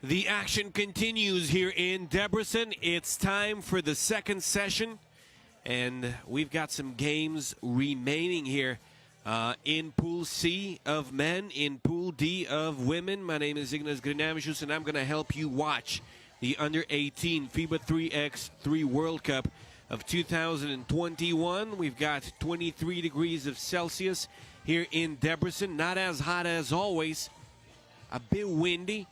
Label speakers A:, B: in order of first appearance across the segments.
A: The action continues here in Debrecen. It's time for the second session, and we've got some games remaining here in Pool C of men, in Pool D of women. My name is Ignas Grinavicius, and I'm going to help you watch the Under-18 FIBA 3x3 World Cup of 2021. We've got 23 degrees of Celsius here in Debrecen. Not as hot as always, a bit windy.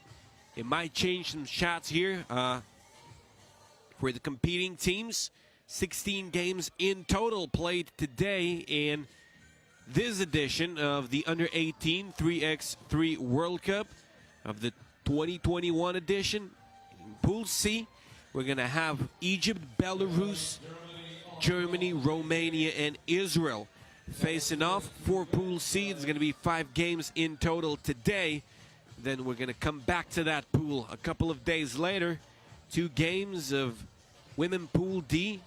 A: It might change some shots here for the competing teams. 16 games in total played today in this edition of the Under-18 3x3 World Cup of the 2021 edition. In Pool C, we're going to have Egypt, Belarus, Germany, Romania, and Israel facing off. For Pool C, there's going to be 5 games in total today. Then we're going to come back to that pool a couple of days later. 2 games of Women Pool D.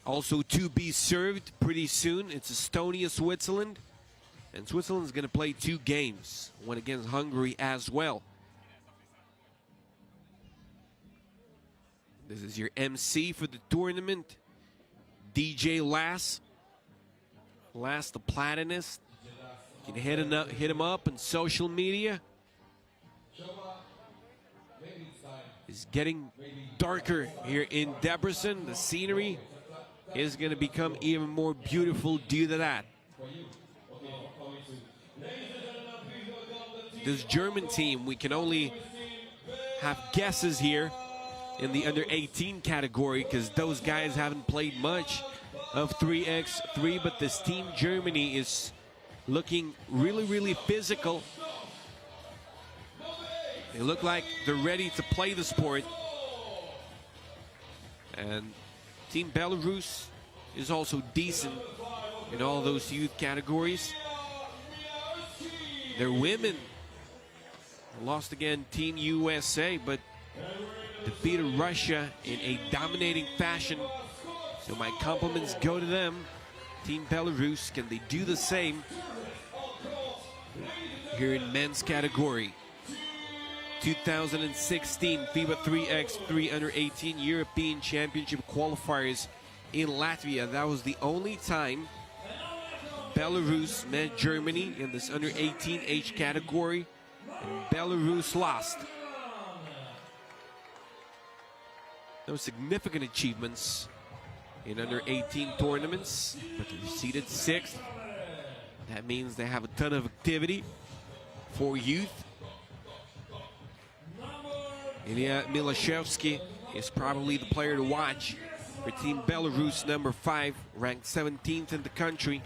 A: Also to be served pretty soon. It's Estonia, Switzerland. And Switzerland's going to play 2 games. One against Hungary as well. This is your MC for the tournament. DJ Lass. Lass the Platinist. You can hit him up on social media. It's getting darker here in Debrecen. The scenery is going to become even more beautiful due to that. This German team, we can only have guesses here in the under-18 category because those guys haven't played much of 3x3, but this team Germany is looking really physical. They look like they're ready to play the sport. And Team Belarus is also decent in all those youth categories. Their women lost again Team USA, but defeated Russia in a dominating fashion. So my compliments go to them. Team Belarus, can they do the same here in men's category? 2016 FIBA 3x3 Under-18 European Championship qualifiers in Latvia. That was the only time Belarus met Germany in this Under-18 age category, and Belarus lost. No significant achievements in Under-18 tournaments, but they're seeded 6th. That means they have a ton of activity for youth. Ilya Milashevsky is probably the player to watch for Team Belarus, number 5, ranked 17th in the country.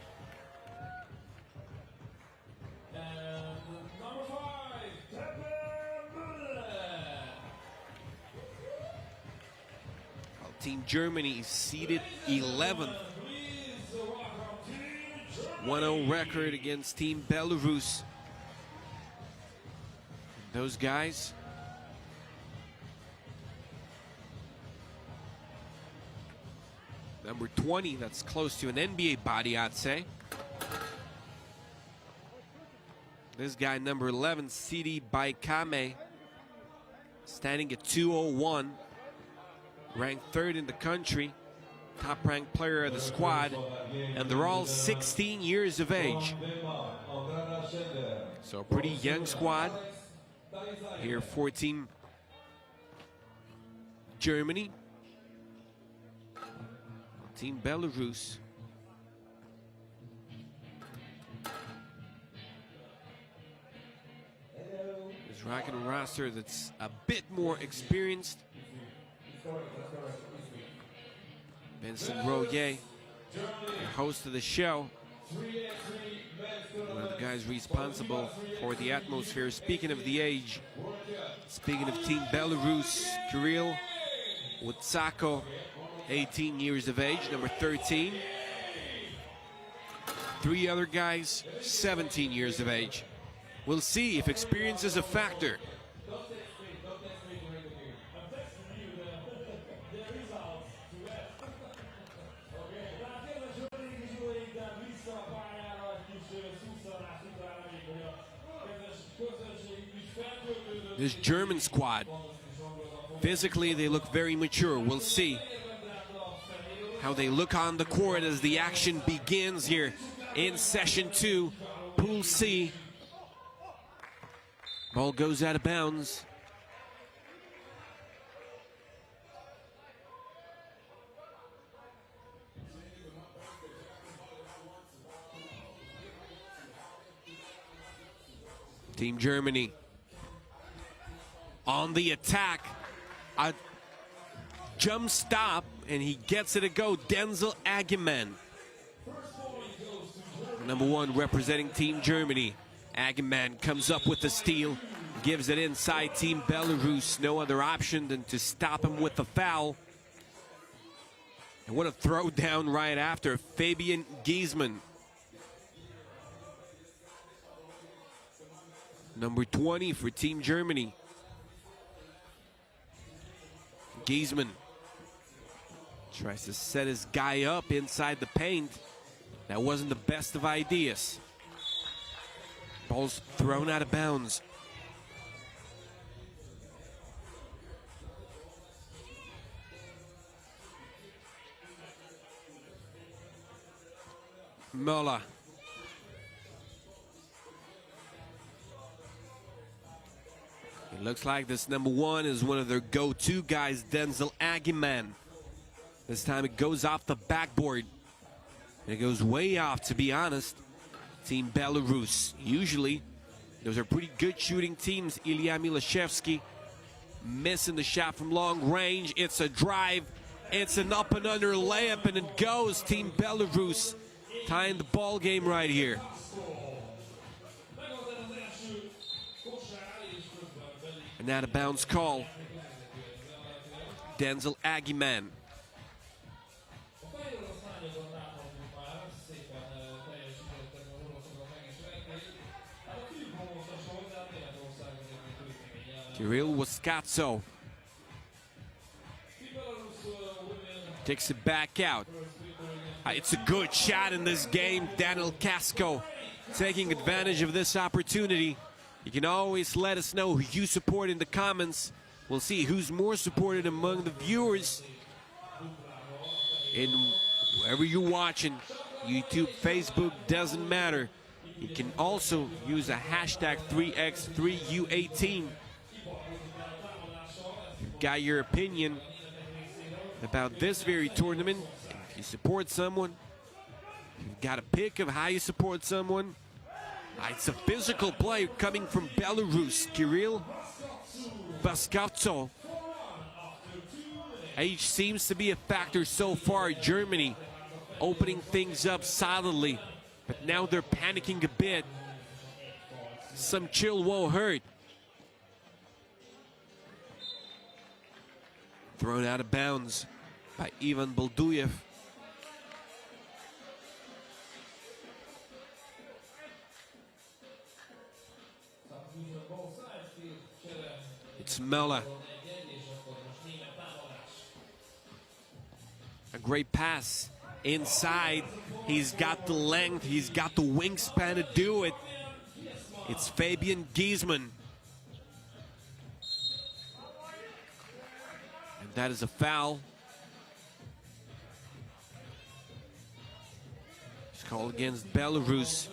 A: Team Germany is seeded 11th. 1-0 record against Team Belarus. Those guys number 20, that's close to an NBA body, I'd say. This guy, number 11, Sidi Baikame, standing at 201. Ranked 3rd in the country, top-ranked player of the squad, and they're all 16 years of age. So a pretty young squad here for Team Germany. Team Belarus is rocking a roster that's a bit more experienced. Vincent Royer, the host of the show, one of the guys responsible for the atmosphere. Speaking of the age, speaking of Team Belarus, Kirill Wutsako, 18 years of age, number 13. 3 other guys, 17 years of age. We'll see if experience is a factor.
B: közönségünk is feltöltődött.
A: this German squad. Physically, they look very mature. We'll see how they look on the court as the action begins here in session 2, Pool C. Ball goes out of bounds. Team Germany on the attack. A jump stop, and he gets it to go. Denzel Agiman, number 1 representing Team Germany. Agiman comes up with the steal, gives it inside Team Belarus. No other option than to stop him with the foul. And what a throw down right after. Fabian Giesmann, number 20 for Team Germany. Giesmann tries to set his guy up inside the paint. That wasn't the best of ideas. Ball's thrown out of bounds. Möller. It looks like this number 1 is one of their go-to guys, Denzel Agiman. This time it goes off the backboard. And it goes way off, to be honest. Team Belarus. Usually, those are pretty good shooting teams. Ilya Milashevsky missing the shot from long range. It's a drive. It's an up and under layup, and it goes. Team Belarus tying the ball game right here. An out of bounds call. Denzel Agiman. Kirill Waskatso takes it back out. It's a good shot in this game. Daniel Casco taking advantage of this opportunity. You can always let us know who you support in the comments. We'll see who's more supported among the viewers. And wherever you're watching, YouTube, Facebook, doesn't matter. You can also use a hashtag 3x3 U18. You've got your opinion about this very tournament. If you support someone, you've got a pick of how you support someone. It's a physical play coming from Belarus. Kirill Waskatso. Age seems to be a factor so far. Germany opening things up solidly, but now they're panicking a bit. Some chill won't hurt. Thrown out of bounds by Ivan Bolduyev. It's Möller. A great pass inside. He's got the length, he's got the wingspan to do it. It's Fabian Giesmann. And that is a foul. It's called against Belarus.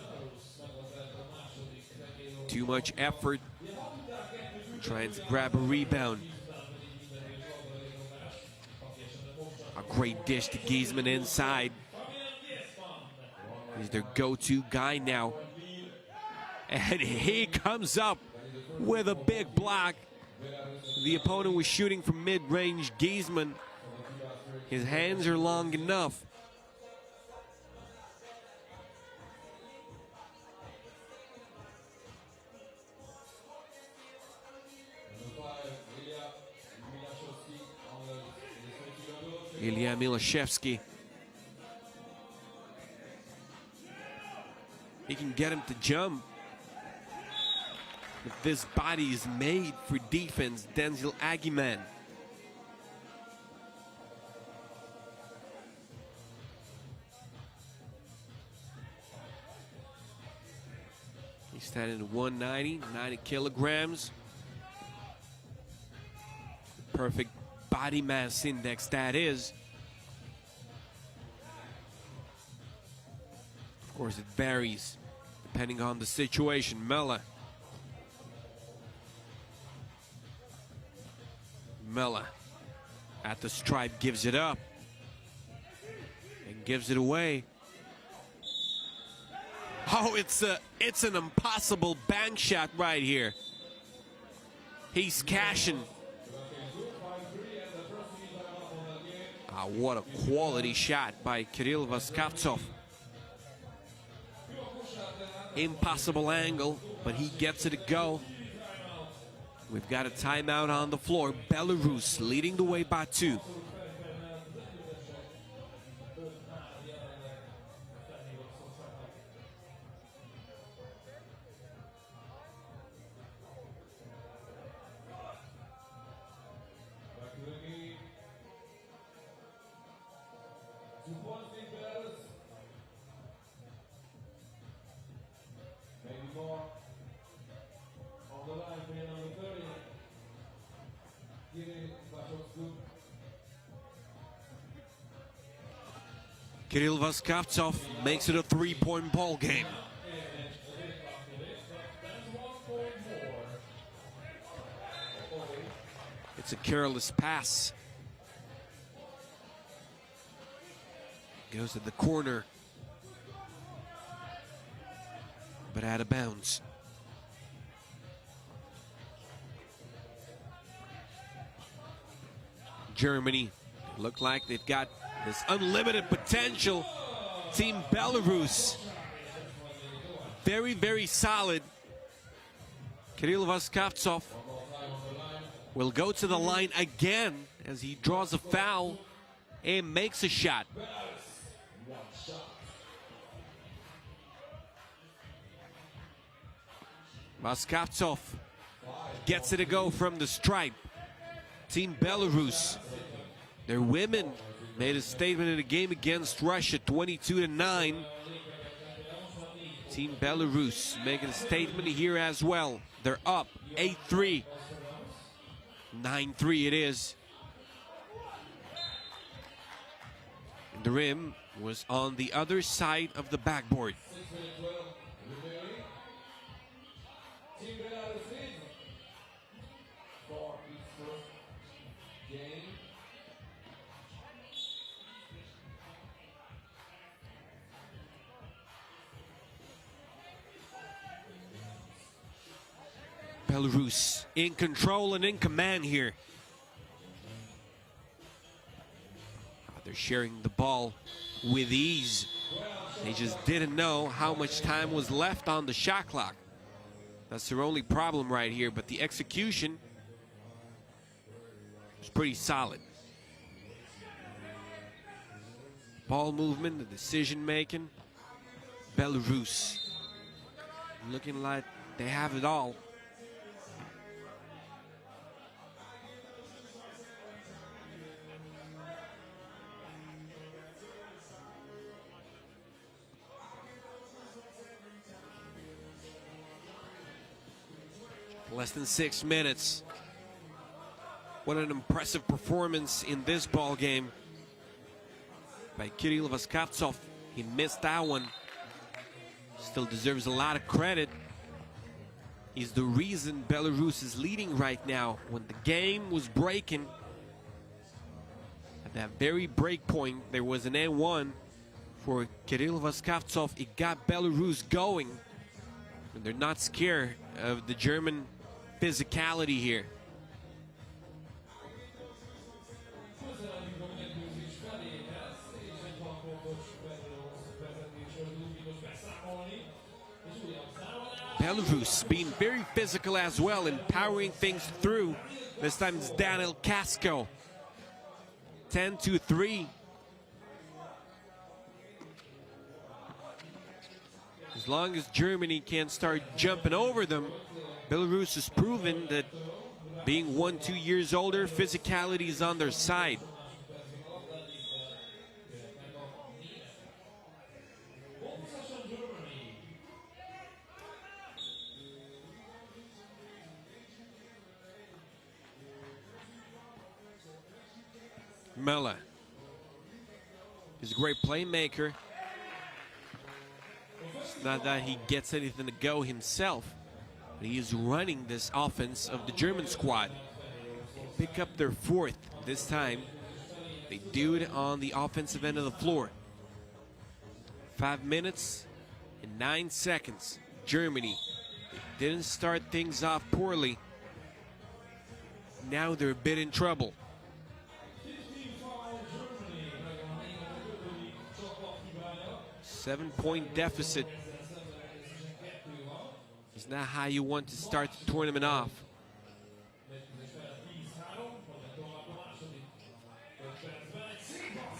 A: Too much effort. Trying to grab a rebound. A great dish to Giesmann inside. He's their go-to guy now. And he comes up with a big block. The opponent was shooting from mid-range. Giesmann, his hands are long enough. Ilya Milashevsky. He can get him to jump. But this body is made for defense. Denzel Agiman. He's standing at 190, 90 kilograms. Perfect body mass index, that is. Of course, it varies depending on the situation. Mella at the stripe gives it up and gives it away. Oh, it's an impossible bank shot right here. He's cashing. What a quality shot by Kirill Vaskavtsov. Impossible angle, but he gets it to go. We've got a timeout on the floor. Belarus leading the way by 2. Kirill Vaskavtsov makes it a 3-point ball game. It's a careless pass. Goes to the corner, but out of bounds. Germany look like they've got this unlimited potential. Team Belarus, very, very solid. Kirill Vaskavtsov will go to the line again as he draws a foul and makes a shot. Vaskavtsov gets it to go from the stripe. Team Belarus, their women made a statement in a game against Russia, 22-9. Team Belarus making a statement here as well. They're up 8-3. 9-3 it is. The rim was on the other side of the backboard. Belarus in control and in command here. They're sharing the ball with ease. They just didn't know how much time was left on the shot clock. That's their only problem right here, but the execution was pretty solid. Ball movement, the decision making. Belarus looking like they have it all. Less than 6 minutes. What an impressive performance in this ball game by Kirill Vaskavtsov. He missed that one. Still deserves a lot of credit. He's the reason Belarus is leading right now. When the game was breaking, at that very break point, there was an N1 for Kirill Vaskavtsov. It got Belarus going. And they're not scared of the German physicality here. Belarus being very physical as well and powering things through. This time it's Daniel Casco. 10-3. As long as Germany can't start jumping over them, Belarus has proven that being 1-2 years older, physicality is on their side. Müller. He's a great playmaker. It's not that he gets anything to go himself, but he is running this offense of the German squad. They pick up their fourth this time. They do it on the offensive end of the floor. 5 minutes and 9 seconds. Germany, they didn't start things off poorly. Now they're a bit in trouble. Seven-point deficit is not how you want to start the tournament off.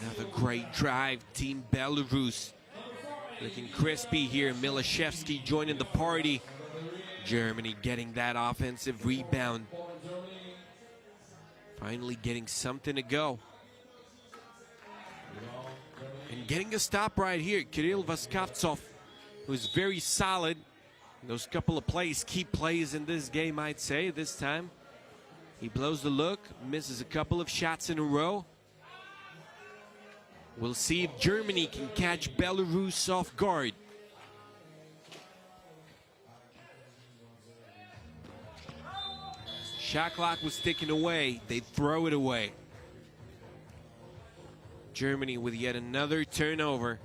A: Another great drive, Team Belarus. Looking crispy here. Milashevsky joining the party. Germany getting that offensive rebound. Finally getting something to go. And getting a stop right here. Kirill Vaskavtsov, who's very solid in those couple of plays, key plays in this game, I'd say, this time. He blows the look, misses a couple of shots in a row. We'll see if Germany can catch Belarus off guard. Shot clock was ticking away. They throw it away. Germany with yet another turnover.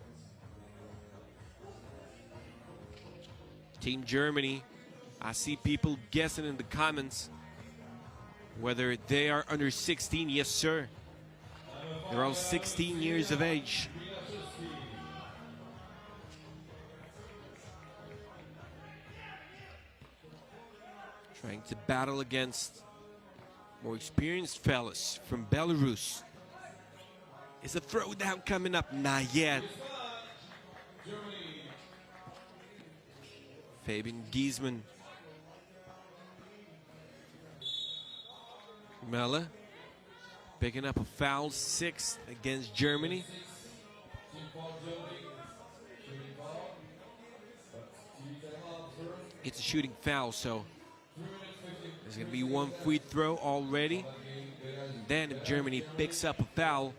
A: Team Germany, I see people guessing in the comments whether they are under 16. Yes, sir. They're all 16 years of age. Trying to battle against more experienced fellas from Belarus. Is a throwdown coming up? Not yet. Fabian Giesmann. Müller picking up a foul, 6th against Germany. It's a shooting foul, so there's going to be one free throw already. And then if Germany picks up a foul,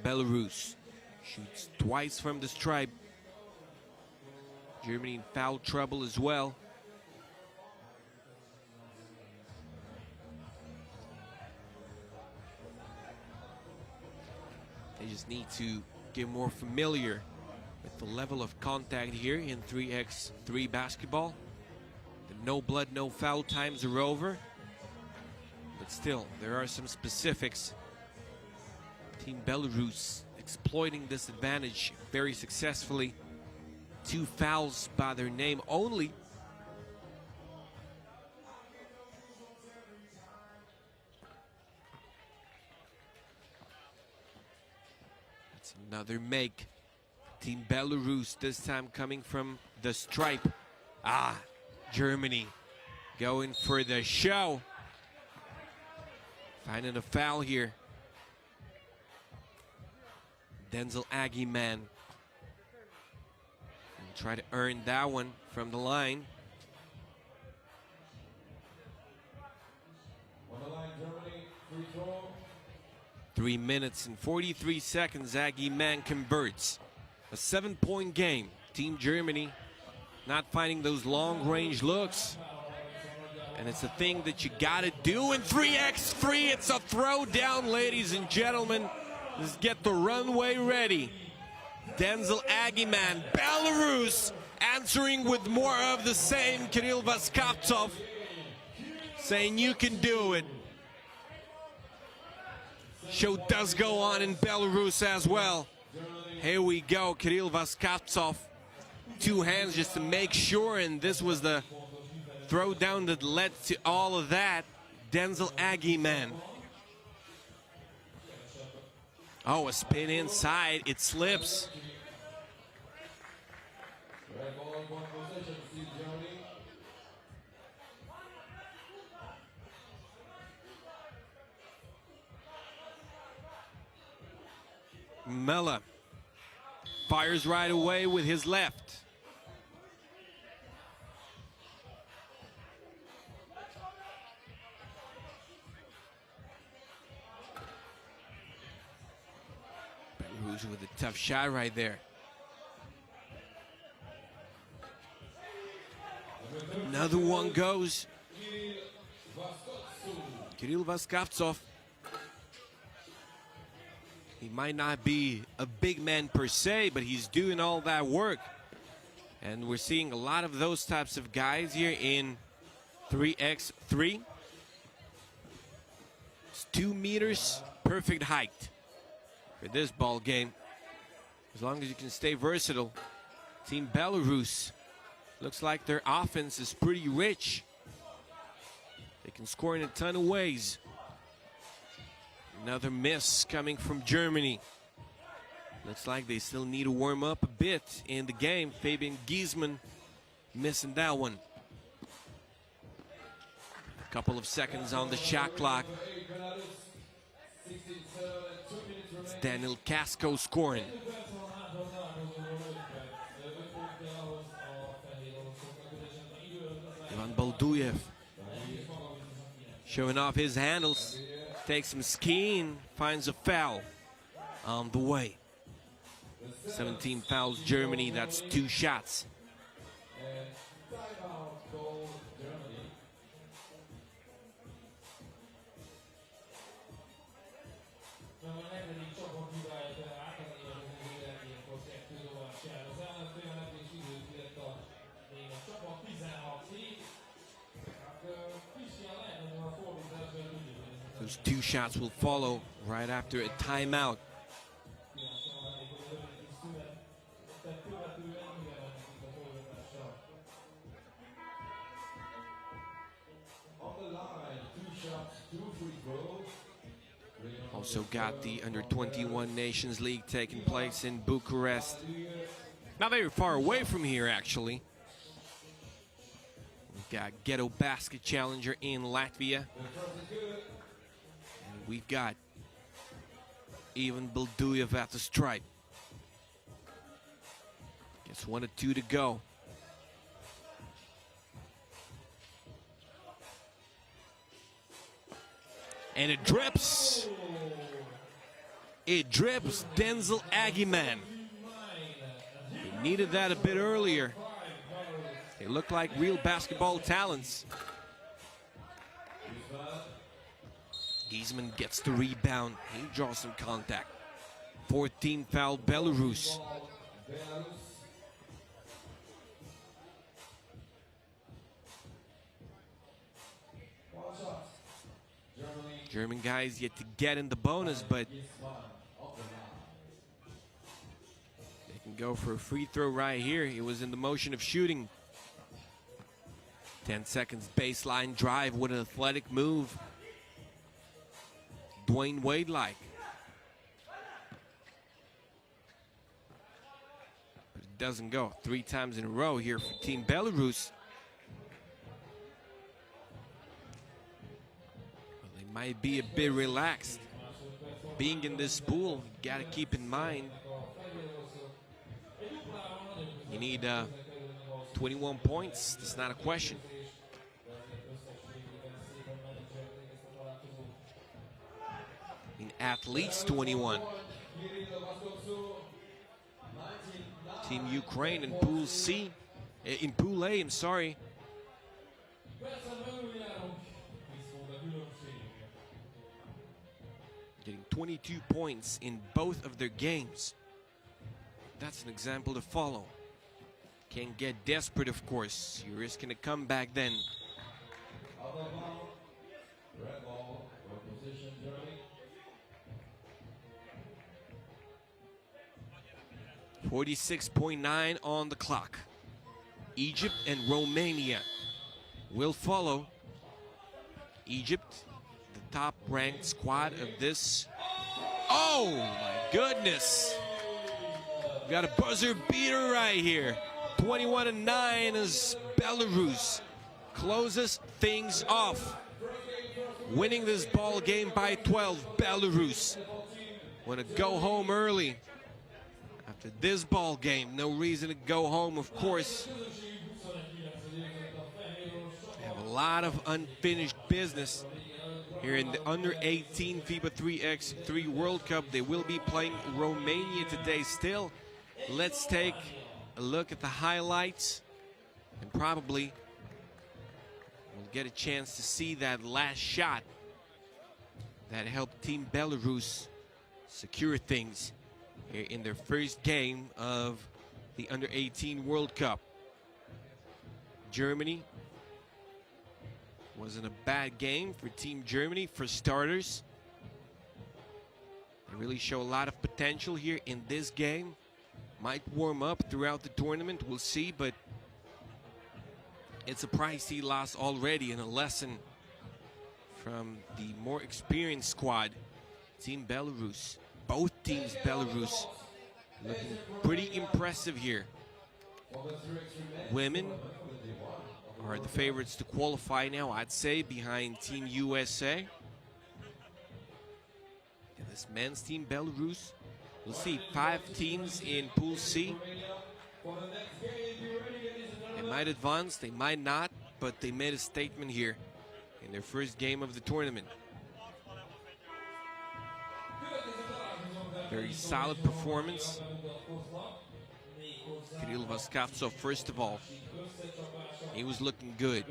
A: Belarus shoots twice from the stripe. Germany in foul trouble as well. They just need to get more familiar with the level of contact here in 3x3 basketball. The no blood, no foul times are over. But still, there are some specifics. Team Belarus exploiting this advantage very successfully. 2 fouls by their name only. It's another make. Team Belarus, this time coming from the stripe. Germany going for the show. Finding a foul here. Denzel Agiman. Try to earn that one from the line.
B: Germany, free throw.
A: 3 minutes and 43 seconds. Agiman converts. A 7-point game. Team Germany not finding those long-range looks. And it's a thing that you gotta do in 3x3. It's a throwdown, ladies and gentlemen. Let's get the runway ready. Denzel Agiman, Belarus, answering with more of the same. Kirill Vaskavtsov saying you can do it. Show does go on in Belarus as well. Here we go, Kirill Vaskavtsov. 2 hands just to make sure, and this was the throwdown that led to all of that. Denzel Agiman. Oh, a spin inside, it slips. Müller fires right away with his left. Belarus with a tough shot right there. Another one goes. Kirill Vaskavtsov. He might not be a big man per se, but he's doing all that work. And we're seeing a lot of those types of guys here in 3x3. It's 2 meters, perfect height for this ball game. As long as you can stay versatile. Team Belarus looks like their offense is pretty rich. They can score in a ton of ways. Another miss coming from Germany. Looks like they still need to warm up a bit in the game. Fabian Giesman missing that one. A couple of seconds on the shot clock. It's Daniel Casco scoring. Ivan Balduyev showing off his handles. Takes some skiing, finds a foul on the way. 17 fouls Germany, that's 2 shots. Those 2 shots will follow right after a timeout. Also got the Under-21 Nations League taking place in Bucharest. Not very far away from here, actually. We've got Ghetto Basket Challenger in Latvia. And we've got Ivan Balduyev at the stripe. Guess 1 or 2 to go. And it drips. It drips Denzel Agiman. He needed that a bit earlier. They look like real basketball talents. Giesman gets the rebound. He draws some contact. 14 foul Belarus. German guys yet to get in the bonus, but they can go for a free throw right here. He was in the motion of shooting. 10 seconds baseline drive with an athletic move. Dwayne Wade-like. But it doesn't go. 3 times in a row here for Team Belarus. Might be a bit relaxed. Being in this pool, you gotta keep in mind you need 21 points. That's not a question. At least 21. Team Ukraine in Pool C, in Pool A, I'm sorry. Getting 22 points in both of their games. That's an example to follow. Can't get desperate, of course. You're risking a comeback then. 46.9 on the clock. Egypt and Romania will follow. Egypt, the top-ranked squad of this. Oh, my goodness. Got a buzzer beater right here. 21-9 as Belarus closes things off. Winning this ball game by 12, Belarus want to go home early. After this ball game, no reason to go home, of course. They have a lot of unfinished business. here in the Under-18 FIBA 3x3 World Cup. They will be playing Romania today still. Let's take a look at the highlights, and probably we'll get a chance to see that last shot that helped Team Belarus secure things here in their first game of the Under-18 World Cup. Germany wasn't a bad game for Team Germany. For starters, they really show a lot of potential here in this game. Might warm up throughout the tournament, we'll see, but it's a pricey loss already and a lesson from the more experienced squad, Team Belarus. Both teams, Belarus, looking pretty impressive here. Women are the favorites to qualify now, I'd say, behind Team USA. And this men's team, Belarus, we'll see 5 teams in Pool C. They might advance, they might not, but they made a statement here in their first game of the tournament. Very solid performance. Kirill Vaskavtsov, first of all, he was looking good.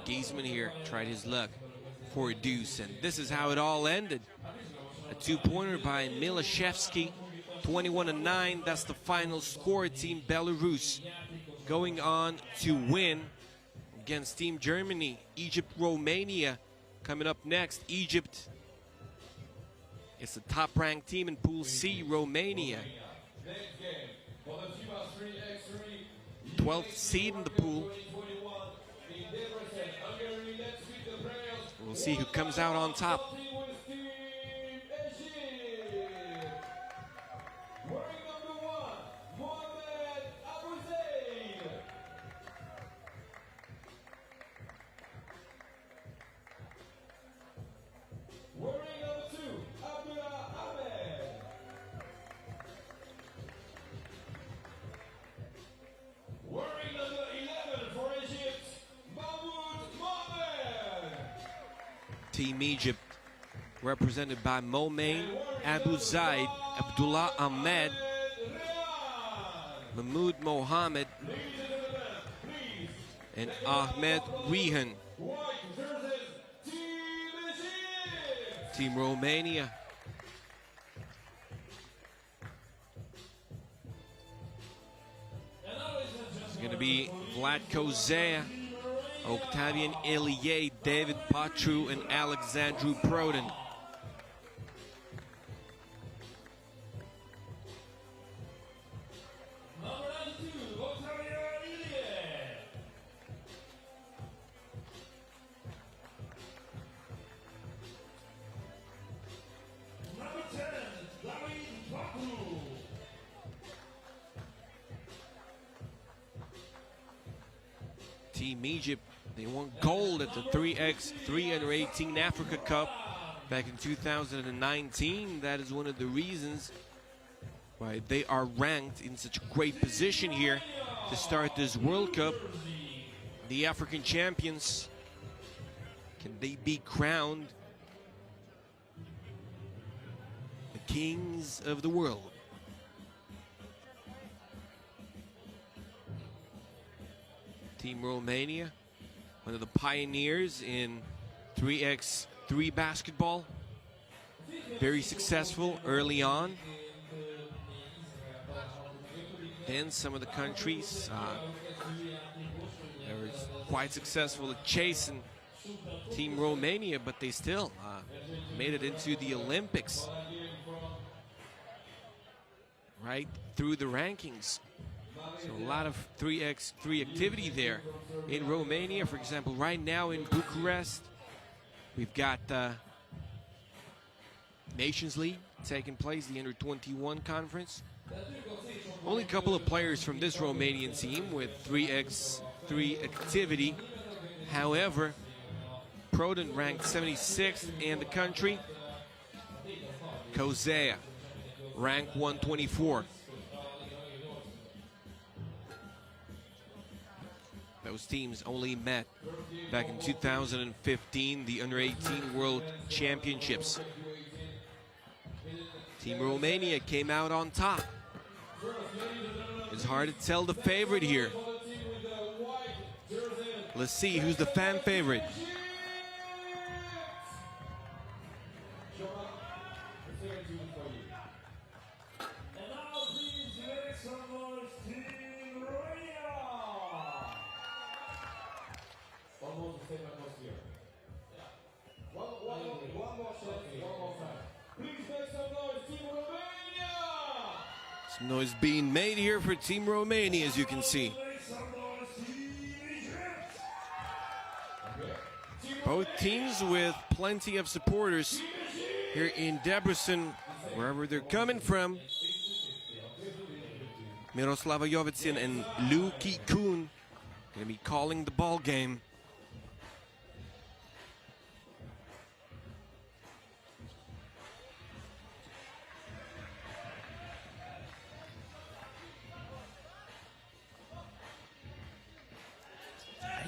A: Giesman here tried his luck for a deuce, and this is how it all ended. A 2-pointer by Milashevsky, 21-9. That's the final score. Team Belarus going on to win against Team Germany. Egypt, Romania coming up next. Egypt is the top-ranked team in Pool C. Romania, 12th seed in the pool. We'll see who comes out on top. Team Egypt, represented by Momain Abu Zaid, Abdullah Ahmed, Mahmoud Mohammed, and Ahmed Rihan. Team Romania, it's going to be Vlad Kozea, Octavian Elie, David Patru, and Alexandru Prodan. Team Egypt, they won gold at the 3x3 Under-18 Africa Cup back in 2019. That is one of the reasons why they are ranked in such a great position here to start this World Cup. The African champions, can they be crowned the kings of the world? Team Romania, one of the pioneers in 3x3 basketball. Very successful early on. Then some of the countries they were quite successful at chasing Team Romania, but they still made it into the Olympics right through the rankings. So a lot of 3x3 activity there in Romania. For example, right now in Bucharest, we've got Nations League taking place, the Under-21 conference. Only a couple of players from this Romanian team with 3x3 activity. However, Prodan ranked 76th in the country. Kozea ranked 124. Those teams only met back in 2015, the Under-18 World Championships. Team Romania came out on top. It's hard to tell the favorite here. Let's see who's the fan favorite. Some noise being made here for Team Romania, as you can see. Both teams with plenty of supporters here in Debrecen, wherever they're coming from. Miroslava Jovicin and Luki Kuhn going to be calling the ball game.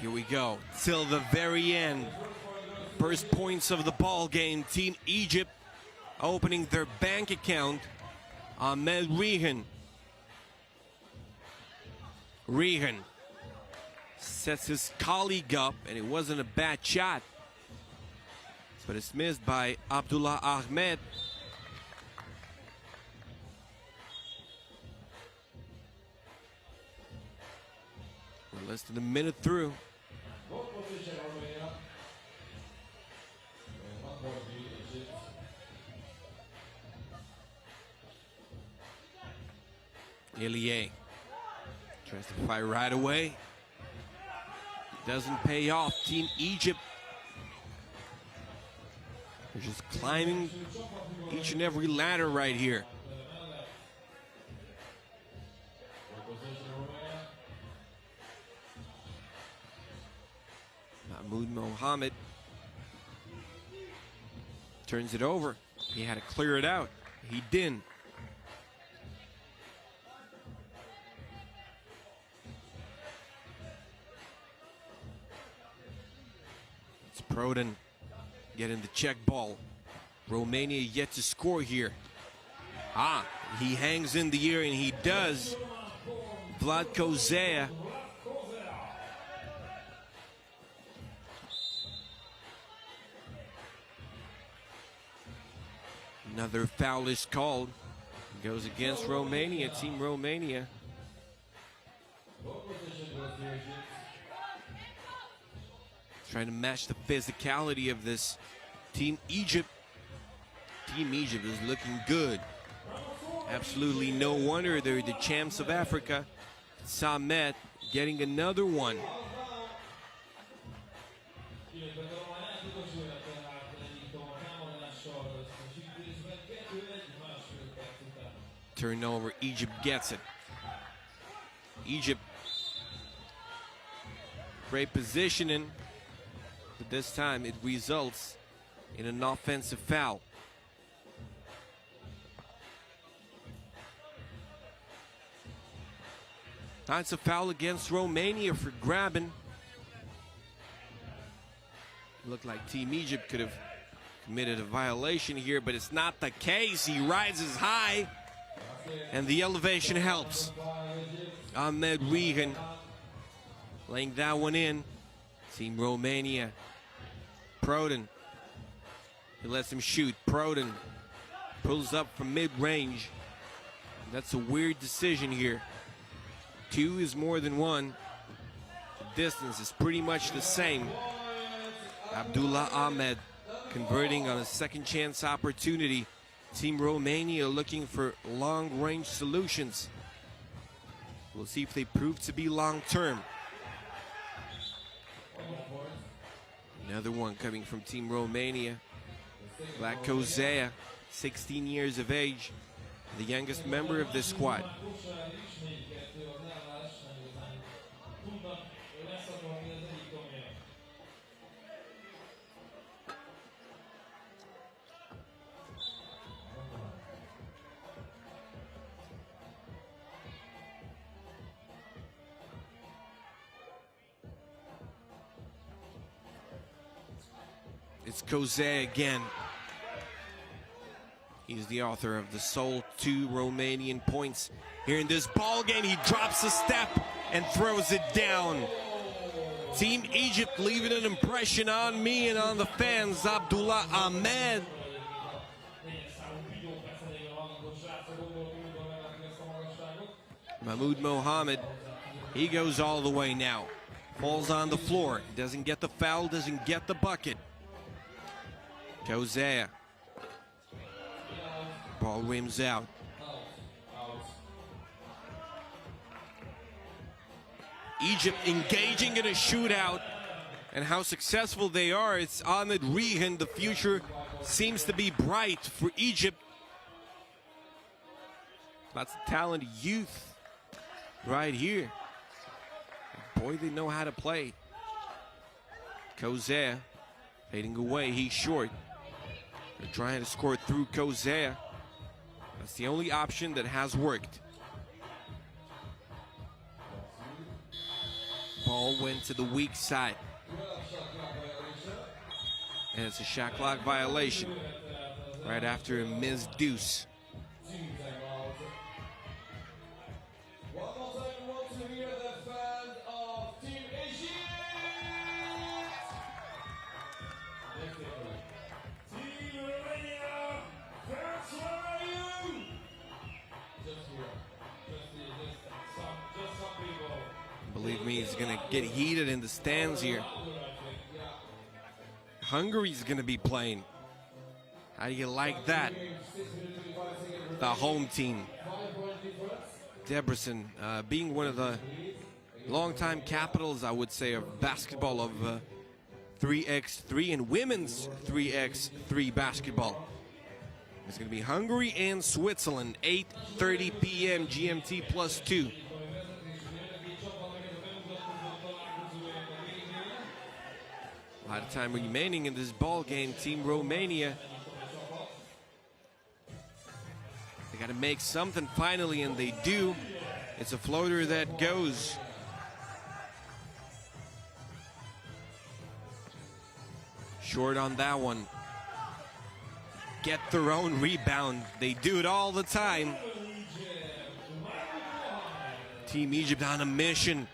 A: Here we go, till the very end. First points of the ball game. Team Egypt opening their bank account. Ahmed Rehan. Rehan sets his colleague up, and it wasn't a bad shot, but it's missed by Abdullah Ahmed. We're less than a minute through. Ilie tries to fire right away. Doesn't pay off. Team Egypt, they're just climbing each and every ladder right here. Mahmoud Mohammed turns it over. He had to clear it out. He didn't. It's Prodan getting the check ball. Romania yet to score here. He hangs in the air, and he does. Vlatko Zea. Another foul is called. It goes against Romania, Team Romania. Trying to match the physicality of this Team Egypt. Team Egypt is looking good. Absolutely no wonder they're the champs of Africa. Samet getting another one. Turnover, Egypt gets it. Egypt, great positioning, but this time it results in an offensive foul. That's a foul against Romania for grabbing. Looked like Team Egypt could have committed a violation here, but it's not the case. He rises high, and the elevation helps. Ahmed Rehan laying that one in. Team Romania. Prodan, he lets him shoot. Prodan pulls up from mid-range. That's a weird decision here. 2 is more than 1. The distance is pretty much the same. Abdullah Ahmed converting on a second chance opportunity. Team Romania looking for long-range solutions. We'll see if they prove to be long-term. Another one coming from Team Romania. Vlatko Zea, 16 years of age, the youngest member of this squad. It's Koze again. He's the author of the sole 2 Romanian points here in this ball game. He drops a step and throws it down. Team Egypt leaving an impression on me and on the fans. Abdullah Ahmed. Mahmoud Mohammed, he goes all the way now. Falls on the floor. Doesn't get the foul, doesn't get the bucket. Koze. Ball rims out. Egypt engaging in a shootout, and how successful they are. It's Ahmed Rehan. The future seems to be bright for Egypt. Lots of talented youth right here. Boy, they know how to play. Koze fading away. He's short. They're trying to score through Koze. That's the only option that has worked. Ball went to the weak side. And it's a shot clock violation right after a missed deuce. Believe me, it's going to get heated in the stands here. Hungary's going to be playing. How do you like that? The home team. Debrecen, being one of the longtime capitals, I would say, of basketball, of 3x3 and women's 3x3 basketball. It's going to be Hungary and Switzerland, 8:30 p.m. GMT +2. A lot of time remaining in this ball game. Team Romania, they got to make something finally, and they do. It's a floater that goes. Short on that one. Get their own rebound. They do it all the time. Team Egypt on a mission.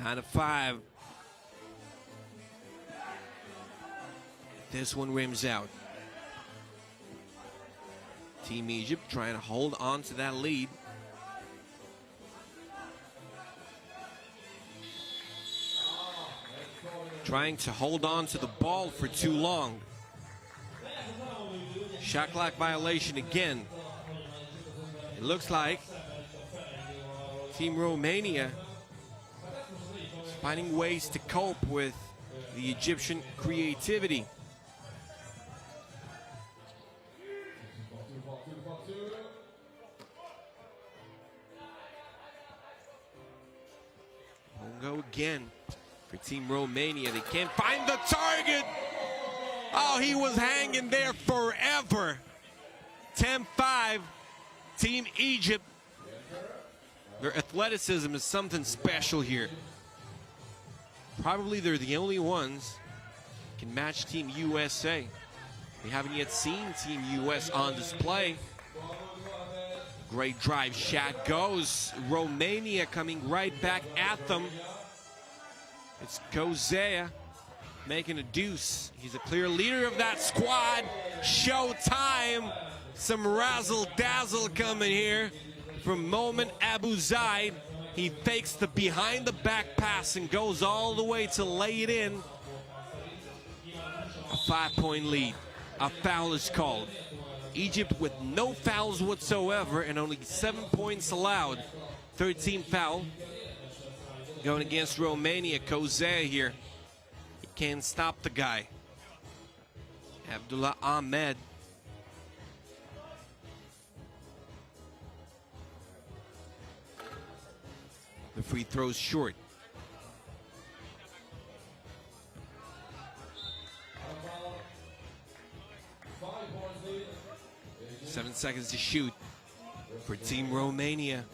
A: Nine of 5. This one rims out. Team Egypt trying to hold on to that lead. Trying to hold on to the ball for too long. Shot clock violation again. It looks like Team Romania is finding ways to cope with the Egyptian creativity. We'll go again for Team Romania. They can't find the target. Oh, he was hanging there forever. 10-5, Team Egypt. Their athleticism is something special here. Probably they're the only ones can match Team USA. We haven't yet seen Team US on display. Great drive shot goes. Romania coming right back at them. It's Koze making a deuce. He's a clear leader of that squad. Showtime. Some razzle-dazzle coming here from Moment Abu Zaid. He fakes the behind the back pass and goes all the way to lay it in. A 5-point lead. A foul is called. Egypt with no fouls whatsoever and only 7 points allowed. 13th foul going against Romania. Koze here. He can't stop the guy. Abdullah Ahmed. The free throw's short. 7 seconds to shoot for Team Romania.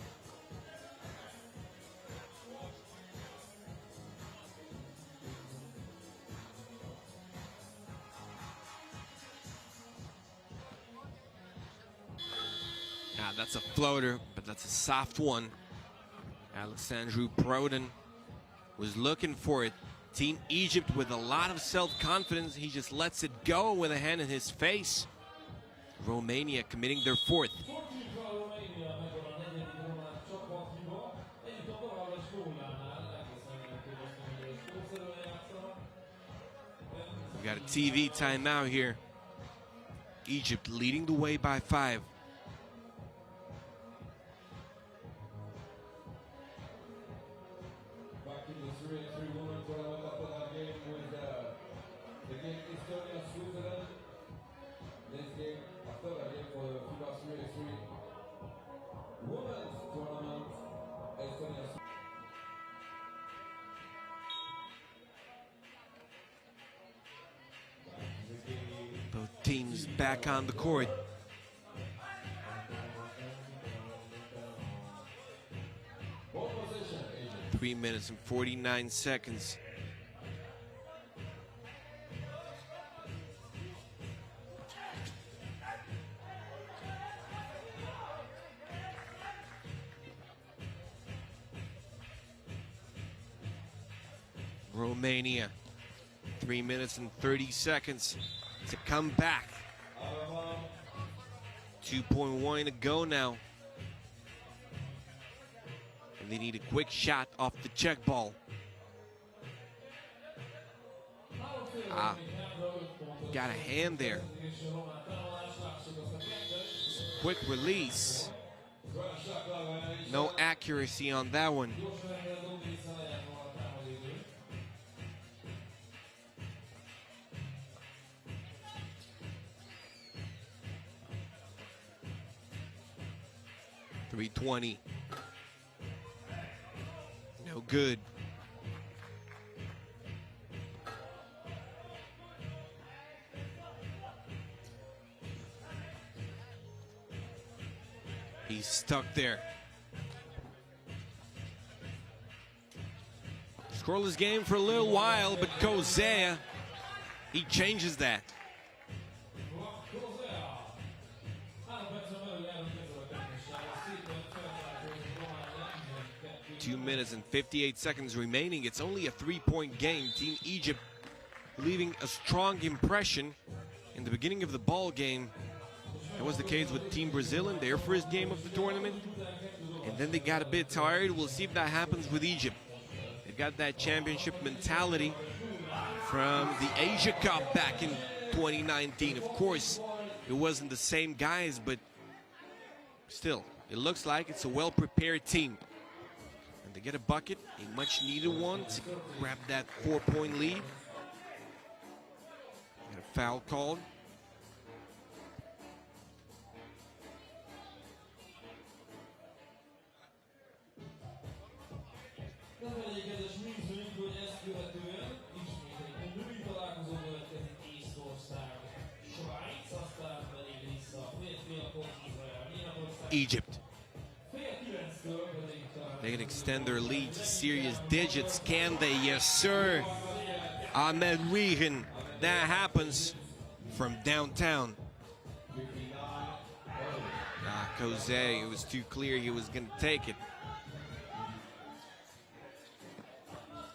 A: That's a floater, but that's a soft one. Alexandru Prodan was looking for it. Team Egypt with a lot of self-confidence. He just lets it go with a hand in his face. Romania committing their fourth. We got a TV timeout here. Egypt leading the way by 5.
B: Back in the 3x3 women's tournament after that game with against Estonia, Switzerland. This game after that game for the FIBA 3x3 women's tournament, Estonia.
A: Both teams back on the court.
B: Ball position, Egypt.
A: 3 minutes and 49 seconds. Romania, 3 minutes and 30 seconds to come back. 2.1 to go now. And they need a quick shot off the check ball. Got a hand there. Quick release. No accuracy on that one. .320. No good. He's stuck there. Scoreless game for a little while, but Kozea, he changes that. 2 minutes and 58 seconds remaining. It's only a 3-point game. Team Egypt leaving a strong impression in the beginning of the ball game. That was the case with Team Brazil in their first game of the tournament. And then they got a bit tired. We'll see if that happens with Egypt. They've got that championship mentality from the Asia Cup back in 2019. Of course, it wasn't the same guys, but still, it looks like it's a well-prepared team. And they get a bucket, a much-needed one, to grab that 4-point lead. Got a foul called. Egypt. They can extend their lead to serious digits, can they? Yes, sir. Ahmed Rehan. That happens from downtown. Kozea, it was too clear he was going to take it.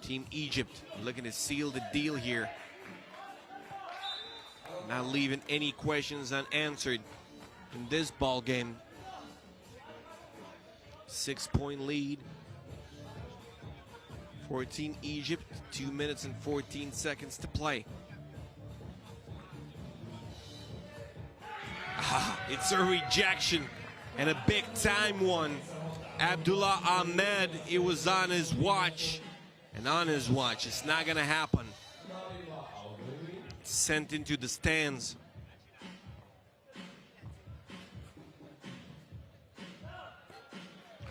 A: Team Egypt looking to seal the deal here. Not leaving any questions unanswered in this ball game. 6-point lead for Team Egypt. 2 minutes and 14 seconds to play. It's a rejection, and a big time one. Abdullah Ahmed, it was on his watch, and on his watch, it's not gonna happen. It's sent into the stands.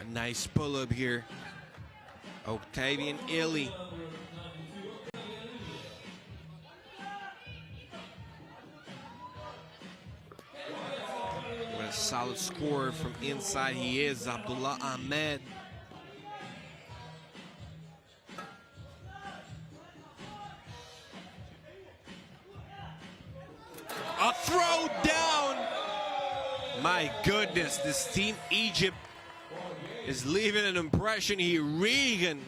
A: A nice pull-up here. Octavian Illy. What a solid scorer from inside he is, Abdullah Ahmed. A throw down! My goodness, this team Egypt is leaving an impression here. Regan,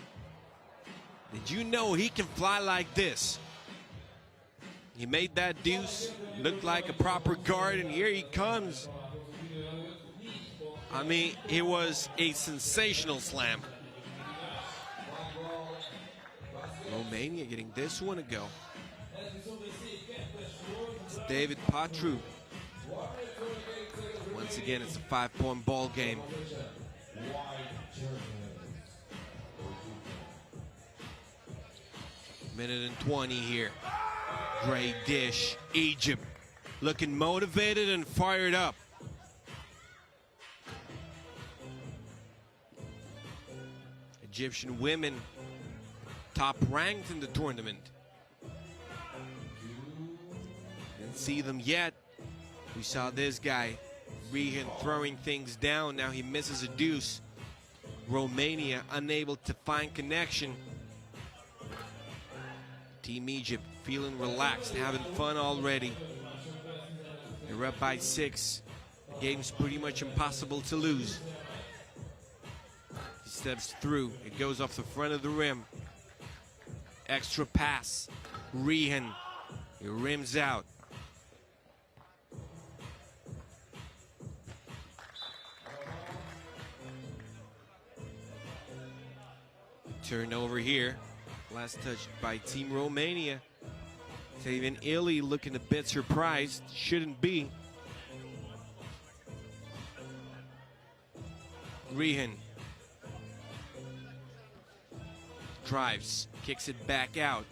A: did you know he can fly like this? He made that deuce, looked like a proper guard, and here he comes. I mean, it was a sensational slam. Romania getting this one to go. It's David Patru. Once again, it's a 5-point ball game. Minute and 20 here. Great dish. Egypt looking motivated and fired up. Egyptian women top ranked in the tournament. Didn't see them yet. We saw this guy, Regan, throwing things down. Now he misses a deuce. Romania unable to find connection. Team Egypt feeling relaxed, having fun already. They're up by 6. The game's pretty much impossible to lose. He steps through. It goes off the front of the rim. Extra pass. Rehan. He rims out. Turnover here. Last touch by Team Romania. Even Illy looking a bit surprised. Shouldn't be. Rehan. Drives. Kicks it back out.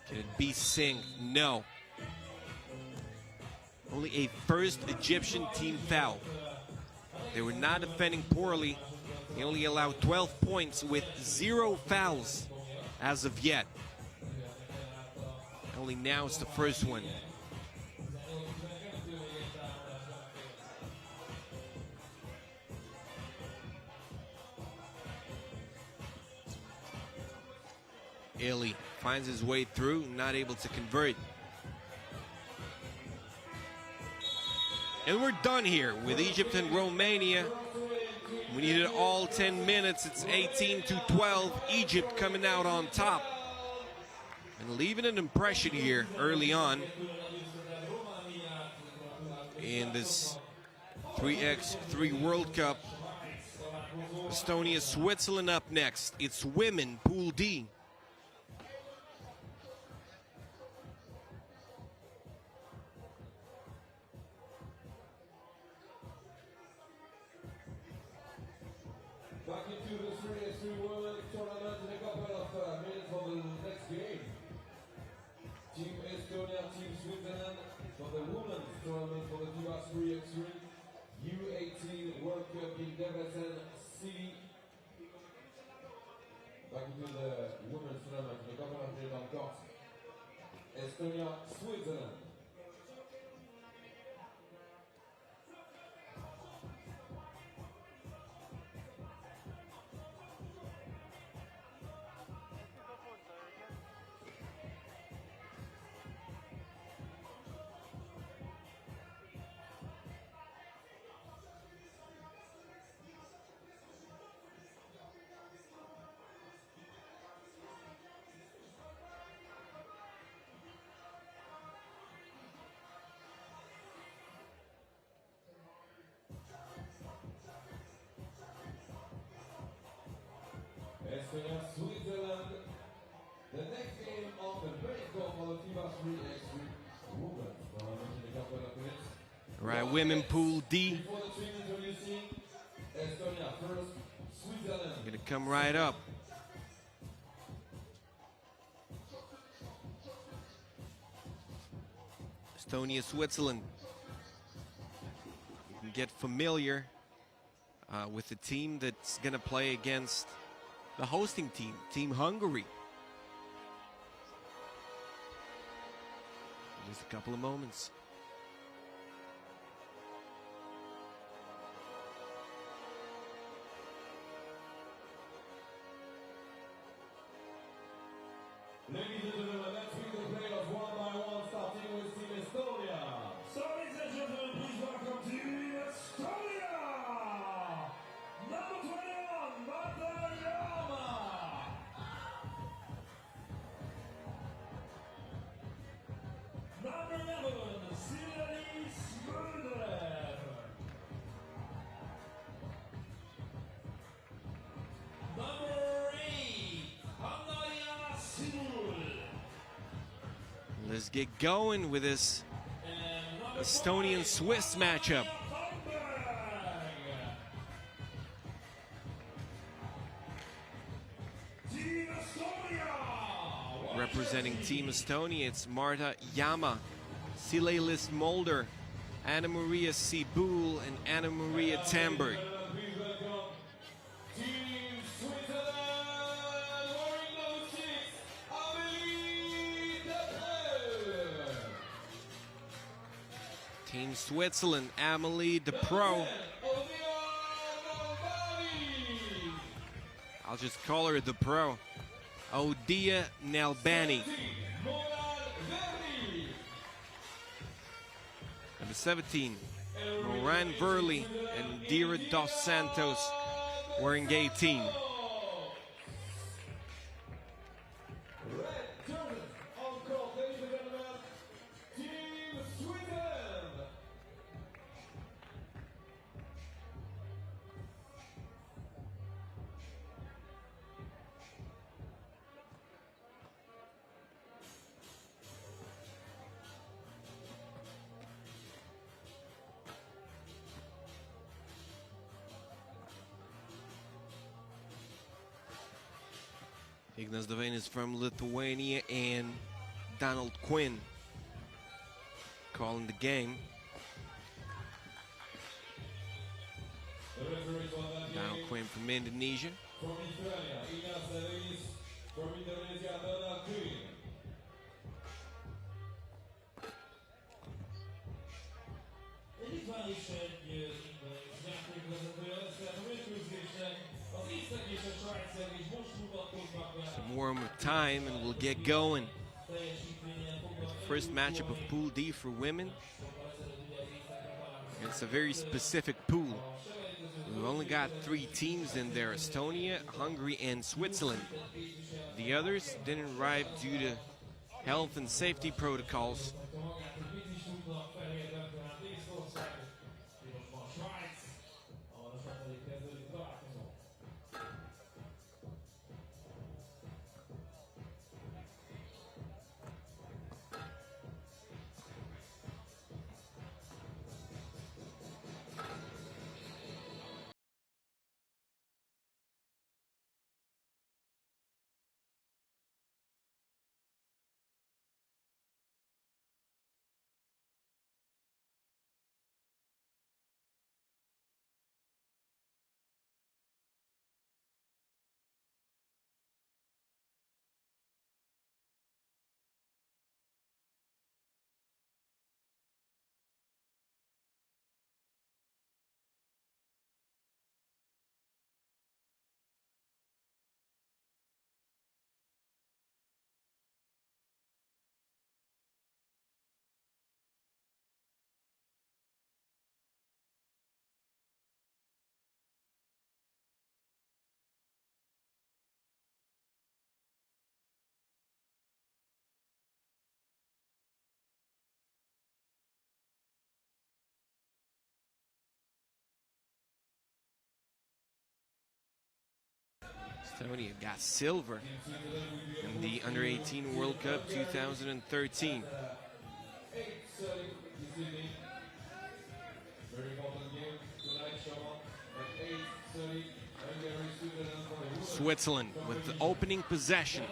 A: Can it be synced? No. Only a first Egyptian team foul. They were not defending poorly. They only allowed 12 points with 0 fouls as of yet. Only now it's the first one. Illy finds his way through, not able to convert. And we're done here with Egypt and Romania. We needed all 10 minutes. It's 18-12. Egypt coming out on top. And leaving an impression here early on in this 3x3 World Cup. Estonia, Switzerland up next. It's women, Pool D.
B: Back into the 3x3 World Tournament in a couple of minutes for the next game. Team Estonia, Team Switzerland for the women's tournament for the FIBA 3x3 U18 World Cup in Debrecen city. Back into the women's tournament in a couple of minutes on court. Estonia, Switzerland. Estonia, Switzerland. The next game on the break for the FIBA 3x3 women's tournament in a couple of minutes.
A: All right, women Pool D.
B: Before the team introducing Estonia first, Switzerland.
A: Gonna come right up. Estonia, Switzerland. You can get familiar with the team that's gonna play against the hosting team, Team Hungary. Just a couple of moments. get going with this Estonian-Swiss matchup. Representing Team Estonia, it's Marta Jama, Silelis Mulder, Anna Maria Sibul, and Anna Maria Tamberg. Team Switzerland, Amelie De Pro. I'll just call her The Pro. Odia Nalbani. Number 17, Moran Verley and Dira dos Santos wearing 18. Ignas Devane is from Lithuania, and Donald Quinn calling the game. Donald Quinn from Indonesia.
B: From Lithuania, Ignas Devane. From Indonesia, Donald Quinn.
A: Some more time and we'll get going. The first matchup of Pool D for women. It's a very specific pool. We've only got 3 teams in there: Estonia, Hungary, and Switzerland. The others didn't arrive due to health and safety protocols. Estonia got silver in the Under-18 World Cup 2013. Switzerland with the opening possession.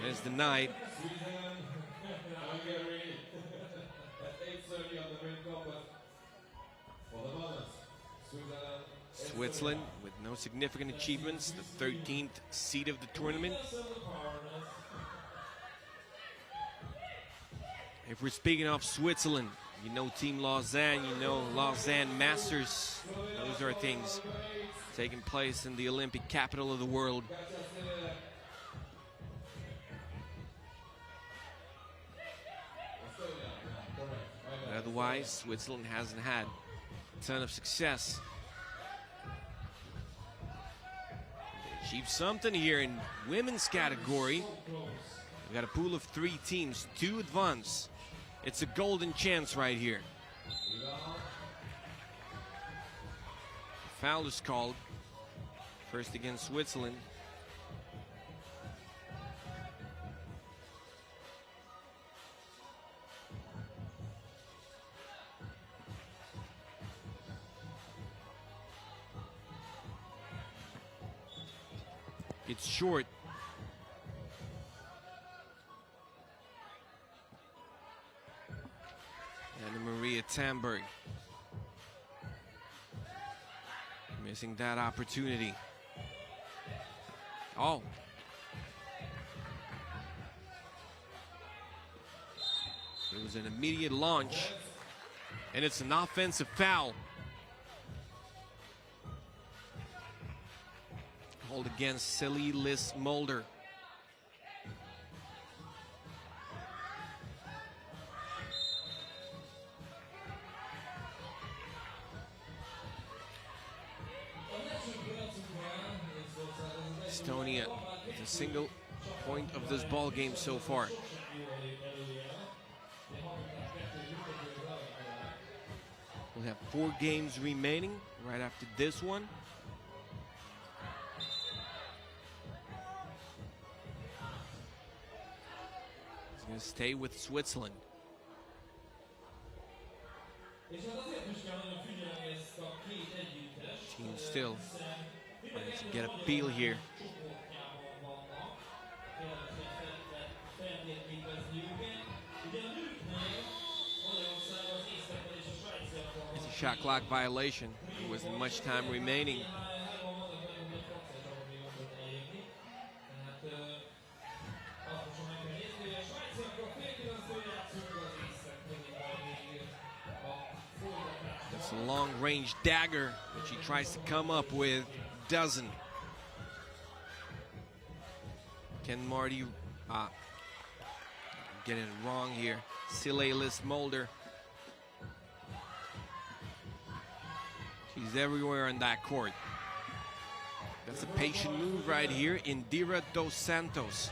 A: It is denied. Switzerland with no significant achievements, the 13th seed of the tournament. If we're speaking of Switzerland, you know Team Lausanne, you know Lausanne Masters. Those are things taking place in the Olympic capital of the world. But otherwise, Switzerland hasn't had a ton of success. They achieved something here in women's category. We got a pool of 3 teams, 2 advance. It's a golden chance right here. Foul is called. First against Switzerland. It's short. And Maria Tamberg missing that opportunity. Oh. It was an immediate launch, and it's an offensive foul. Called against Silly Liz Mulder. Estonia with a single point of this ball game so far. We'll have 4 games remaining right after this one. He's going to stay with Switzerland. Team still trying to get a feel here. It's a shot clock violation. There wasn't much time remaining. It's a long-range dagger that she tries to come up with. Doesn't. Ken Marty, getting it wrong here. Silly Liz Mulder. She's everywhere on that court. That's a patient move right here. Indira dos Santos.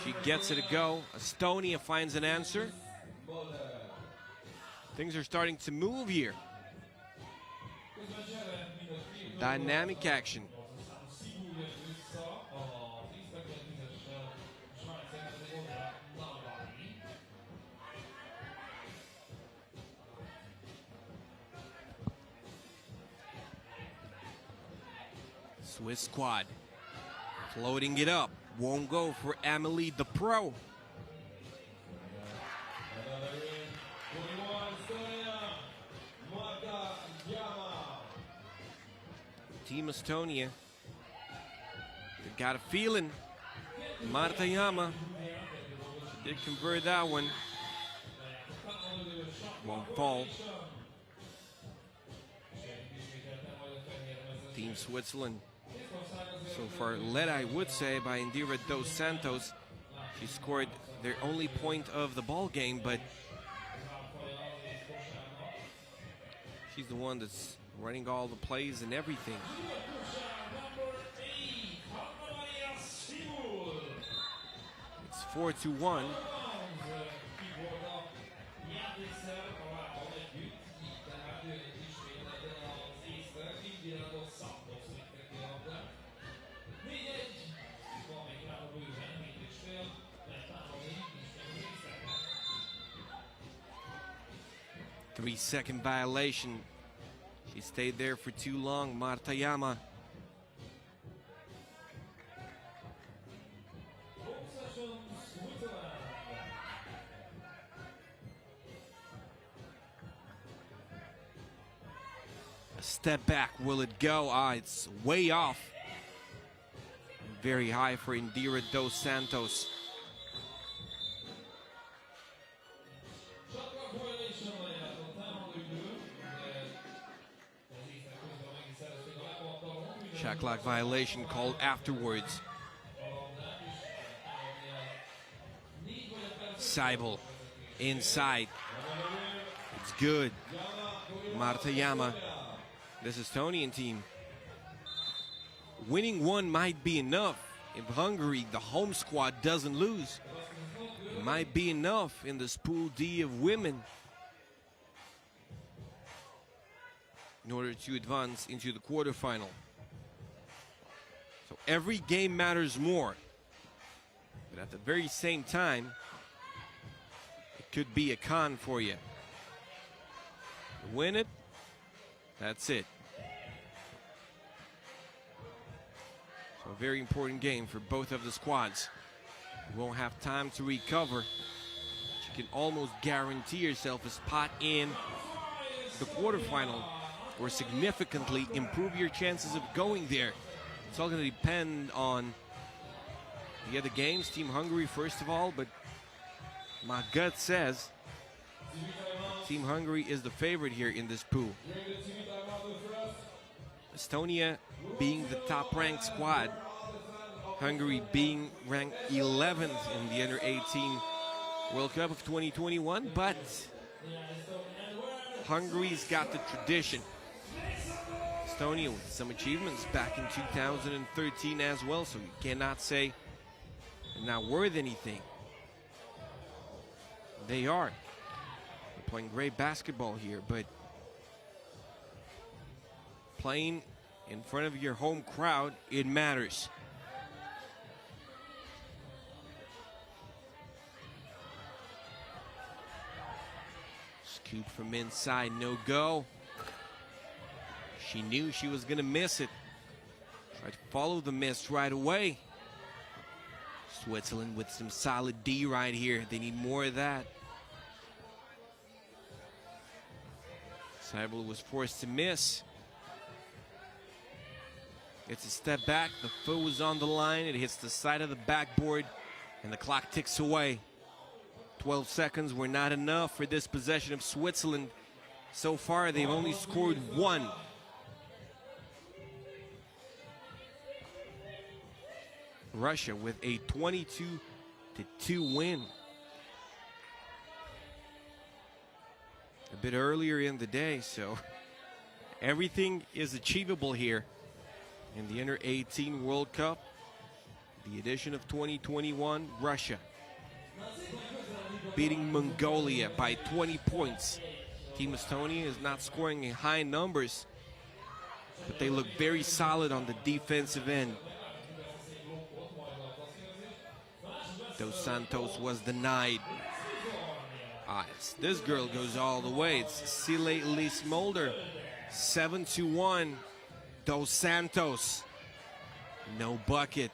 A: She gets it a go. Estonia finds an answer. Things are starting to move here. Dynamic action. Swiss squad floating it up. Won't go for Amelie the Pro. Team Estonia, they got a feeling. Marta Yama did convert that one. Won't fall. Team Switzerland, so far led, I would say, by Indira dos Santos. She scored their only point of the ball game, but she's the one that's running all the plays and everything. It's 4-1. Three-second violation. She stayed there for too long, Marta Yama. A step back, will it go? It's way off. Very high for Indira dos Santos. Shot clock violation called afterwards. Seibel inside. It's good. Marta Yama. This Estonian team. Winning one might be enough. If Hungary, the home squad, doesn't lose, it might be enough in this Pool D of women in order to advance into the quarterfinal. So every game matters more. But at the very same time, it could be a con for you. You win it, that's it. So A very important game for both of the squads. You won't have time to recover. You can almost guarantee yourself a spot in the quarterfinal or significantly improve your chances of going there. It's all going to depend on the other games. Team Hungary, first of all, but my gut says Team Hungary is the favorite here in this pool. Estonia being the top-ranked squad, Hungary being ranked 11th in the Under-18 World Cup of 2021, but Hungary's got the tradition. Estonia with some achievements back in 2013 as well, so you cannot say they're not worth anything. They are. They're playing great basketball here, but playing in front of your home crowd, it matters. Scoop from inside, no go. She knew she was gonna miss it. Tried to follow the miss right away. Switzerland with some solid D right here. They need more of that. Seibel was forced to miss. It's a step back. The foot was on the line. It hits the side of the backboard, and the clock ticks away. 12 seconds were not enough for this possession of Switzerland. So far, they've only scored one. Russia with a 22-2 win. A bit earlier in the day, so everything is achievable here in the Under-18 World Cup, the edition of 2021. Russia beating Mongolia by 20 points. Team Estonia is not scoring in high numbers, but they look very solid on the defensive end. Dos Santos was denied. This girl goes all the way. It's Sile Elise Mulder. 7-1. Dos Santos. No bucket.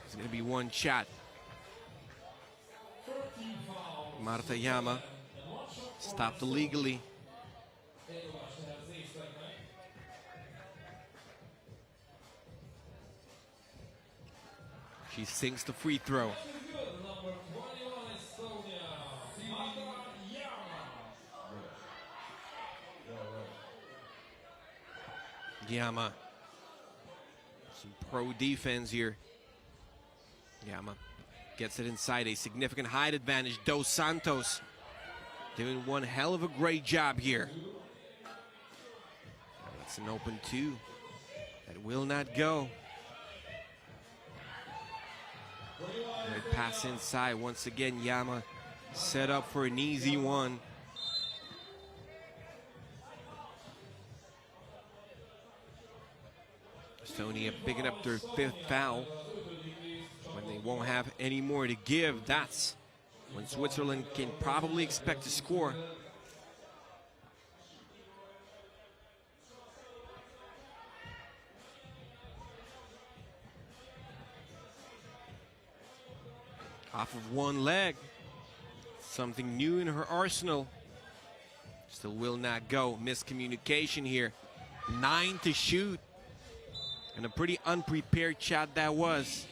A: It's going to be one shot. Marta Yama stopped illegally. She sinks the free throw. Yama. Some pro defense here. Yama gets it inside, a significant height advantage. Dos Santos doing one hell of a great job here. That's an open two. That will not go. Right pass inside. Once again, Yama set up for an easy one. Estonia picking up their 5th foul. When they won't have any more to give, that's when Switzerland can probably expect to score. Off of one leg. Something new in her arsenal. Still will not go. Miscommunication here. 9 to shoot. And a pretty unprepared shot that was.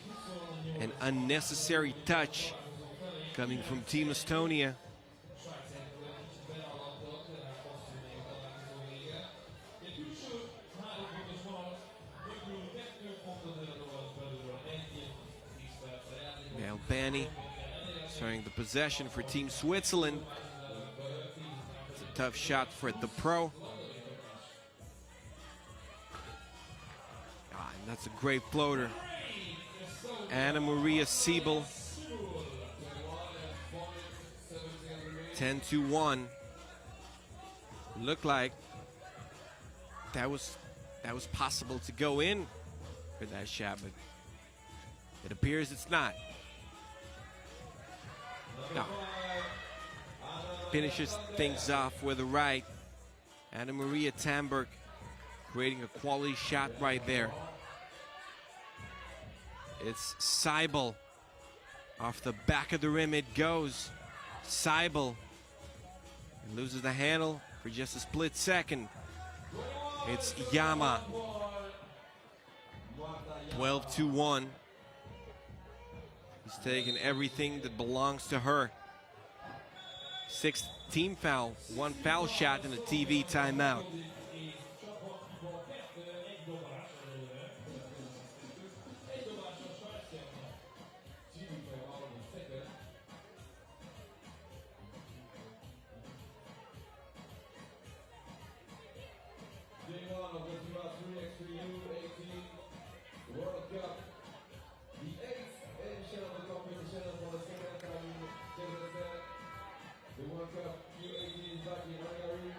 A: An unnecessary touch coming from Team Estonia. Now Bani starting the possession for Team Switzerland. It's a tough shot for the pro. And that's a great floater. Anna Maria Siebel. 10-1. Looked like that was possible to go in for that shot, but it appears it's not. No. Finishes things off with a right. Anna-Maria Tamberg creating a quality shot right there. It's Seibel. Off the back of the rim it goes. Seibel loses the handle for just a split second. It's Yama. 12-1. He's taking everything that belongs to her. 6th team foul, 1 foul shot and a TV timeout.
B: Game 1 of the FIBA 3x3 U18 World Cup. The 8th edition of the competition for the second time in Debrecen. The World Cup U18 is back in Hungary.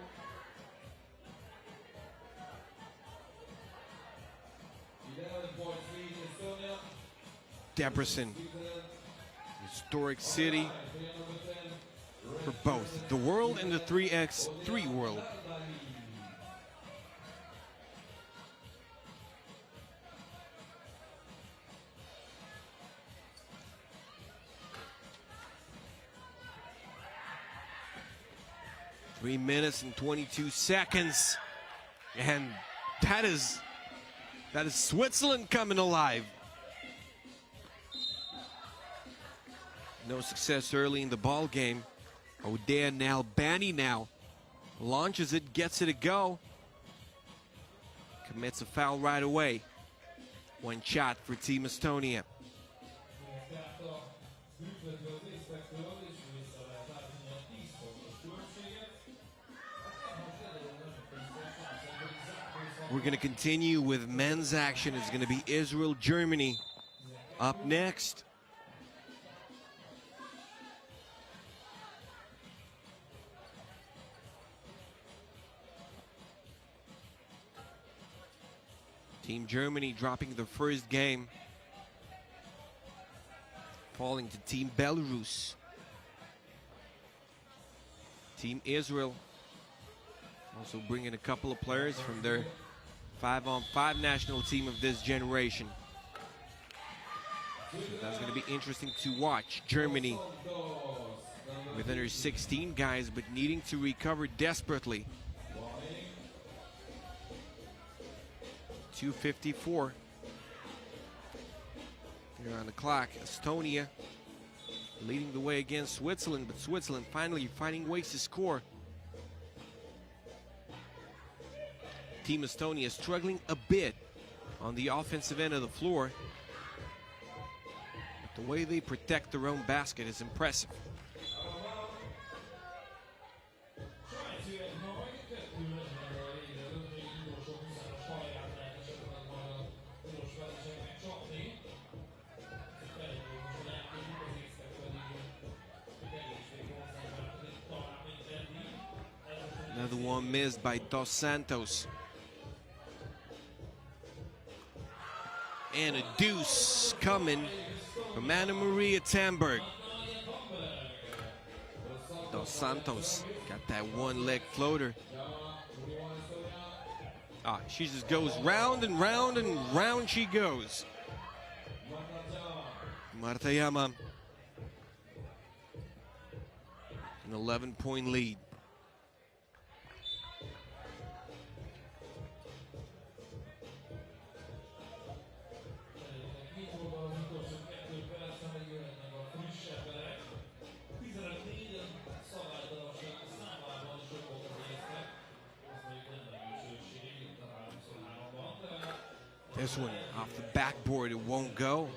B: Points lead Estonia.
A: Debrecen, historic city for both the World and the 3x3 World. Three minutes and 22 seconds, and that is Switzerland coming alive. No success early in the ball game. Odean Albani now launches it, gets it a go, commits a foul right away. 1 shot for Team Estonia. We're going to continue with men's action. It's going to be Israel-Germany up next. Team Germany dropping the first game, falling to Team Belarus. Team Israel also bringing a couple of players from their 5-on-5 national team of this generation. So that's going to be interesting to watch. Germany with under 16 guys, but needing to recover desperately. 2:54 here on the clock. Estonia leading the way against Switzerland, but Switzerland finally finding ways to score. Team Estonia struggling a bit on the offensive end of the floor, but the way they protect their own basket is impressive. Another one missed by Dos Santos. And a deuce coming from Anna-Maria Tamberg. Dos Santos got that one leg floater. She just goes round and round and round she goes. Marta Yama, an 11-point lead. This one off the backboard, it won't go.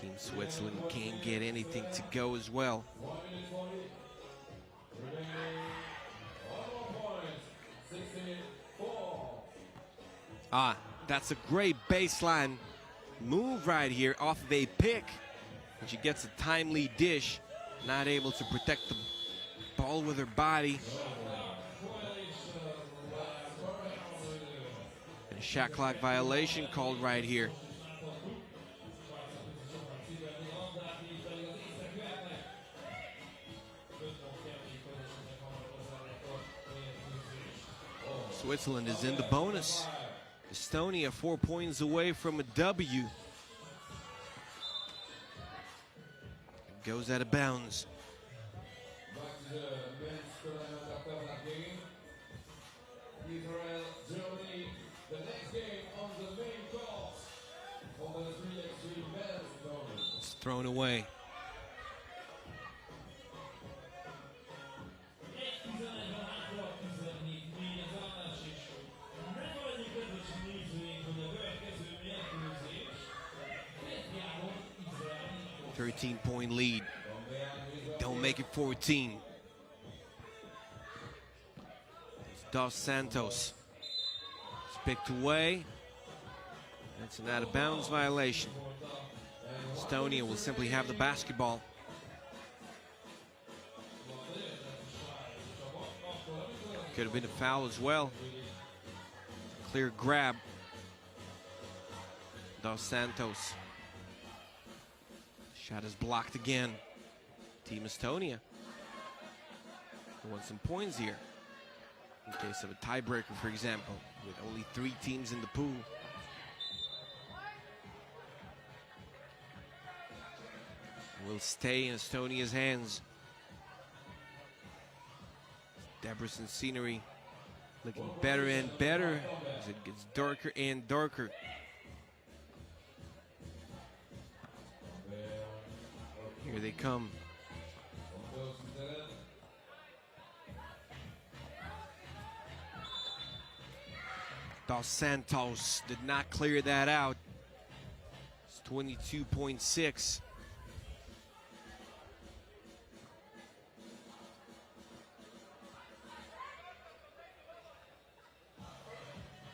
A: Team Switzerland can't get anything to go as well. That's a great baseline move right here off of a pick. And she gets a timely dish, not able to protect the ball with her body. And a shot clock violation called right here. Switzerland is in the bonus. Estonia 4 points away from a W. It goes out of bounds.
B: Back to the men's tournament after that game. Israel, Germany, the next game on the main court for the 3x3 men's tournament.
A: It's thrown away. A 13-point lead. Don't make it 14. It's Dos Santos. It's picked away. That's an out-of-bounds violation. Estonia will simply have the basketball. Could have been a foul as well. Clear grab. Dos Santos. Shot is blocked again. Team Estonia. They want some points here. In case of a tiebreaker, for example, with only 3 teams in the pool. Will stay in Estonia's hands. Debrecen scenery looking better and better as it gets darker and darker. Here they come. Dos Santos did not clear that out. It's 22.6.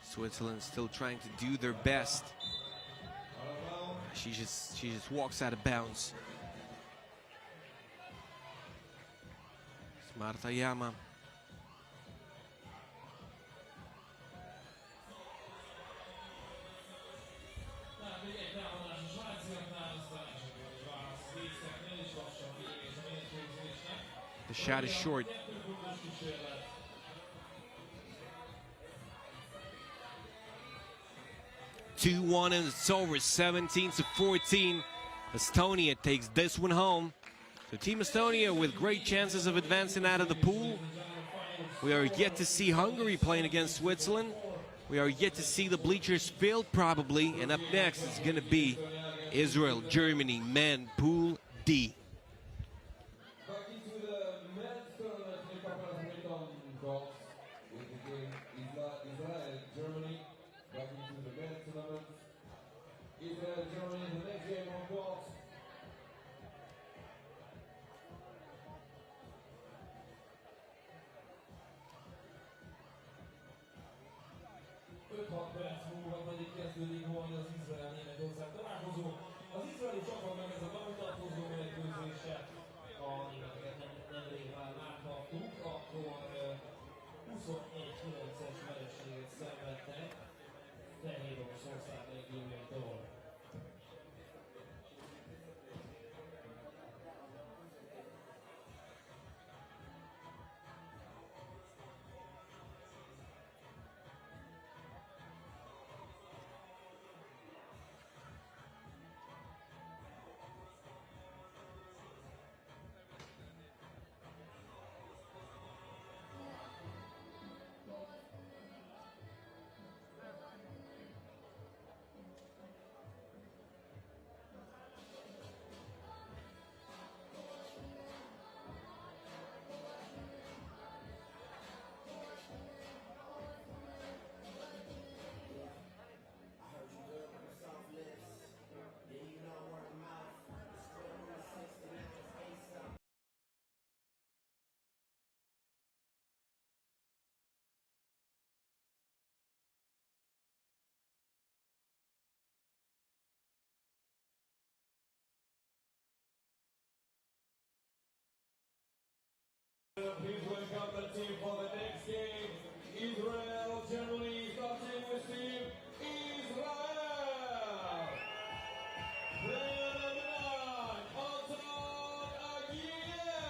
A: Switzerland still trying to do their best. She just walks out of bounds. Marta Yama. The shot is short. 2-1 and it's over, 17-14. Estonia takes this one home. So Team Estonia with great chances of advancing out of the pool. We are yet to see Hungary playing against Switzerland. We are yet to see the bleachers filled probably. And up next it's going to be Israel, Germany, men, Pool D.
B: Back into the men's tournament in a couple of minutes on golf with the game Israel, Germany. Back into the men's tournament. Israel, Germany, the next game on golf.
C: Perc múlva pedig kezdődik majd az Izrael-Németország találkozó. Az izraeli csapatnak ez a bemutatkozó mérkőzése, a németeket nemrég már láthattuk, akkor 21-9-es vereséget szenvedtek Fehéroroszország legjobbjaitól.
B: Please welcome the team for the next game. Israel, Germany, starting with team Israel. Player number 9, Anton Aguirre.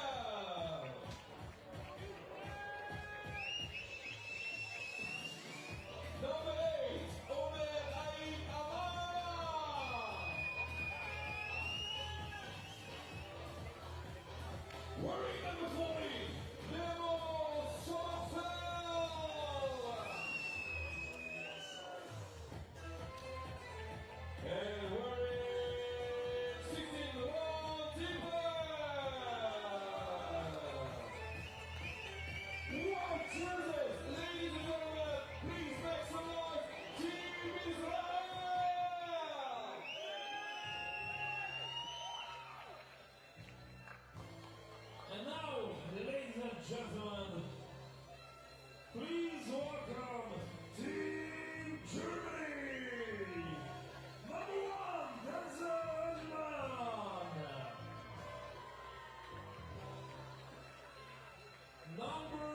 C: gentlemen, please welcome Team Germany. Number 1, Debrecen. Number 11, Belarus. Number 20,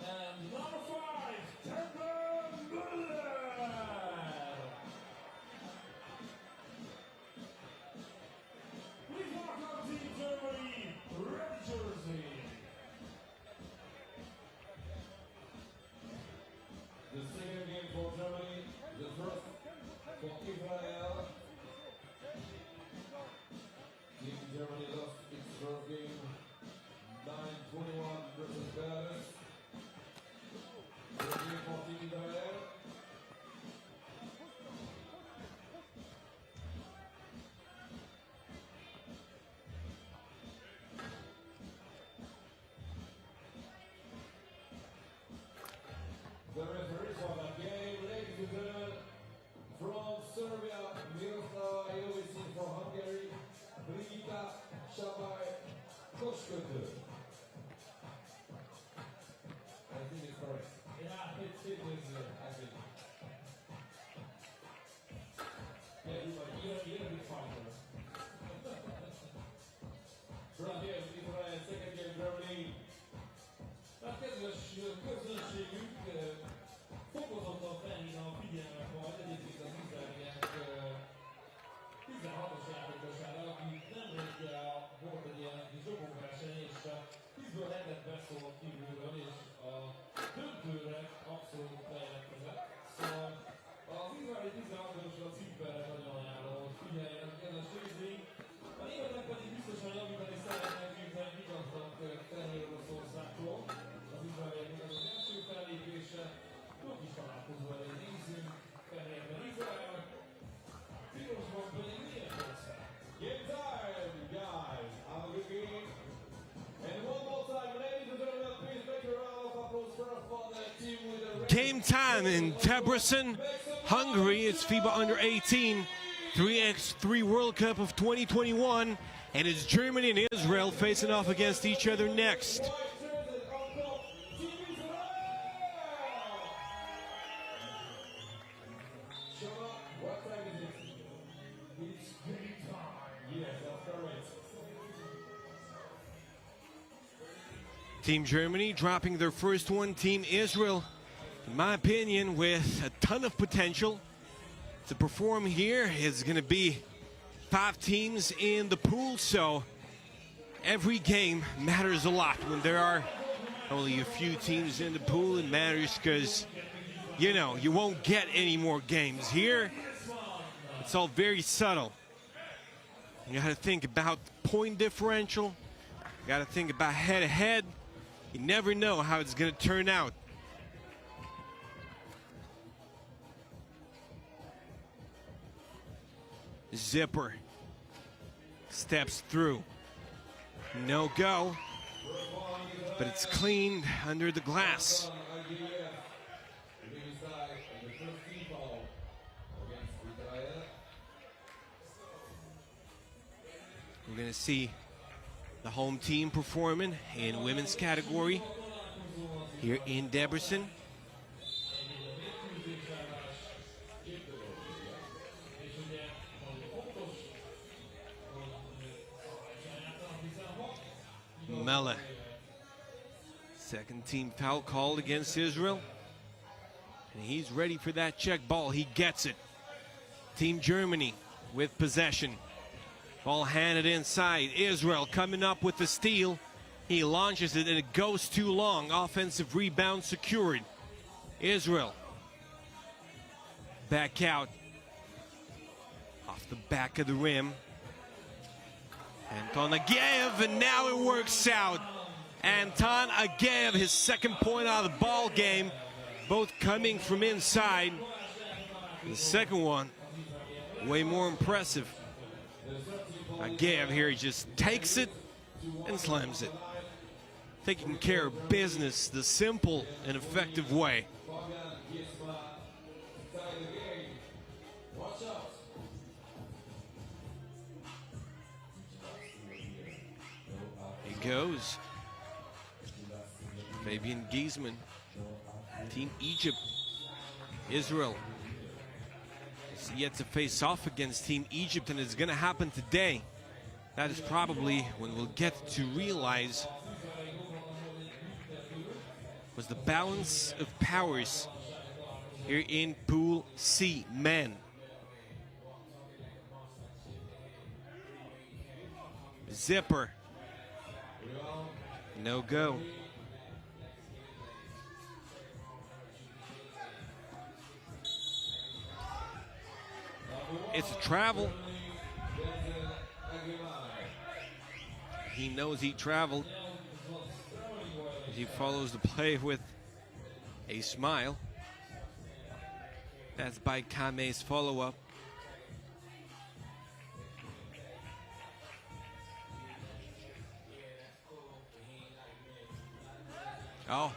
C: and number 5, please welcome Team Germany, red jersey.
B: The second game for Germany, the first for Israel. Team Germany lost its first game 9-21 versus Belarus. Third game for Team Israel. The referee for that game, ladies and gentlemen, from Serbia, U18 for Hungary, Brigita Šabaj Koškut. I think it's correct.
C: Yeah, it is.
B: I think.
C: Yeah, you're a big fighter.
B: From here, Israel, second game, Germany.
C: Hát kedves közönségünk, fokozottan felhívna a figyelmet majd egyébként az izraeliek 16-os játékosára, aki nemrég volt egy ilyen kis dobóverseny, és 10-ből lehetett beszólott kívülről, és a döntőre abszolút bejelentkezett. Szóval az izraeli 16-osra a cipperre nagyon ajánlom, hogy figyeljenek kedves nézőink. A németek pedig biztosan javítani szeretnek, miután igaznak Fehér Oroszországtól. Az izraelieknek az első fellépése, jó kis találkozó elé nézünk, Fehérben Izrael, pirosban pedig Németország.
B: Game time, guys. Have a good game. And one more time, ladies and gentlemen, please make a round of applause first for the team with the red.
A: Game time in Debrecen, Hungary. It's FIBA under 18 3x3 World Cup of 2021, and it's Germany and Israel facing off against each other next.
B: What time is it? It's game time. Yes, that's correct.
A: Team Germany dropping their first one. Team Israel, in my opinion, with a ton of potential to perform here. It's going to be 5 teams in the pool, so every game matters a lot. When there are only a few teams in the pool, it matters because, you know, you won't get any more games. Here, it's all very subtle. You got to think about point differential. You got to think about head-to-head. You never know how it's going to turn out. Zipper steps through. No go, but it's cleaned under the glass. We're going to see the home team performing in women's category here in Debrecen. Mele. Second team foul called against Israel. And he's ready for that check ball. He gets it. Team Germany with possession. Ball handed inside. Israel coming up with the steal. He launches it and it goes too long. Offensive rebound secured. Israel back out. Off the back of the rim. Anton Ageyev, and now it works out. Anton Ageyev, his second point out of the ball game, both coming from inside. The second one, way more impressive.
B: The 13 for
A: Agayev here just takes it and slams it. Taking care of business the simple and effective way. He goes. Fabian Giesman, Team Egypt. Israel is yet to face off against Team Egypt, and it's going to happen today. That is probably when we'll get to realize was the balance of powers here in Pool C, men. Zipper, no go. It's a travel. He knows he traveled. He follows the play with a smile. That's by Kame's follow-up. Oh,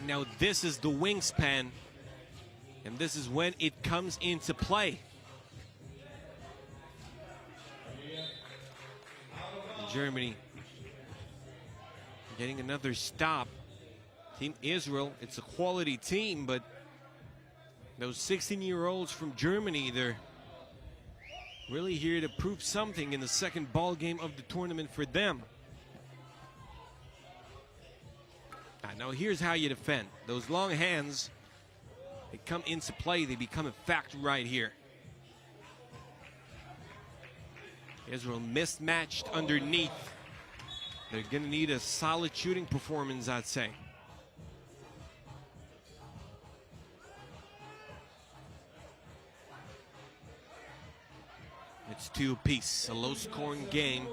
A: now this is the wingspan, and this is when it comes into play. Germany getting another stop. Team Israel, it's a quality team, but those 16-year-olds from Germany, they're really here to prove something in the second ball game of the tournament for them. Now here's how you defend. Those long hands, they come into play, they become a fact right here. Israel mismatched underneath. They're going to need a solid shooting performance, I'd say. It's 2 apiece, a low-scoring game.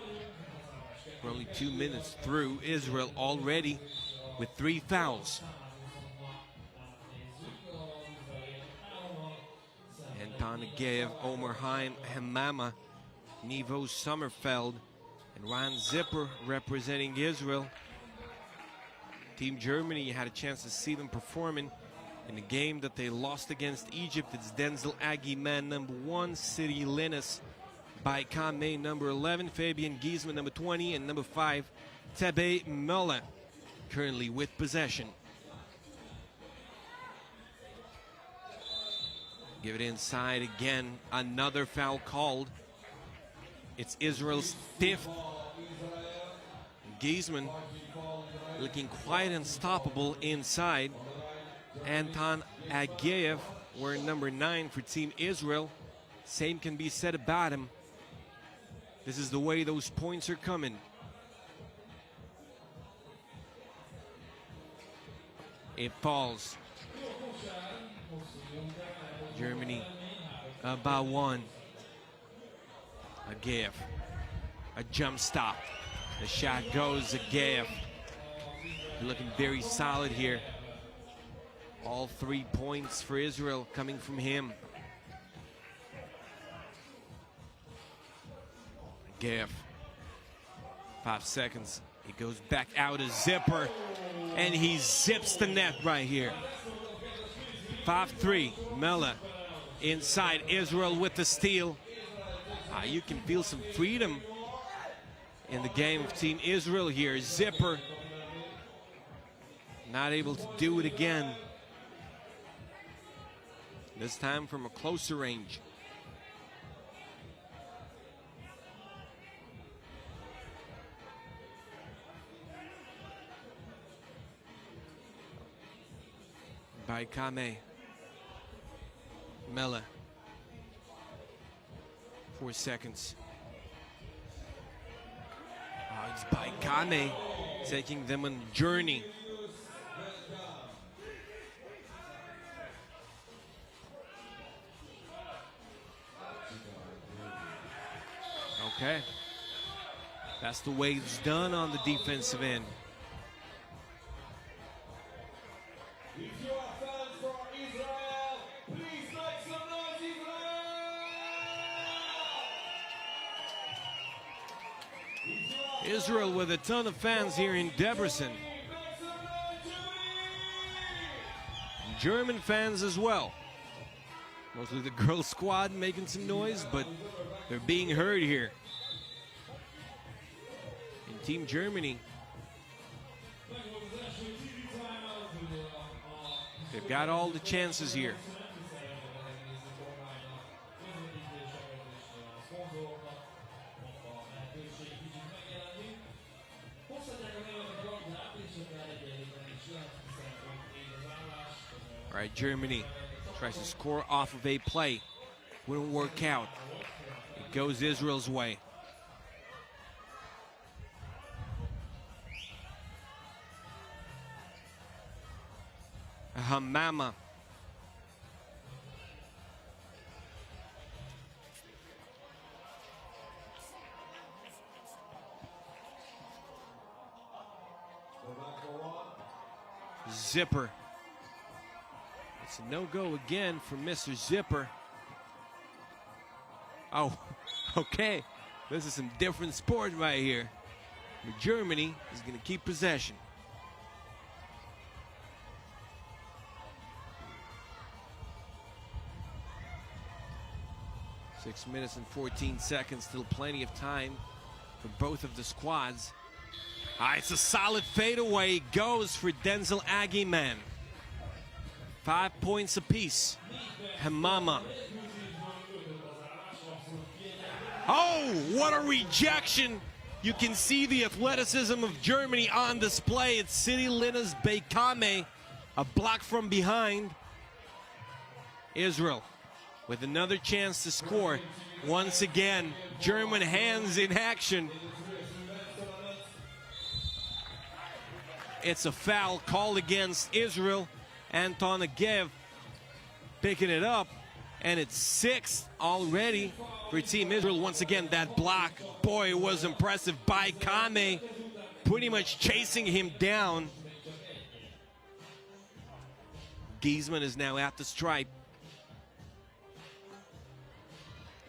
A: We're only 2 minutes through. Israel already with 3 fouls. Anton Agayev, Omer Haim, Hamama, Nivo Sommerfeld, and Ryan Zipper representing Israel. Team Germany, you had a chance to see them performing in the game that they lost against Egypt. It's Denzel Agiman, number 1, Sidi Linus, Baikame, number 11, Fabian Giesman, number 20, and number 5, Tebe Möller, currently with possession. Give it inside again, another foul called. It's Israel's 5th. Giesman looking quite unstoppable inside. Anton Agayev wearing number 9 for Team Israel. Same can be said about him. This is the way those points are coming. It falls. Germany about 1. Agayev, a jump stop. The shot goes. Agayev looking very solid here. All 3 points for Israel coming from him. Agayev, 5 seconds. He goes back out as Zipper, and he zips the net right here. 5-3, Möller inside. Israel with the steal. You can feel some freedom in the game of Team Israel here. Zipper not able to do it again. This time from a closer range. By Kame. Möller. 4 seconds. It's by Kame taking them on a journey. Okay. That's the way it's done on the defensive end.
B: If you are fans from Israel, please make some noise, Israel!
A: Israel with a ton of fans here in Debrecen. German fans as well. Mostly the girl squad making some noise, but they're being heard here. And Team Germany, they've got all the chances here. All right, Germany tries to score off of a play. Wouldn't work out. It goes Israel's way. Hamama. Zipper. It's a no-go again for Mr. Zipper. Oh, okay. This is some different sport right here. Germany is going to keep possession. Six minutes and 14 seconds. Still plenty of time for both of the squads. It's a solid fadeaway. Goes for Denzel Agiman. 5 points apiece. Hamama. Oh, what a rejection. You can see the athleticism of Germany on display. It's City Lina's Beikame. A block from behind. Israel with another chance to score. Once again, German hands in action. It's a foul called against Israel. Anton Agev picking it up, and it's 6 already for Team Israel. Once again, that block, boy, it was impressive by Kame, pretty much chasing him down. Giesman is now at the stripe.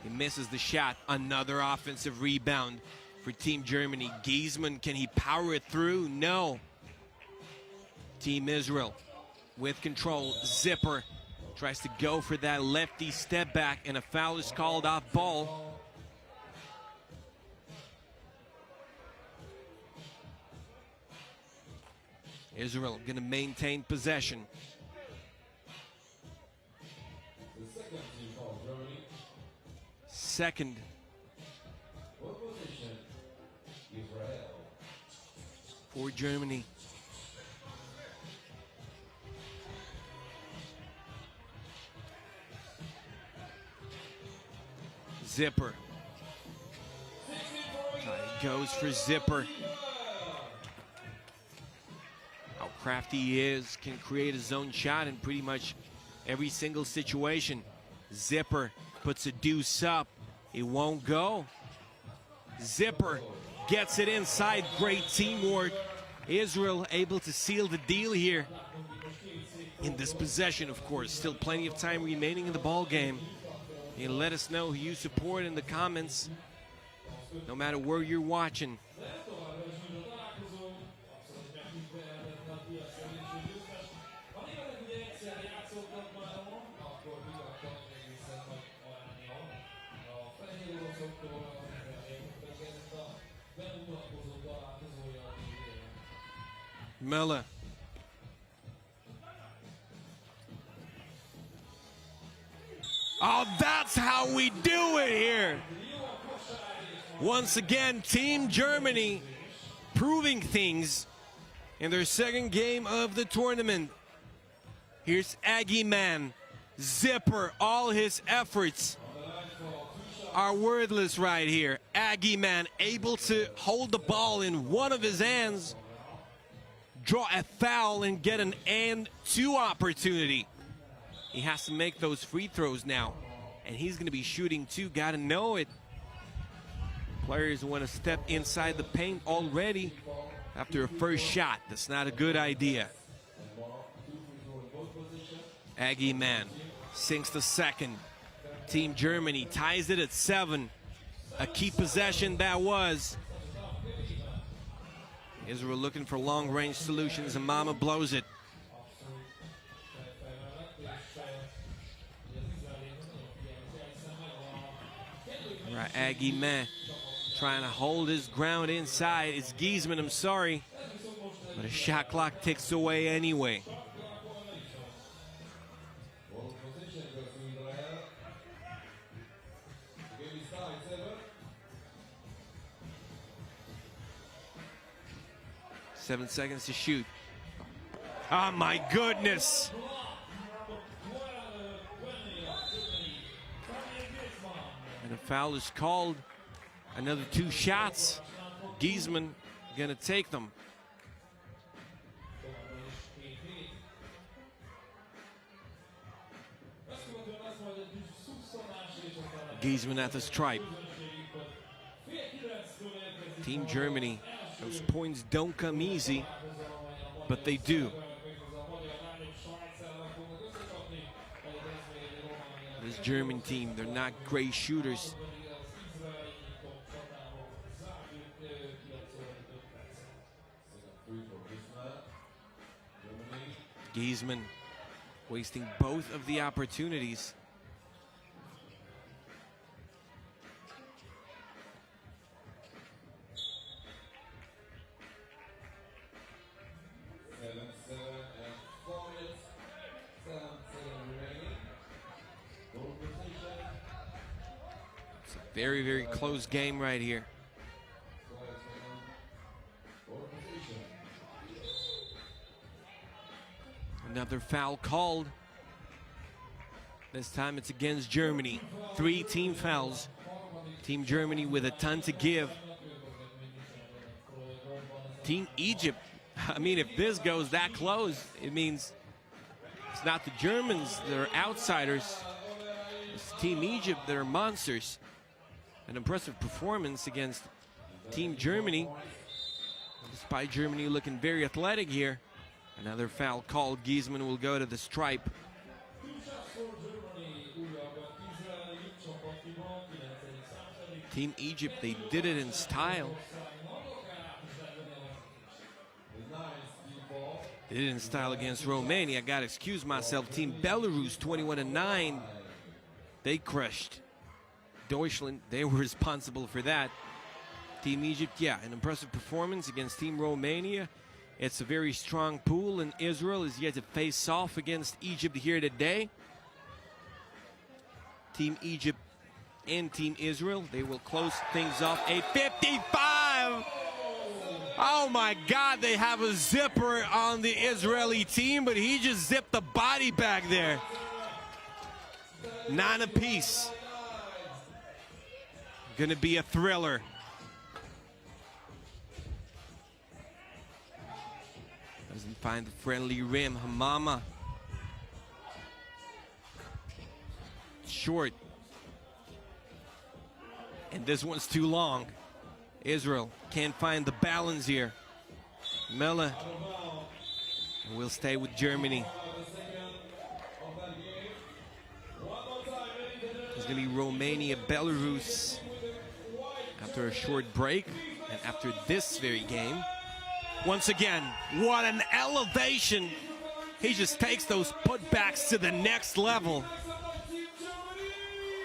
A: He misses the shot. Another offensive rebound for Team Germany. Giesman, can he power it through? No. Team Israel with control. Zipper tries to go for that lefty step back, and a foul is called off ball. Israel going to maintain possession. Second. For Germany. Zipper. Goes for Zipper. How crafty he is. Can create his own shot in pretty much every single situation. Zipper puts a deuce up. It won't go. Zipper gets it inside. Great teamwork. Israel able to seal the deal here in this possession, of course. Still plenty of time remaining in the ball game. You let us know who you support in the comments, no matter where you're watching. Miller. Oh, that's how we do it here. Once again, Team Germany proving things in their second game of the tournament. Here's Agiman. Zipper, all his efforts are wordless right here. Agiman able to hold the ball in one of his hands, draw a foul, and get an and two opportunity. He has to make those free throws now, and he's going to be shooting too. Got to know it. Players want to step inside the paint already after a first shot. That's not a good idea. Agiman sinks the second. Team Germany ties it at 7. A key possession that was. Israel looking for long-range solutions, and Mama blows it. All right, Aggie man trying to hold his ground inside. It's Giesman, I'm sorry. But a shot clock ticks away anyway.
B: Ball position goes to Israel. Game is tied,
A: 7 seconds to shoot. Oh my goodness. And a foul is called. Another 2 shots. Giesman gonna take them. Giesman at the stripe. Team Germany, those points don't come easy, but they do. This German team, they're not great shooters. Giesman wasting both of the opportunities. It's a very, very close game right here. Another foul called. This time it's against Germany. 3 team fouls. Team Germany with a ton to give. Team Egypt, I mean, if this goes that close, it means it's not the Germans that are outsiders. It's Team Egypt that are monsters. An impressive performance against Team Germany. Despite Germany looking very athletic here. Another foul called. Giesman will go to the stripe. Team Egypt, they did it in style. They did it in style against Romania. I gotta excuse myself. Team Belarus, 21-9. They crushed Deutschland. They were responsible for that. Team Egypt, yeah, an impressive performance against Team Romania. It's a very strong pool, and Israel is yet to face off against Egypt here today. Team Egypt and Team Israel, they will close things off. A 55! Oh my God, they have a zipper on the Israeli team, but he just zipped the body back there. 9 apiece. Gonna be a thriller. Doesn't find the friendly rim. Hamama. Short. And this one's too long. Israel can't find the balance here. Miller will stay with Germany. It's going to be Romania, Belarus after a short break. And after this very game, once again, what an elevation. He just takes those putbacks to the next level.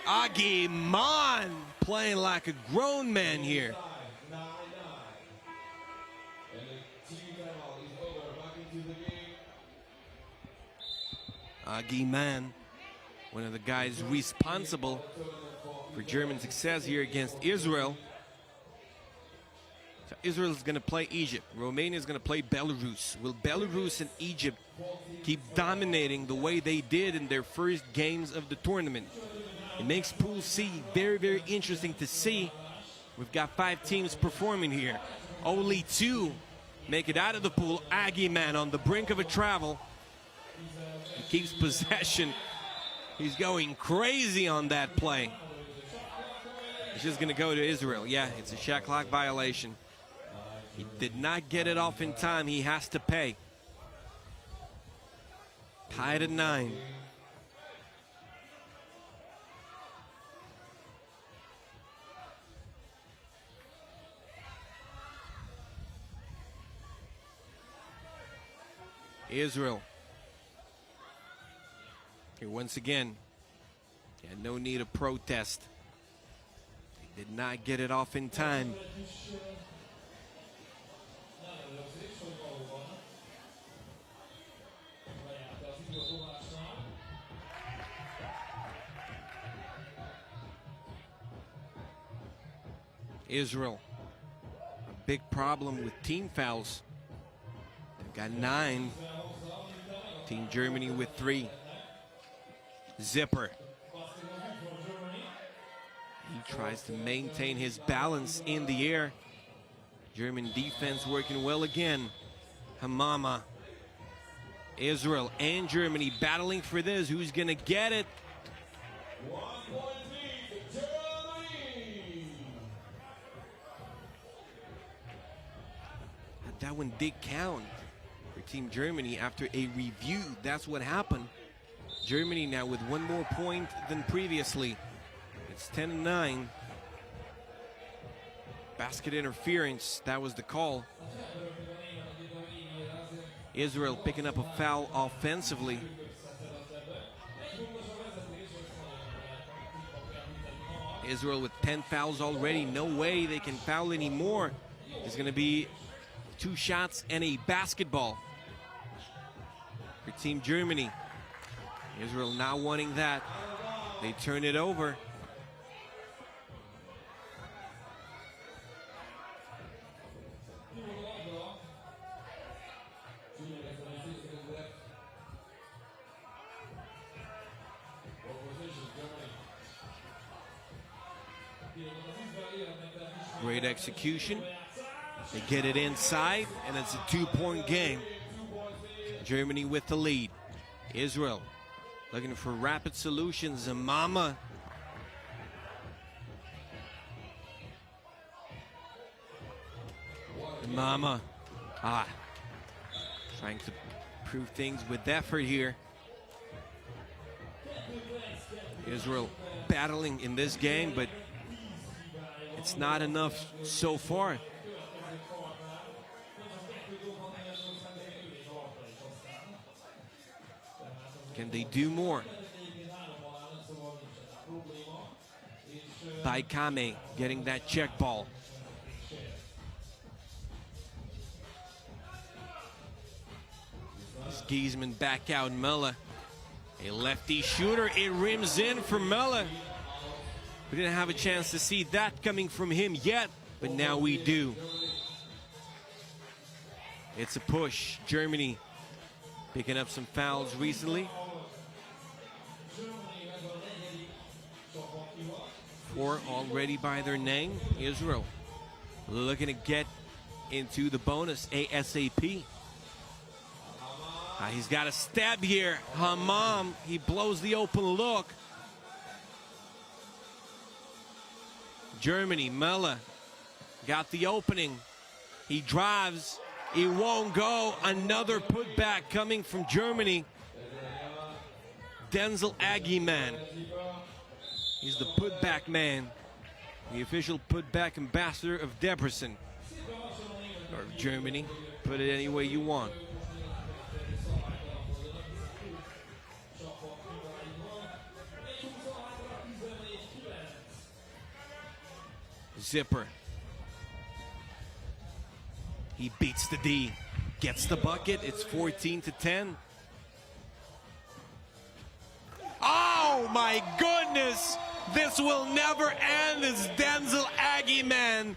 A: Agi Man playing like a grown man here. Agi Man, one of the guys responsible for German success here against Israel. So Israel is going to play Egypt. Romania is going to play Belarus. Will Belarus and Egypt keep dominating the way they did in their first games of the tournament? It makes Pool C very, very interesting to see. We've got 5 teams performing here. Only 2 make it out of the pool. Aggie Man on the brink of a travel. He keeps possession. He's going crazy on that play. It's just going to go to Israel. Yeah, it's a shot clock violation. He did not get it off in time. He has to pay. Tied at 9. Israel. Here once again. Yeah, no need of protest. They did not get it off in time. Israel, a big problem with team fouls. They've got 9. Team Germany with 3. Zipper. He tries to maintain his balance in the air. German defense working well again. Hamama. Israel and Germany battling for this. Who's going to get it?
B: 1 point lead to Germany.
A: That one did count for Team Germany after a review. That's what happened. Germany now with 1 more point than previously. It's 10-9. Basket interference, that was the call. Israel picking up a foul offensively. Israel with 10 fouls already. No way they can foul anymore. It's going to be 2 shots and a basketball for Team Germany. Israel not wanting that. They turn it over. Great execution. They get it inside, and it's a 2-point game. Germany with the lead. Israel looking for rapid solutions. Mama. Mama. Trying to prove things with effort here. Israel battling in this game, but it's not enough so far. Can they do more? Baikame getting that check ball. Giesman back out. Mella, a lefty shooter. It rims in for Mella. We didn't have a chance to see that coming from him yet, but now we do. It's a push. Germany picking up some fouls recently. 4 already by their name. Israel looking to get into the bonus ASAP. He's got a stab here. Hammam, he blows the open look. Germany, Mella got the opening. He drives. It won't go. Another putback coming from Germany. Denzel Agiman. He's the putback man. The official putback ambassador of Debrecen. Or Germany. Put it any way you want. Zipper. He beats the D. Gets the bucket. It's 14-10. Oh my goodness! This will never end. It's Denzel Agiman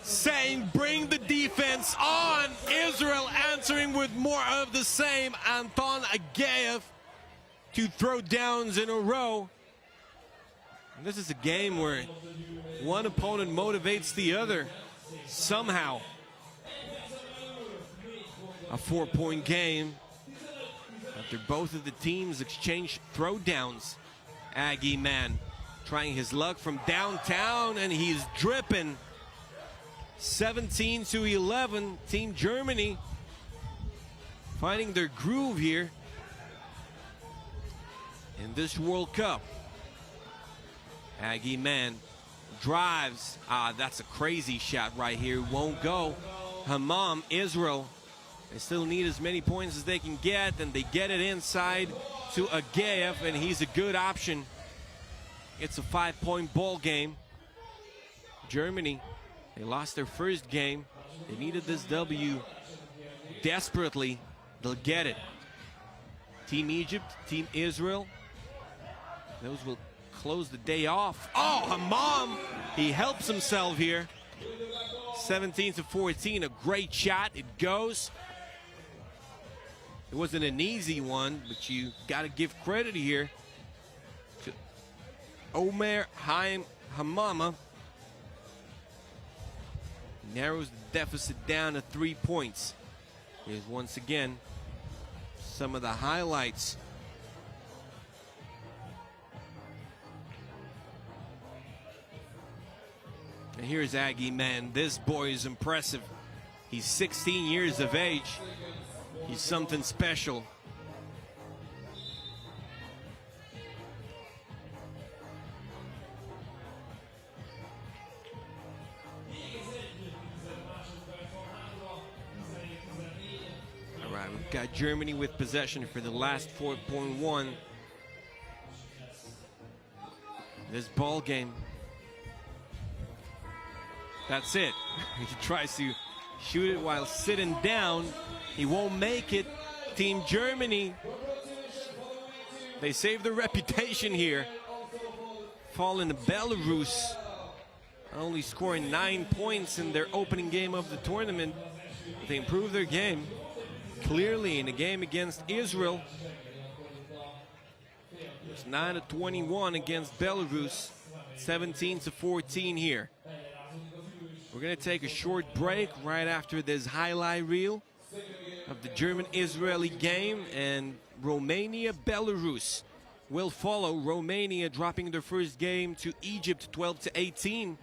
A: saying bring the defense on. Israel answering with more of the same. Anton Agaev, 2 throwdowns in a row. And this is a game where one opponent motivates the other somehow. A 4-point game after both of the teams exchange throwdowns. Aggie man trying his luck from downtown, and he's dripping. 17-11, Team Germany finding their groove here in this World Cup. Aggie man drives. That's a crazy shot right here. Won't go. Hammam, Israel They still need as many points as they can get, and they get it inside to Ageyev, and he's a good option. It's a 5-point ball game. Germany, they lost their first game. They needed this W desperately. They'll get it. Team Egypt, Team Israel. Those will close the day off. Oh, Hammam! He helps himself here. 17-14, a great shot. It goes. It wasn't an easy one, but you got to give credit here to Omer Haim Hammama. Narrows the deficit down to 3 points. Here's once again some of the highlights. And here's Aggie, man. This boy is impressive. He's 16 years of age. He's something special. All right, we've got Germany with possession for the last 4.1. This ball game. That's it. He tries to shoot it while sitting down. He won't make it. Team Germany, they save their reputation here. Falling to Belarus, only scoring 9 points in their opening game of the tournament. They improved their game clearly in the game against Israel. It's 9-21 against Belarus, 17-14 here. We're going to take a short break right after this highlight reel of the German-Israeli game, and Romania-Belarus will follow. Romania dropping their first game to Egypt 12-18.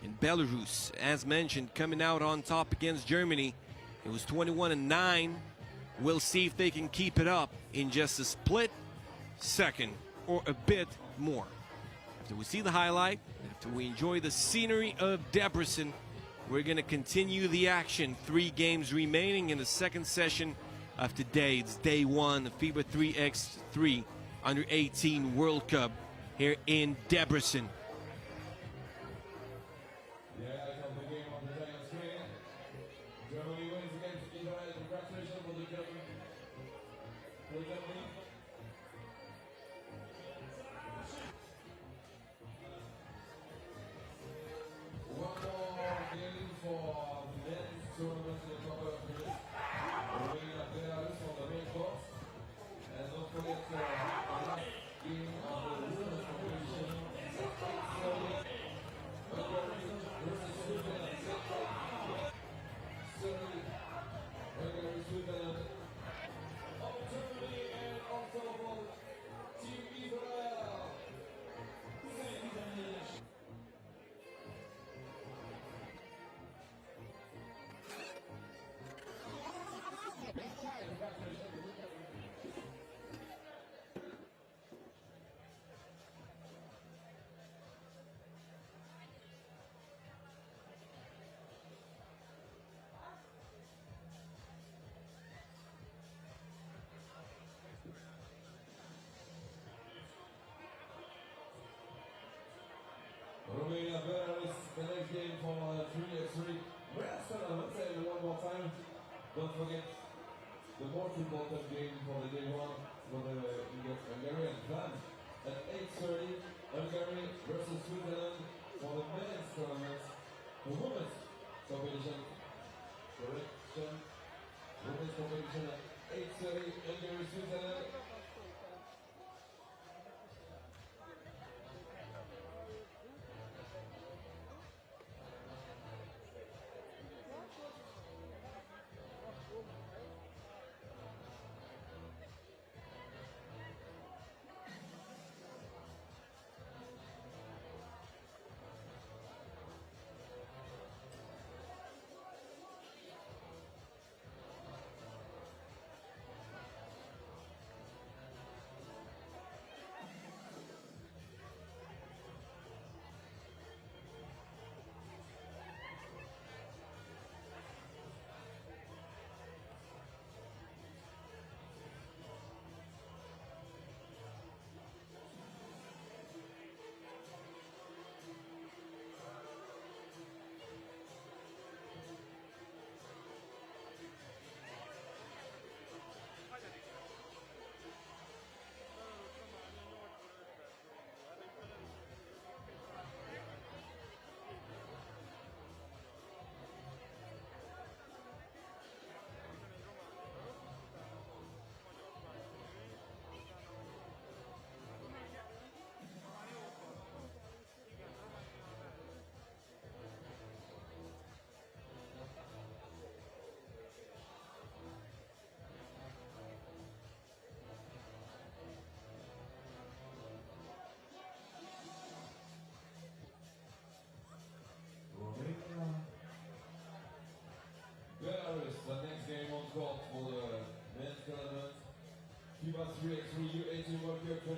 A: And Belarus, as mentioned, coming out on top against Germany. It was 21-9. We'll see if they can keep it up in just a split second or a bit more. After we see the highlight, after we enjoy the scenery of Debrecen, we're going to continue the action. 3 games remaining in the second session of today. It's day 1 of FIBA 3x3 U18 World Cup here in Debrecen.
B: Germany wins against Israel. Congratulations for the German. One more game for the men's tournament in a couple of minutes. Romania, Belarus on the main court. And don't forget the last game of the women's competition. Hungary versus Switzerland. Hungary, Switzerland. Of Germany and also for Team Israel. Romania, Belarus, the next game for 3x3. Let's say it one more time. Don't forget the most important game for the day 1 for the Hungarian fans at 8:30. Hungary versus Switzerland for the men's tournament. The women's competition. Correction. Women's competition at 8:30. Hungary, Switzerland.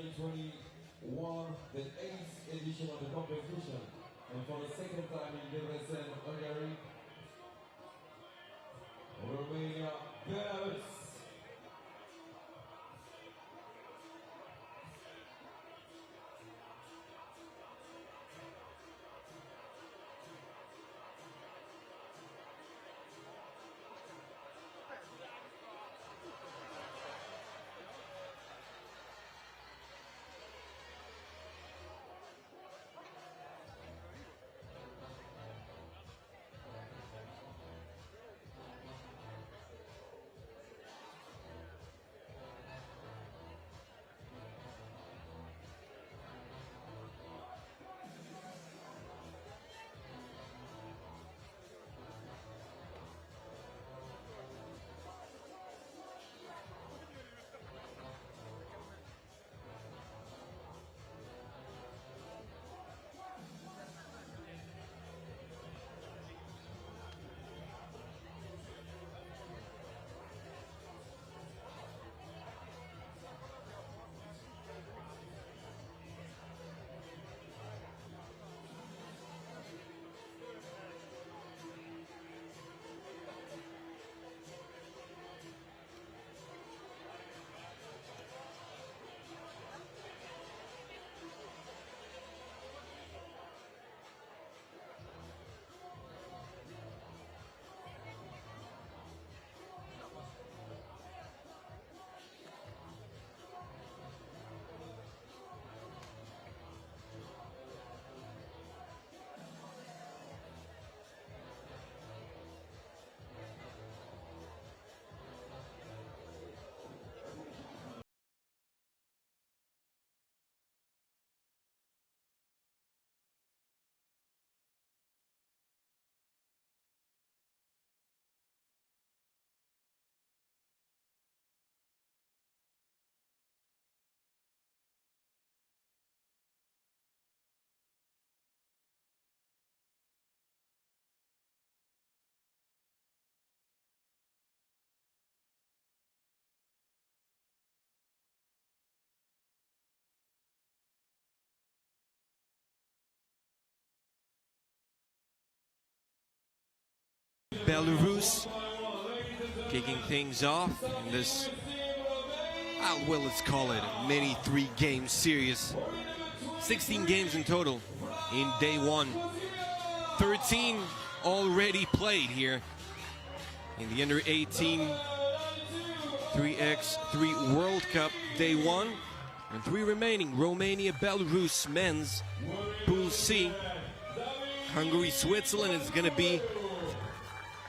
B: 2021, the 8th edition of the competition, and for the second time in Debrecen, Hungary, Romania, Belarus.
A: Belarus kicking things off in this, well, let's call it a mini 3-game series. 16 games in total in day one. 13 already played here in the under-18 3x3 World Cup day one. And 3 remaining: Romania, Belarus, men's, Pool C. Hungary, Switzerland is going to be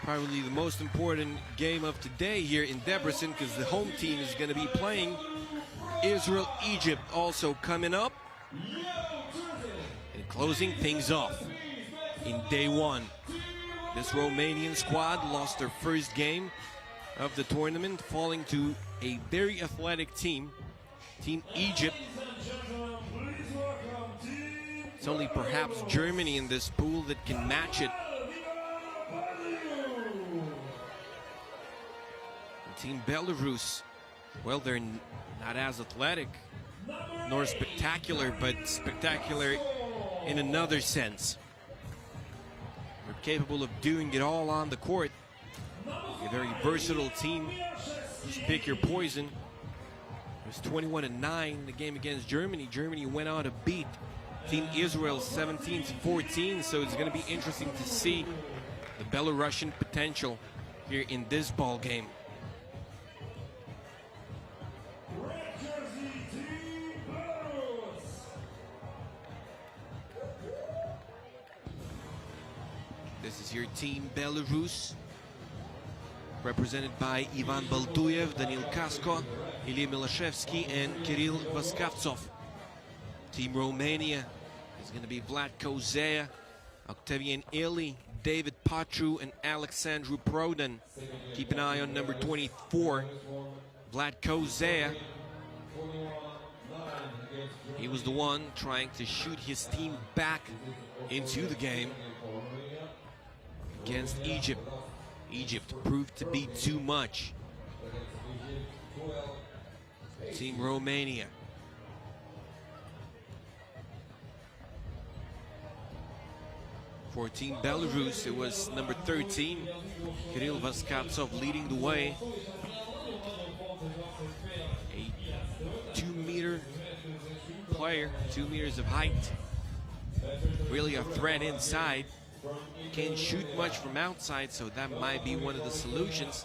A: probably the most important game of today here in Debrecen, because the home team is going to be playing Israel, Egypt also coming up. And closing things off in day one. This Romanian squad lost their first game of the tournament, falling to a very athletic team, Team Egypt. It's only perhaps Germany in this pool that can match it. Team Belarus, well, they're not as athletic nor spectacular, but spectacular in another sense. They're capable of doing it all on the court. A very versatile team. Just pick your poison. It was 21-9 in the game against Germany. Germany went on to beat Team Israel 17-14, so it's going to be interesting to see the Belarusian potential here in this ball game. This is your team Belarus, represented by Ivan Balduyev, Danil Kasko, Ilya Milashevsky, and Kirill Vaskavtsov. Team Romania is going to be Vlatko Zea, Octavian Ili, David Patru, and Alexandru Prodan. Keep an eye on number 24, Vlatko Zea. He was the one trying to shoot his team back into the game against Egypt. Egypt proved to be too much. Team Romania. For Team Belarus, it was number 13, Kirill Vaskavtsov, leading the way. A 2-meter player, 2 meters of height. Really a threat inside. Can't shoot much from outside, so that might be one of the solutions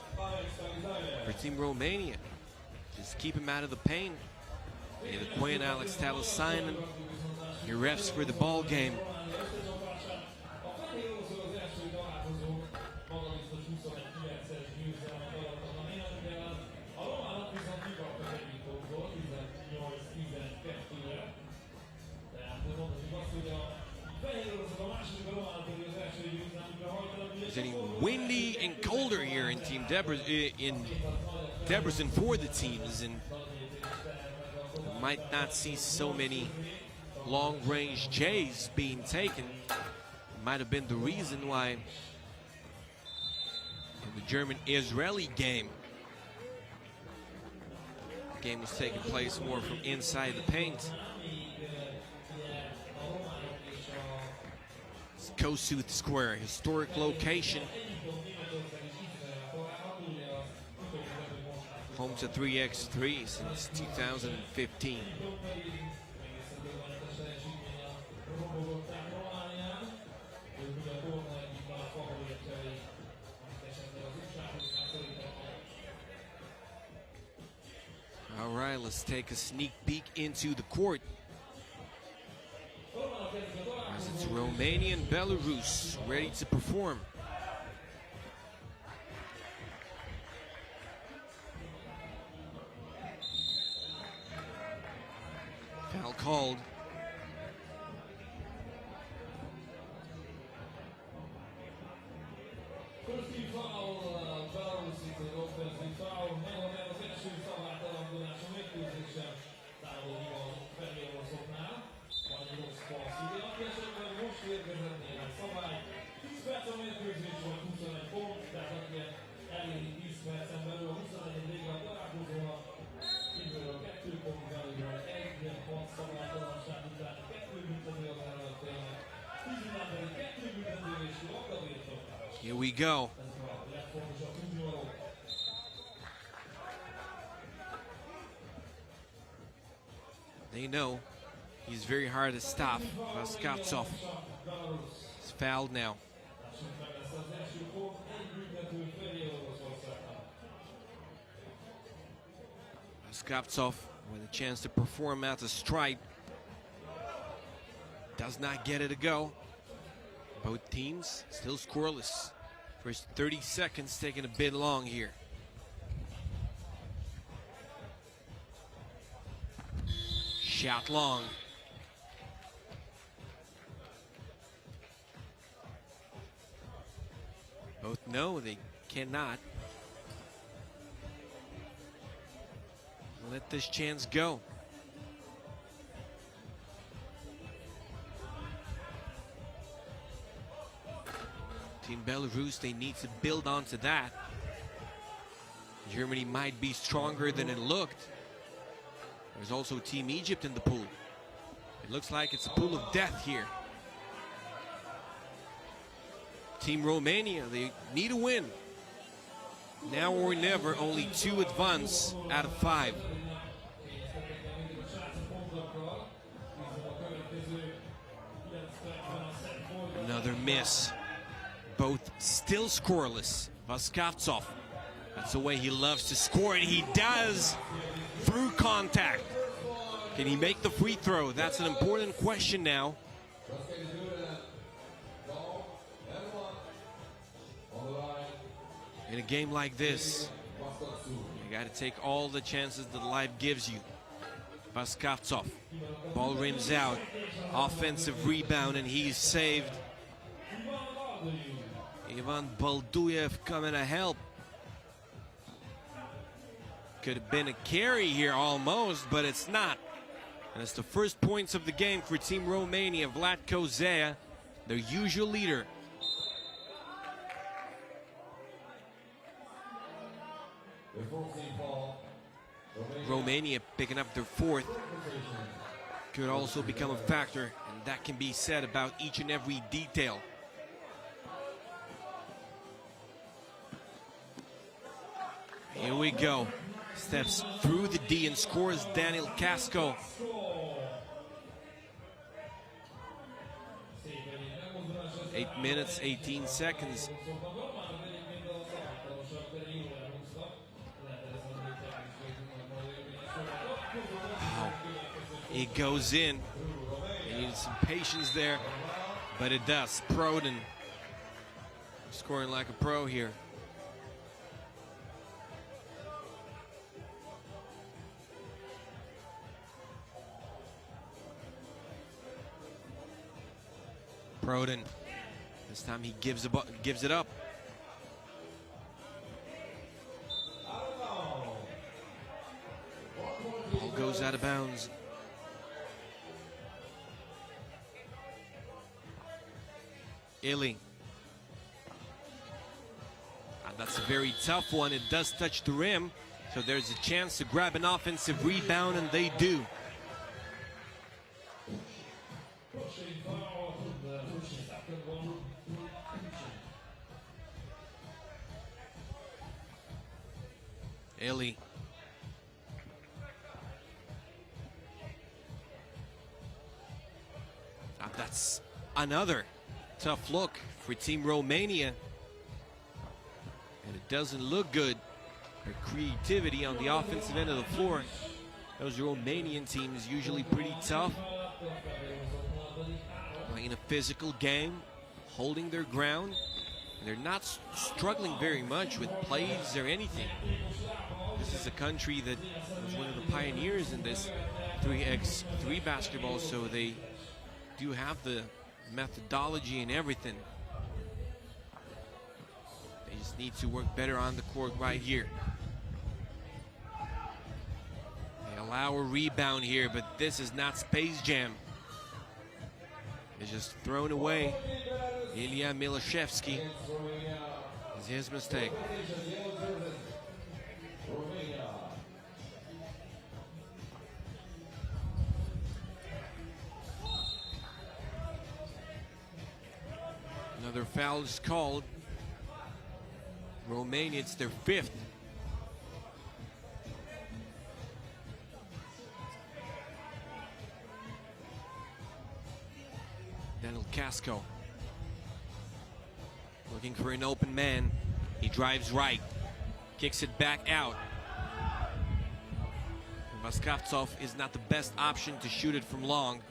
A: for Team Romania. Just keep him out of the paint. And the Quinn, Alex Talas-Simon, your refs for the ball game. It's getting windy and colder here in Debrecen for the teams, and we might not see so many long-range J's being taken. Might have been the reason why in the German-Israeli game, the game was taking place more from inside the paint. Kossuth Square, historic location. Home to 3x3 since 2015. All right, let's take a sneak peek into the court. As it's Romania and Belarus ready to perform. Foul called. Here we go. They know he's very hard to stop. Vaskavtsov is fouled now. Vaskavtsov with a chance to perform at the stripe. Does not get it a go. Both teams still scoreless. First 30 seconds taking a bit long here. Shot long. Both know they cannot let this chance go. Team Belarus, they need to build onto that. Germany might be stronger than it looked. There's also Team Egypt in the pool. It looks like it's a pool of death here. Team Romania, they need a win. Now or never, only 2 advance out of 5. Another miss. Both still scoreless. Vaskavtsov, that's the way he loves to score, and he does through contact. Can he make the free throw? That's an important question now. In a game like this, you got to take all the chances that life gives you. Vaskavtsov, ball rims out, offensive rebound, and he's saved. Ivan Balduyev coming to help. Could have been a carry here almost, but it's not. And it's the first points of the game for Team Romania. Vlatko Zea, their usual leader. Romania picking up their 4th. Could also become a factor, and that can be said about each and every detail. Here we go. Steps through the D and scores Daniel Casco. 8 minutes, 18 seconds. Wow. It goes in. He needs some patience there, but it does. Proden scoring like a pro here. Proden, this time he gives it up. Ball goes out of bounds. Illy. That's a very tough one. It does touch the rim, so there's a chance to grab an offensive rebound, and they do. Illy. That's another tough look for Team Romania. And it doesn't look good. Their creativity on the offensive end of the floor. Those Romanian teams usually pretty tough. Playing a physical game, holding their ground. They're not struggling very much with plays or anything. This is a country that was one of the pioneers in this 3x3 basketball, so they do have the methodology and everything. They just need to work better on the court right here. They allow a rebound here, but this is not Space Jam. It's just thrown away. Ilya Milashevsky is his mistake. Another foul is called. Romania, it's their 5th. Daniel Casco looking for an open man. He drives right, kicks it back out. Vaskavtsov is not the best option to shoot it from long.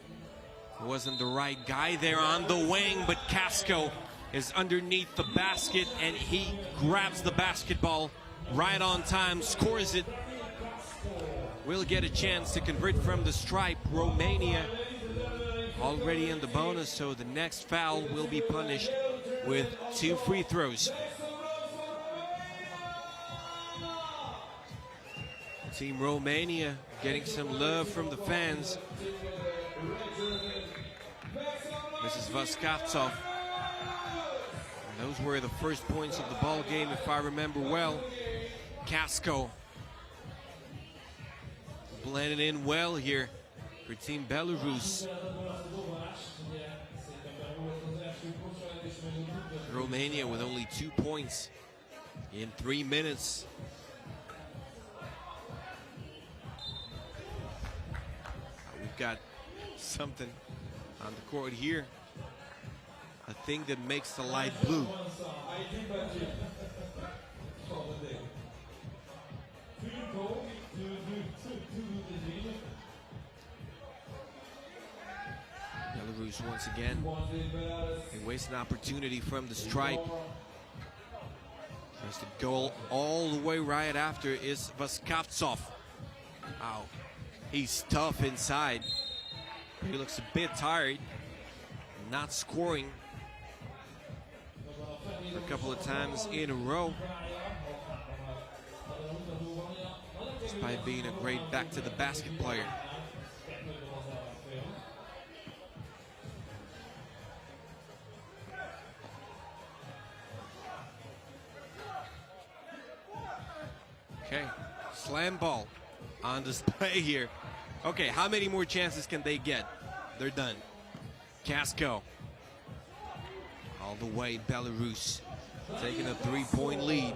A: Wasn't the right guy there on the wing, but Casco is underneath the basket and he grabs the basketball right on time, scores it. Will get a chance to convert from the stripe. Romania already in the bonus, so the next foul will be punished with 2 free throws. Team Romania getting some love from the fans. This is Vaskavtsov. Those were the first points of the ball game, if I remember well. Casco blended in well here for Team Belarus. Romania with only 2 points in 3 minutes. We've got something on the court here. A thing that makes the light blue. Belarus once again. They waste an opportunity from the stripe. Tries to go all the way right after is Vaskavtsov. Wow, he's tough inside. He looks a bit tired. Not scoring for a couple of times in a row, despite being a great back to the basket player. Okay, slam ball on display here. Okay, how many more chances can they get? They're done. Casco. All the way, Belarus taking a 3-point lead.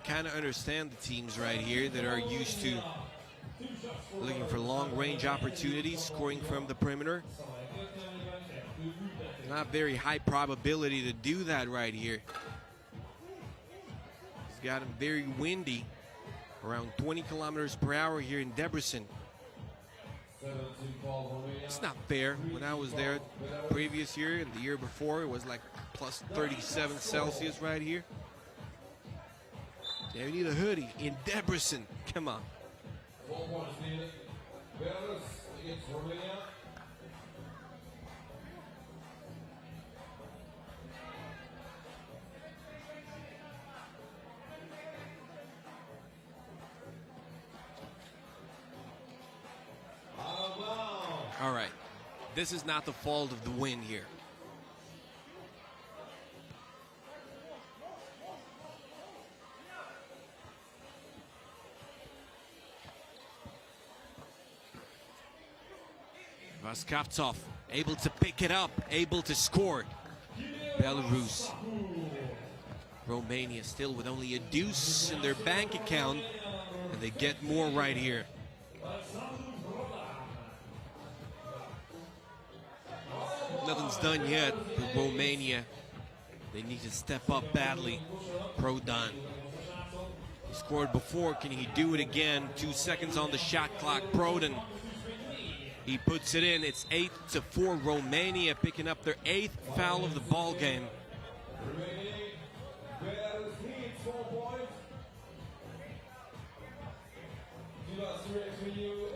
A: kind of understand the teams right here that are used to looking for long-range opportunities, scoring from the perimeter. Not very high probability to do that right here. It's gotten very windy, around 20 kilometers per hour here in Debrecen. It's not fair. When I was there previous year and the year before, it was like plus 37 Celsius right here. Yeah, we need a hoodie in Debrecen. Come on.
B: 4 points needed. Belarus against Romania.
A: All right. This is not the fault of the wind here. Vaskavtsov able to pick it up, able to score. Belarus. Romania still with only a deuce in their bank account, and they get more right here. Nothing's done yet for Romania. They need to step up badly. Prodan. He scored before. Can he do it again? 2 seconds on the shot clock. Prodan. He puts it in. It's 8-4. Romania picking up their 8th foul of the ball game.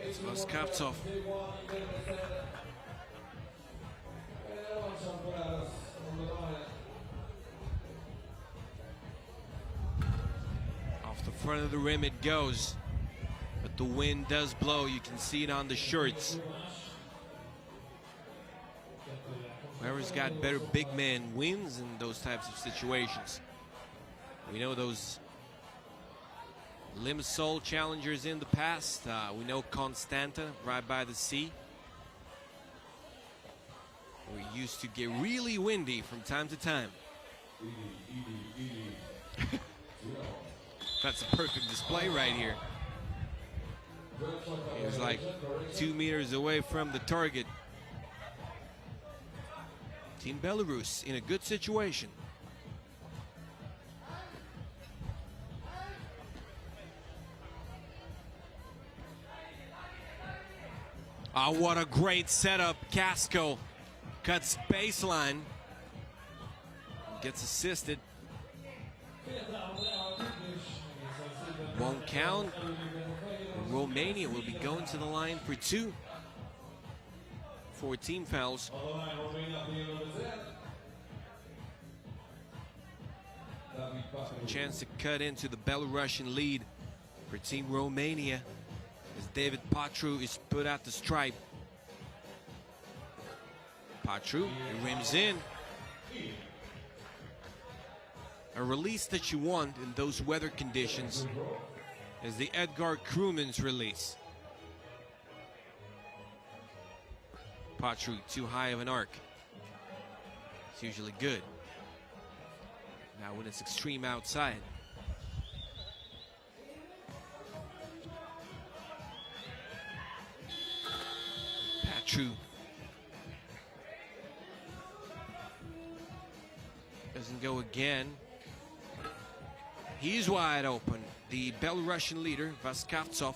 A: It's Vaskavtsov. Off the front of the rim it goes, but the wind does blow. You can see it on the shirts. Whoever's got better big man wins in those types of situations. We know those Limassol challengers in the past. We know Constanta right by the sea. We used to get really windy from time to time. That's a perfect display right here. He was like 2 meters away from the target. Team Belarus in a good situation. Oh, what a great setup. Casco cuts baseline. Gets assisted. Won't count. Romania will be going to the line for 2. 14 fouls. Chance to cut into the Belarusian lead for Team Romania as David Patru is put at the stripe. Patru rims in. A release that you want in those weather conditions is the Edgar Krumans release. Patru too high of an arc. It's usually good. Now when it's extreme outside. Patru doesn't go again. He's wide open. The Belarusian leader, Vaskavtsov.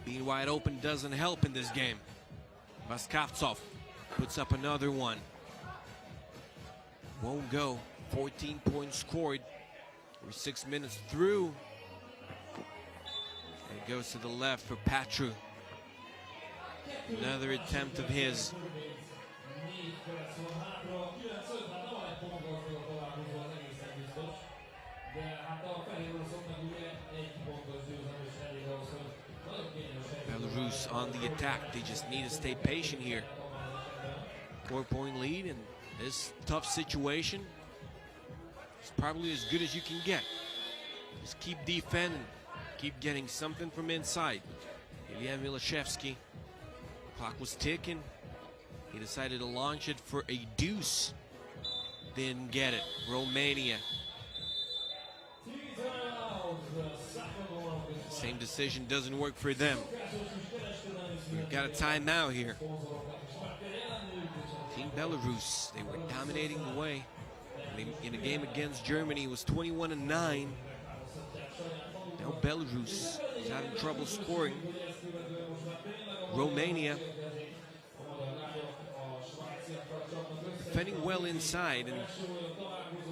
A: Being wide open doesn't help in this game. Vaskavtsov puts up another one. Won't go. 14 points scored. We're 6 minutes through. And it goes to the left for Patru. Another attempt of his. Belarus on the attack. They just need to stay patient here. 4-point lead in this tough situation. It's probably as good as you can get. Just keep defending. Keep getting something from inside. Ilya Milashevsky. Clock was ticking. He decided to launch it for a deuce. Didn't get it. Romania Same decision doesn't work for them. We've got a timeout here. Team Belarus, they were dominating the way. In a game against Germany, it was 21-9. Now Belarus is having trouble scoring. Romania defending well inside, and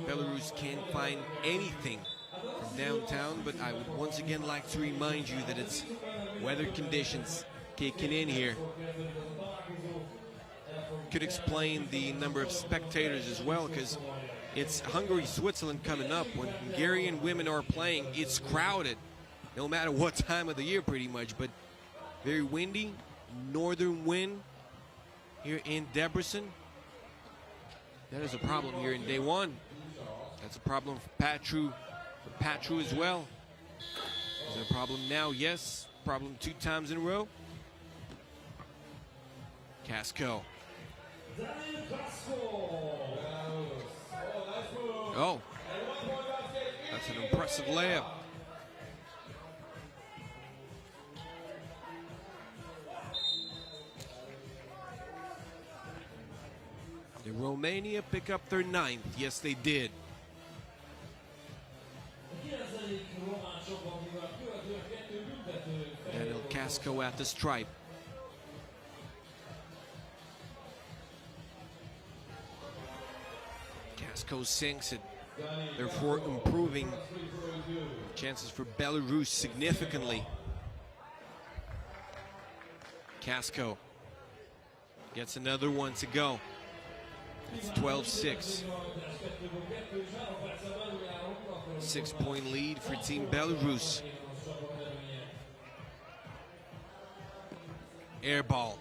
A: Belarus can't find anything from downtown, but I would once again like to remind you that it's weather conditions kicking in here. Could explain the number of spectators as well, because it's Hungary, Switzerland coming up. When Hungarian women are playing, it's crowded, no matter what time of the year pretty much, but very windy, northern wind here in Debrecen. That is a problem here in day one. That's a problem for Patru as well. Is there a problem now? Yes. Problem 2 times in a row. Casco. Oh, that's an impressive layup. Did Romania pick up their 9th? Yes, they did. Daniel Casco at the stripe. Casco sinks it, therefore improving chances for Belarus significantly. Casco gets another one to go. It's 12-6. 6-point lead for Team Belarus. Air ball.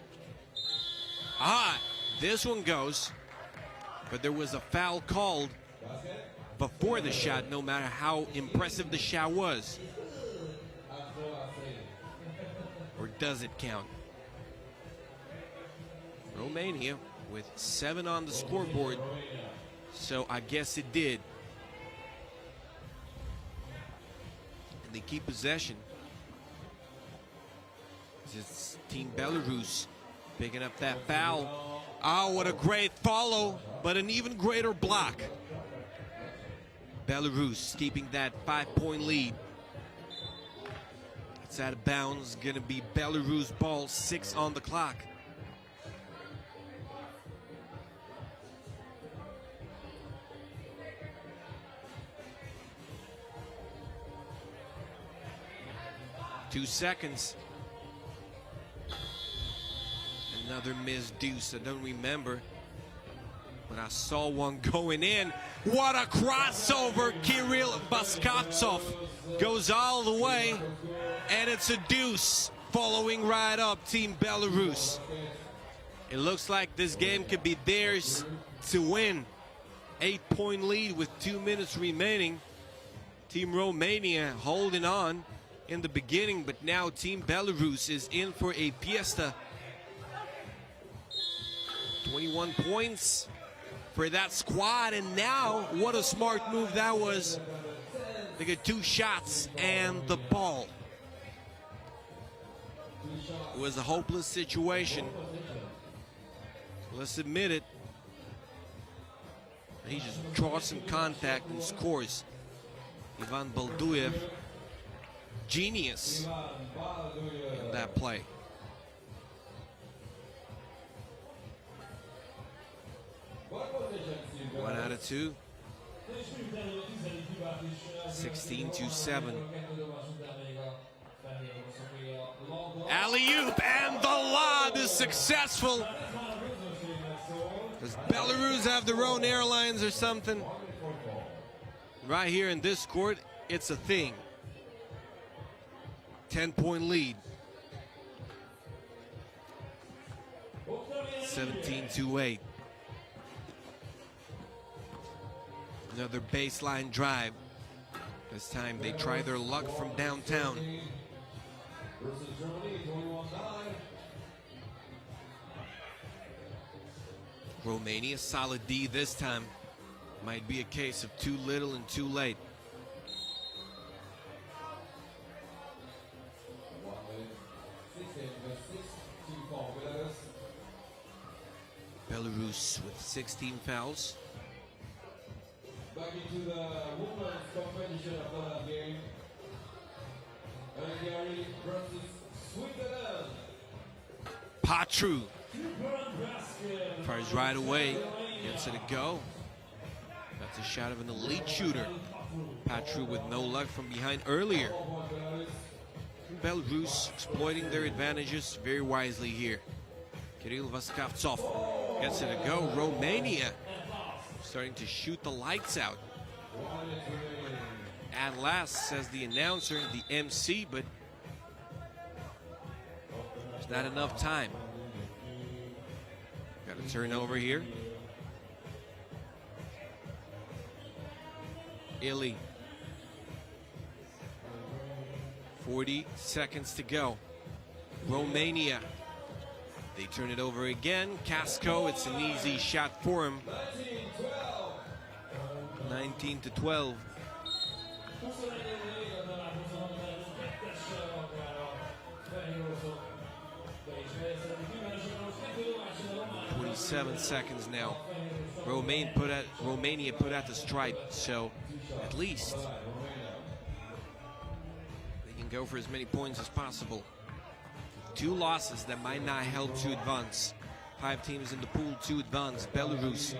A: This one goes. But there was a foul called before the shot, no matter how impressive the shot was. Or does it count? Romania with 7 on the scoreboard, so I guess it did. And they keep possession. It's Team Belarus picking up that foul. Oh, what a great follow, but an even greater block. Belarus keeping that 5-point lead. It's out of bounds, gonna be Belarus ball, 6 on the clock. Two seconds. Another missed deuce. I don't remember, but I saw one going in. What a crossover! Kirill Baskavtsov goes all the way, and it's a deuce. Following right up, Team Belarus. It looks like this game could be theirs to win. 8-point lead with 2 minutes remaining. Team Romania holding on in the beginning, but now Team Belarus is in for a fiesta. 21 points for that squad, and now what a smart move that was. They get 2 shots and the ball. It was a hopeless situation. Let's admit it. He just draws some contact and scores. Ivan Balduyev, genius in that play. One out of 2. 16-7. Alley-oop, and the lob is successful. Does Belarus have their own airlines or something? Right here in this court, it's a thing. 10-point lead. 17-8. Another baseline drive. This time they try their luck from downtown. Romania solid D this time. Might be a case of too little and too late. with 16 fouls.
B: Back into the women's competition after that game. Hungary versus Switzerland.
A: Patru fires right away. Gets it a go. That's a shot of an elite shooter. Patru with no luck from behind earlier. Belarus exploiting their advantages very wisely here. Kirill Vaskavtsov gets it a go. Romania starting to shoot the lights out. At last, says the announcer, the MC, but there's not enough time. Got a turnover here. Illy. 40 seconds to go. Romania. They turn it over again. Casco, it's an easy shot for him. 19-12. Seven seconds now. Romania put out the stripe, so at least they can go for as many points as possible. 2 losses that might not help to advance. 5 teams in the pool to advance. Belarus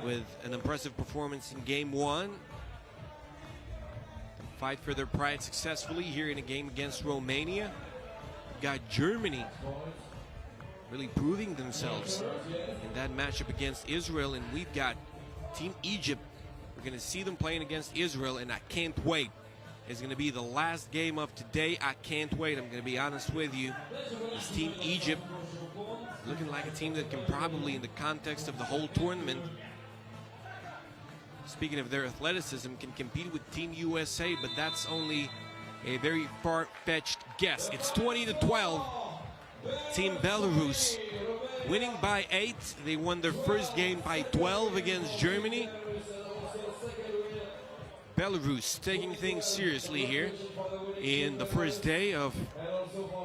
A: with an impressive performance in game 1. Fight for their pride successfully here in a game against Romania. We've got Germany really proving themselves in that matchup against Israel, and we've got Team Egypt. We're going to see them playing against Israel, and I can't wait. It's going to be the last game of today. I can't wait. I'm going to be honest with you. This Team Egypt looking like a team that can probably, in the context of the whole tournament, speaking of their athleticism, can compete with Team USA, but that's only a very far-fetched guess. It's 20-12. Team Belarus winning by 8. They won their first game by 12 against Germany. Belarus taking things seriously here in the first day of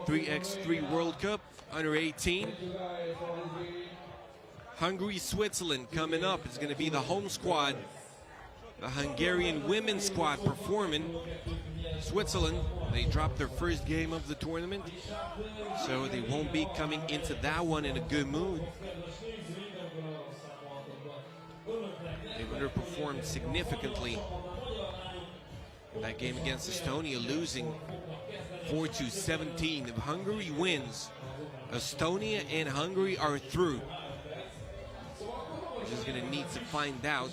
A: 3x3 World Cup under 18. Hungary, Switzerland coming up. It's going to be the home squad. The Hungarian women's squad performing. Switzerland, they dropped their first game of the tournament, so they won't be coming into that one in a good mood. They underperformed significantly in that game against Estonia, losing 4-17. If Hungary wins, Estonia and Hungary are through. We're just going to need to find out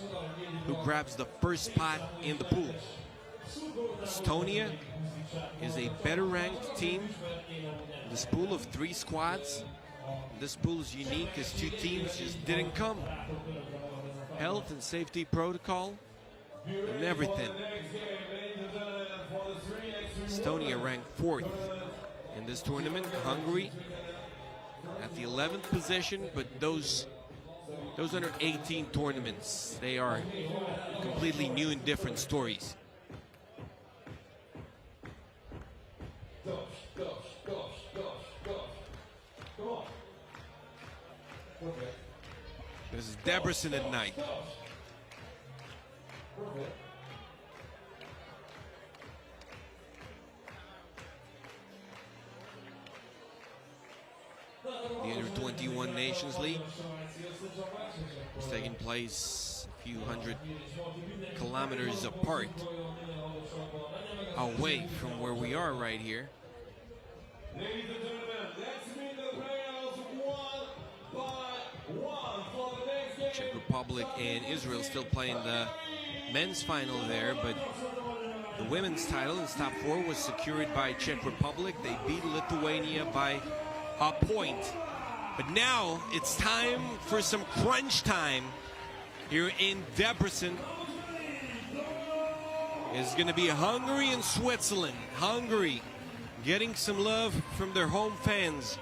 A: who grabs the first spot in the pool. Estonia is a better ranked team. This pool of 3 squads, this pool is unique because 2 teams just didn't come. Health and safety protocol and everything. Estonia ranked 4th in this tournament. Hungary at the 11th position, but those under 18 tournaments, they are completely new and different stories. This is Debrecen at night. The Under-21 Nations League is taking place a few hundred kilometers apart, away from where we are right here.
B: Ladies and gentlemen, let's meet the players one by one for the next game.
A: Czech Republic and Israel still playing the men's final there, but the women's title in top 4 was secured by Czech Republic. They beat Lithuania by a point. But now it's time for some crunch time here in Debrecen. It's going to be Hungary and Switzerland. Hungary getting some love from their home fans.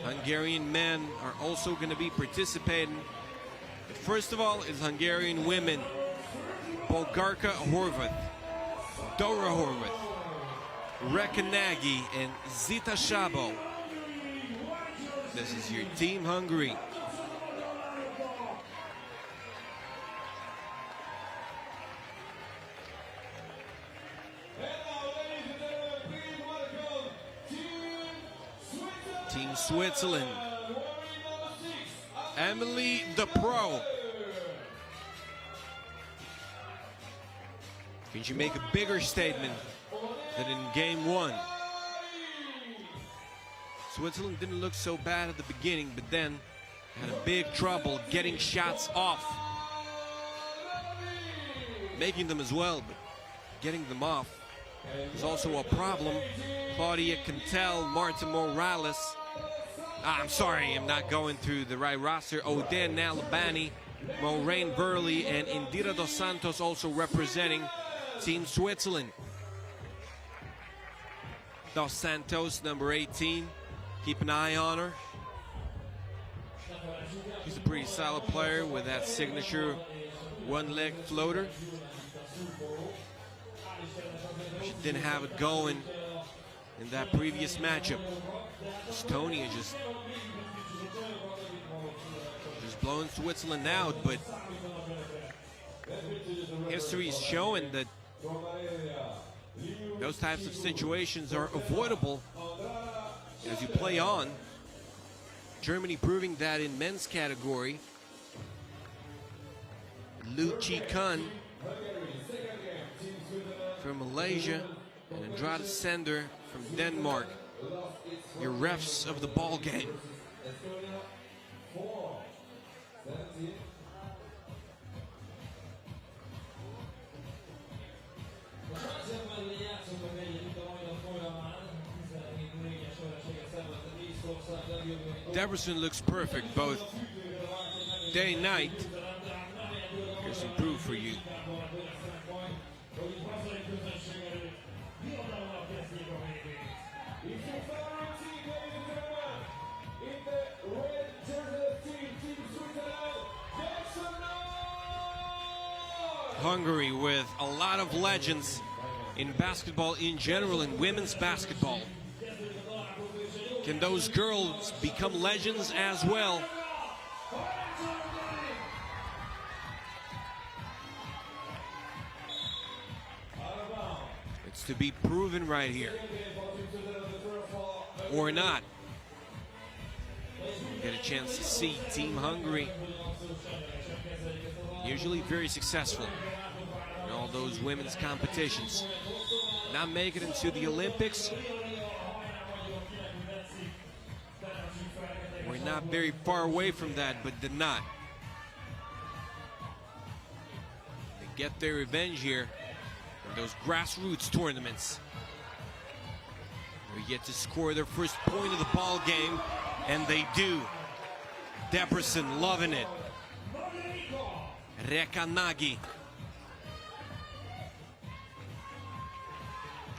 A: Hungarian men are also going to be participating. But first of all is Hungarian women. Bolgarka Horvath, Dora Horvath, Rekanagi, and Zita Szabo. This is your Team Hungary. Team Switzerland. Emily the Pro. Can she make a bigger statement than in game one? Switzerland didn't look so bad at the beginning, but then had a big trouble getting shots off. Making them as well, but getting them off was also a problem. Claudia Cantel, Marta Morales. I'm sorry, I'm not going through the right roster. Oden Nalabani, Maureen Burley, and Indira dos Santos also representing Team Switzerland. Dos Santos, number 18. Keep an eye on her. She's a pretty solid player with that signature one-leg floater. She didn't have it going in that previous matchup. Estonia just blowing Switzerland out, but history is showing that those types of situations are avoidable as you play on. Germany proving that in men's category. Lu Chi Kun from Malaysia and Andrade Sender from Denmark. Your refs of the ball game. Debrecen looks perfect both day and night. Here's some proof for you. Hungary with a lot of legends in basketball in general and women's basketball. Can those girls become legends as well? It's to be proven right here. Or not. Get a chance to see Team Hungary. Usually very successful in all those women's competitions. Not make it into the Olympics. We're not very far away from that, but did not. They get their revenge here in those grassroots tournaments. They get to score their first point of the ball game, and they do. Debrecen loving it. Rekanagi.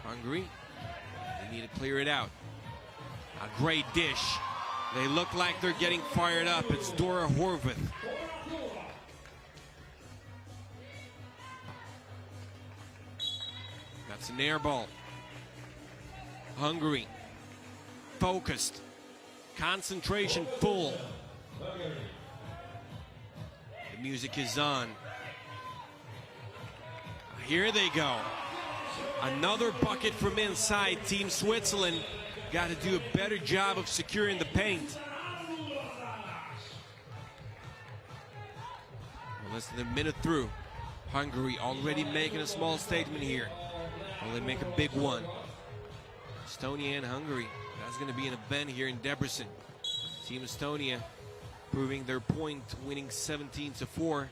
A: Hungary, they need to clear it out. A great dish. They look like they're getting fired up. It's Dora Horvath. That's an air ball. Hungary, focused, concentration full. The music is on. Here they go. Another bucket from inside. Team Switzerland got to do a better job of securing the paint. Well, less than a minute through. Hungary already making a small statement here. Will they make a big one? Estonia and Hungary. That's going to be an event here in Debrecen. Team Estonia proving their point, winning 17-4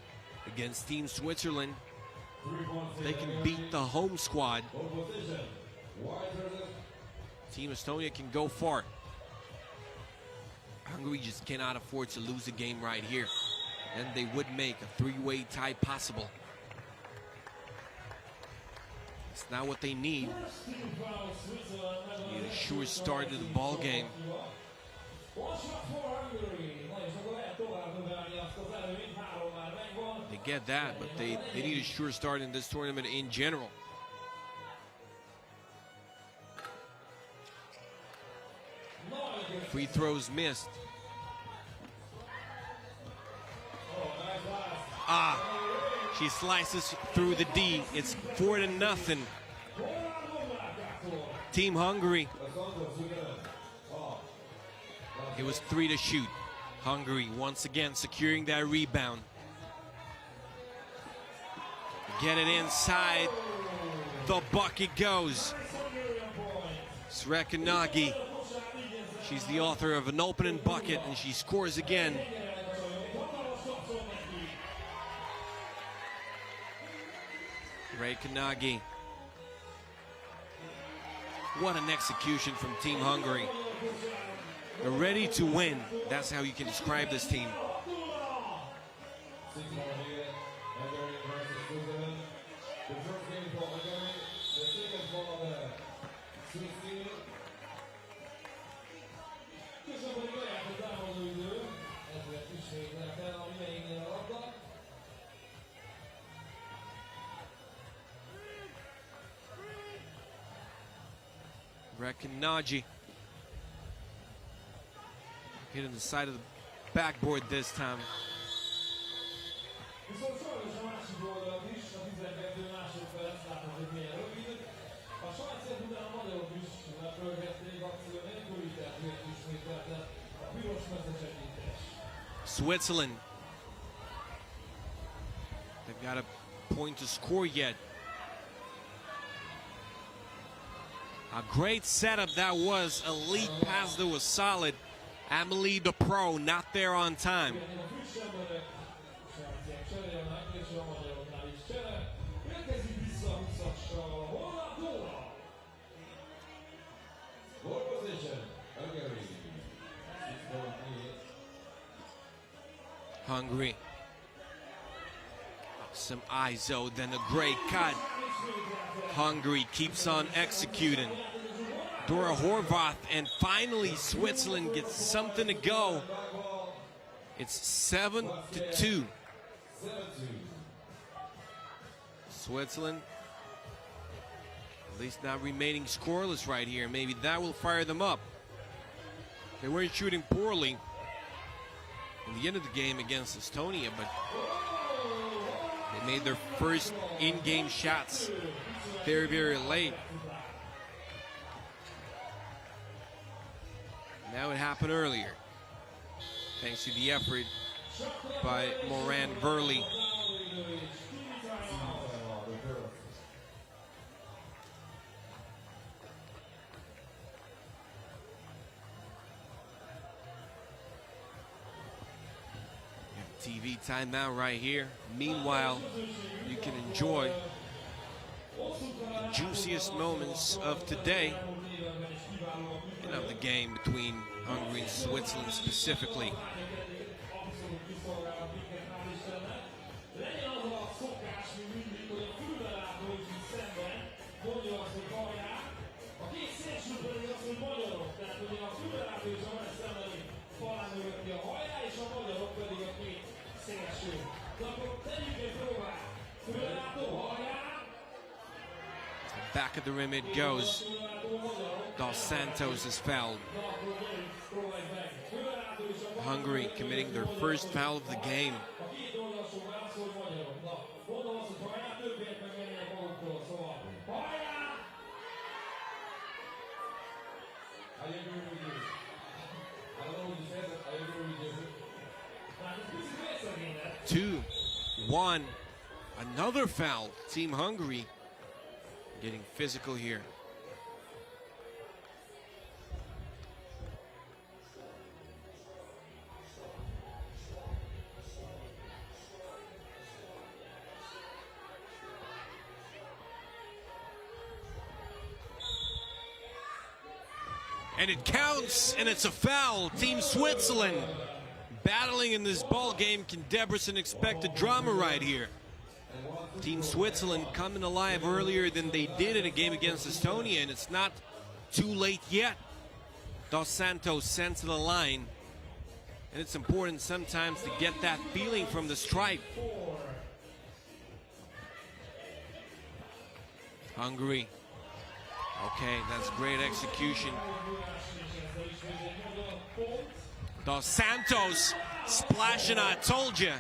A: against Team Switzerland. They can beat the home squad. Team Estonia can go far. Hungary just cannot afford to lose a game right here. And they would make a three-way tie possible. It's not what they need. They need a sure start to the ball game. They get that, but they need a sure start in this tournament in general. Free throws missed. She slices through the D. It's 4-0. Team Hungary. It was 3 to shoot. Hungary once again securing that rebound. Get it inside. The bucket goes. Srekanagi. She's the author of an opening bucket, and she scores again. Srekanagi. What an execution from Team Hungary. They're ready to win. That's how you can describe this team. Srekanagi hitting the side of the backboard this time. Switzerland. They've got a point to score yet. A great setup that was. A lead pass that was solid. Amelie the pro not there on time. Hungary. Some ISO, then a great cut. Hungary keeps on executing. Dora Horvath, and finally Switzerland gets something to go. It's 7-2. Switzerland, at least not remaining scoreless right here. Maybe that will fire them up. They weren't shooting poorly in the end of the game against Estonia, but they made their first in-game shots very, very late. Now it happened earlier, thanks to the effort by Moran Verley. TV timeout right here. Meanwhile, you can enjoy the juiciest moments of today and of the game between Hungary and Switzerland specifically. Back of the rim it goes. Dos Santos is fouled. Hungary committing their first foul of the game. Two, one, another foul. Team Hungary getting physical here. And it counts, and it's a foul. Team Switzerland battling in this ball game. Can Debrecen expect a drama right here? Team Switzerland coming alive earlier than they did in a game against Estonia, and it's not too late yet. Dos Santos sent to the line, and it's important sometimes to get that feeling from the stripe. Hungary. Okay, that's great execution. Dos Santos splashing. I told you.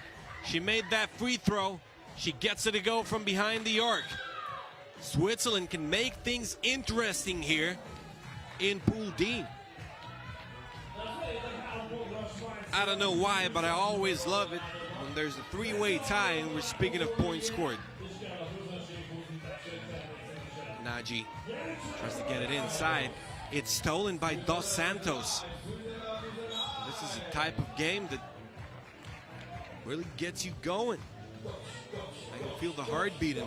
A: She made that free throw. She gets it to go from behind the arc. Switzerland can make things interesting here in Pool D. I don't know why, but I always love it when there's a three-way tie and we're speaking of points scored. Nagy tries to get it inside. It's stolen by Dos Santos. This is a type of game that really gets you going. I can feel the heart beating.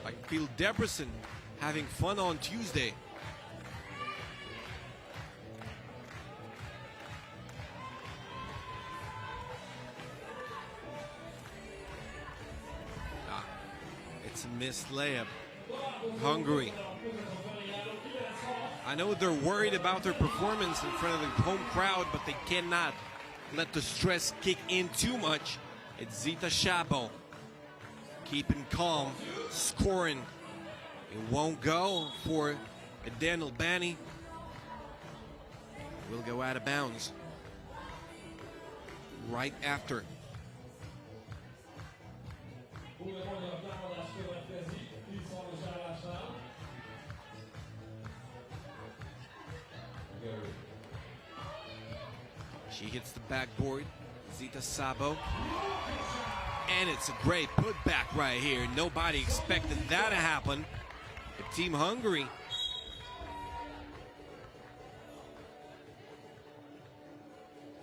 A: I can feel Debrecen having fun on Tuesday. It's a missed layup. Hungary. I know they're worried about their performance in front of the home crowd, but they cannot let the stress kick in too much. It's Zita Szabo keeping calm, scoring. It won't go for Daniel Bani. Will go out of bounds right after. She hits the backboard, Zita Szabo. And it's a great putback right here. Nobody expected that to happen. But Team Hungary.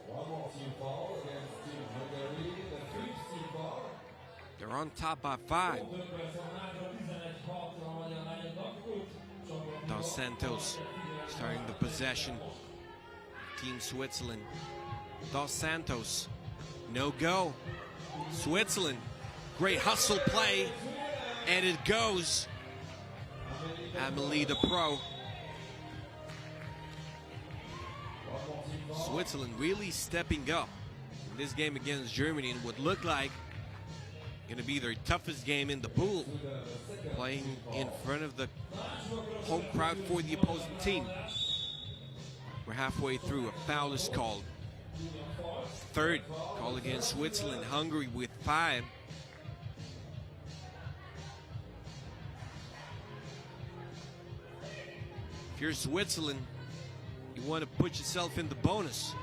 B: One more team foul against Team Hungary, the fifth team foul.
A: They're on top by 5. Dos Santos starting the possession. Team Switzerland. Dos Santos, no go. Switzerland, great hustle play, and it goes. Amelie the pro. Switzerland really stepping up in this game against Germany in what looked like going to be their toughest game in the pool, playing in front of the home crowd for the opposing team. We're halfway through. A foul is called. Third call against Switzerland. Hungary with 5. If you're Switzerland, you want to put yourself in the bonus.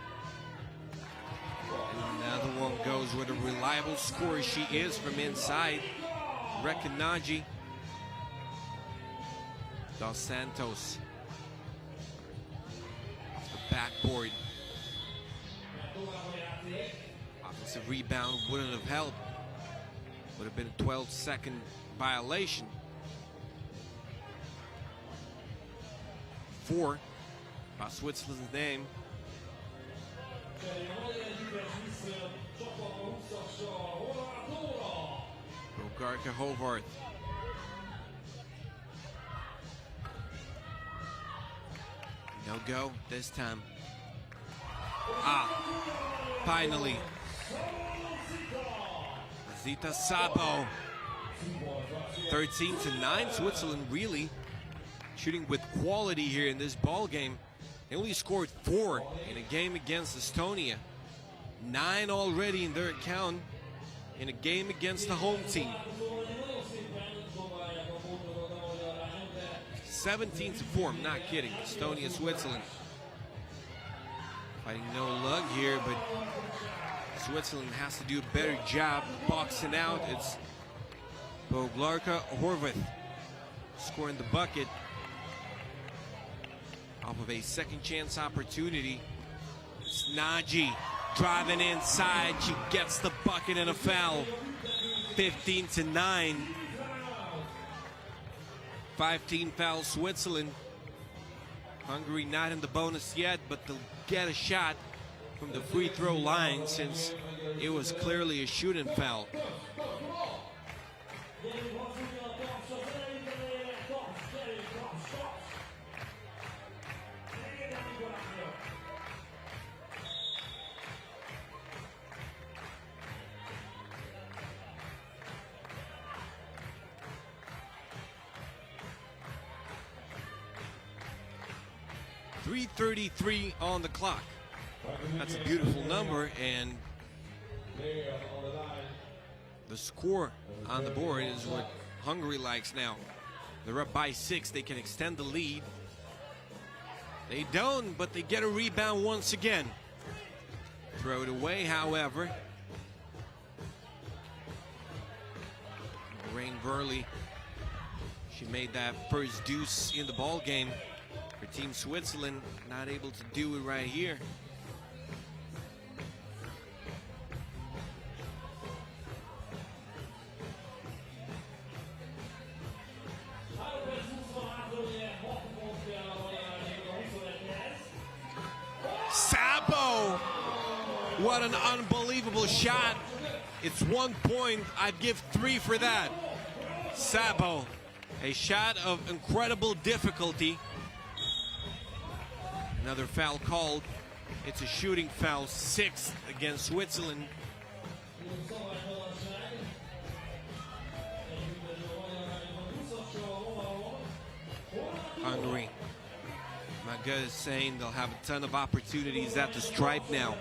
A: And another one goes with a reliable scorer she is from inside. Rekanagi. Dos Santos. Off the backboard. Offensive rebound wouldn't have helped. Would have been a 12-second violation. 4 by Switzerland's name. Rogarka Hovarth. No go this time. Finally. Zita Szabo. 13-9. Switzerland really shooting with quality here in this ball game. They only scored 4 in a game against Estonia. 9 already in their account in a game against the home team. 17-4, I'm not kidding. Estonia, Switzerland. Fighting no luck here, but Switzerland has to do a better job boxing out. It's Boglarka Horvath scoring the bucket off of a second chance opportunity. It's Nagy driving inside. She gets the bucket and a foul. 15-9. 5-team foul Switzerland. Hungary not in the bonus yet, but they'll get a shot from the free throw line since it was clearly a shooting foul. 3:33 on the clock. That's a beautiful number, and the score on the board is what Hungary likes now. They're up by 6. They can extend the lead. They don't, but they get a rebound once again. Throw it away, however. Lorraine Burley, she made that first deuce in the ball game for Team Switzerland. Not able to do it right here. Sabo! What an unbelievable shot. It's 1 point. I'd give 3 for that. Sabo, a shot of incredible difficulty. Another foul called. It's a shooting foul, 6th against Switzerland. Hungary. My gut is saying they'll have a ton of opportunities at the stripe now.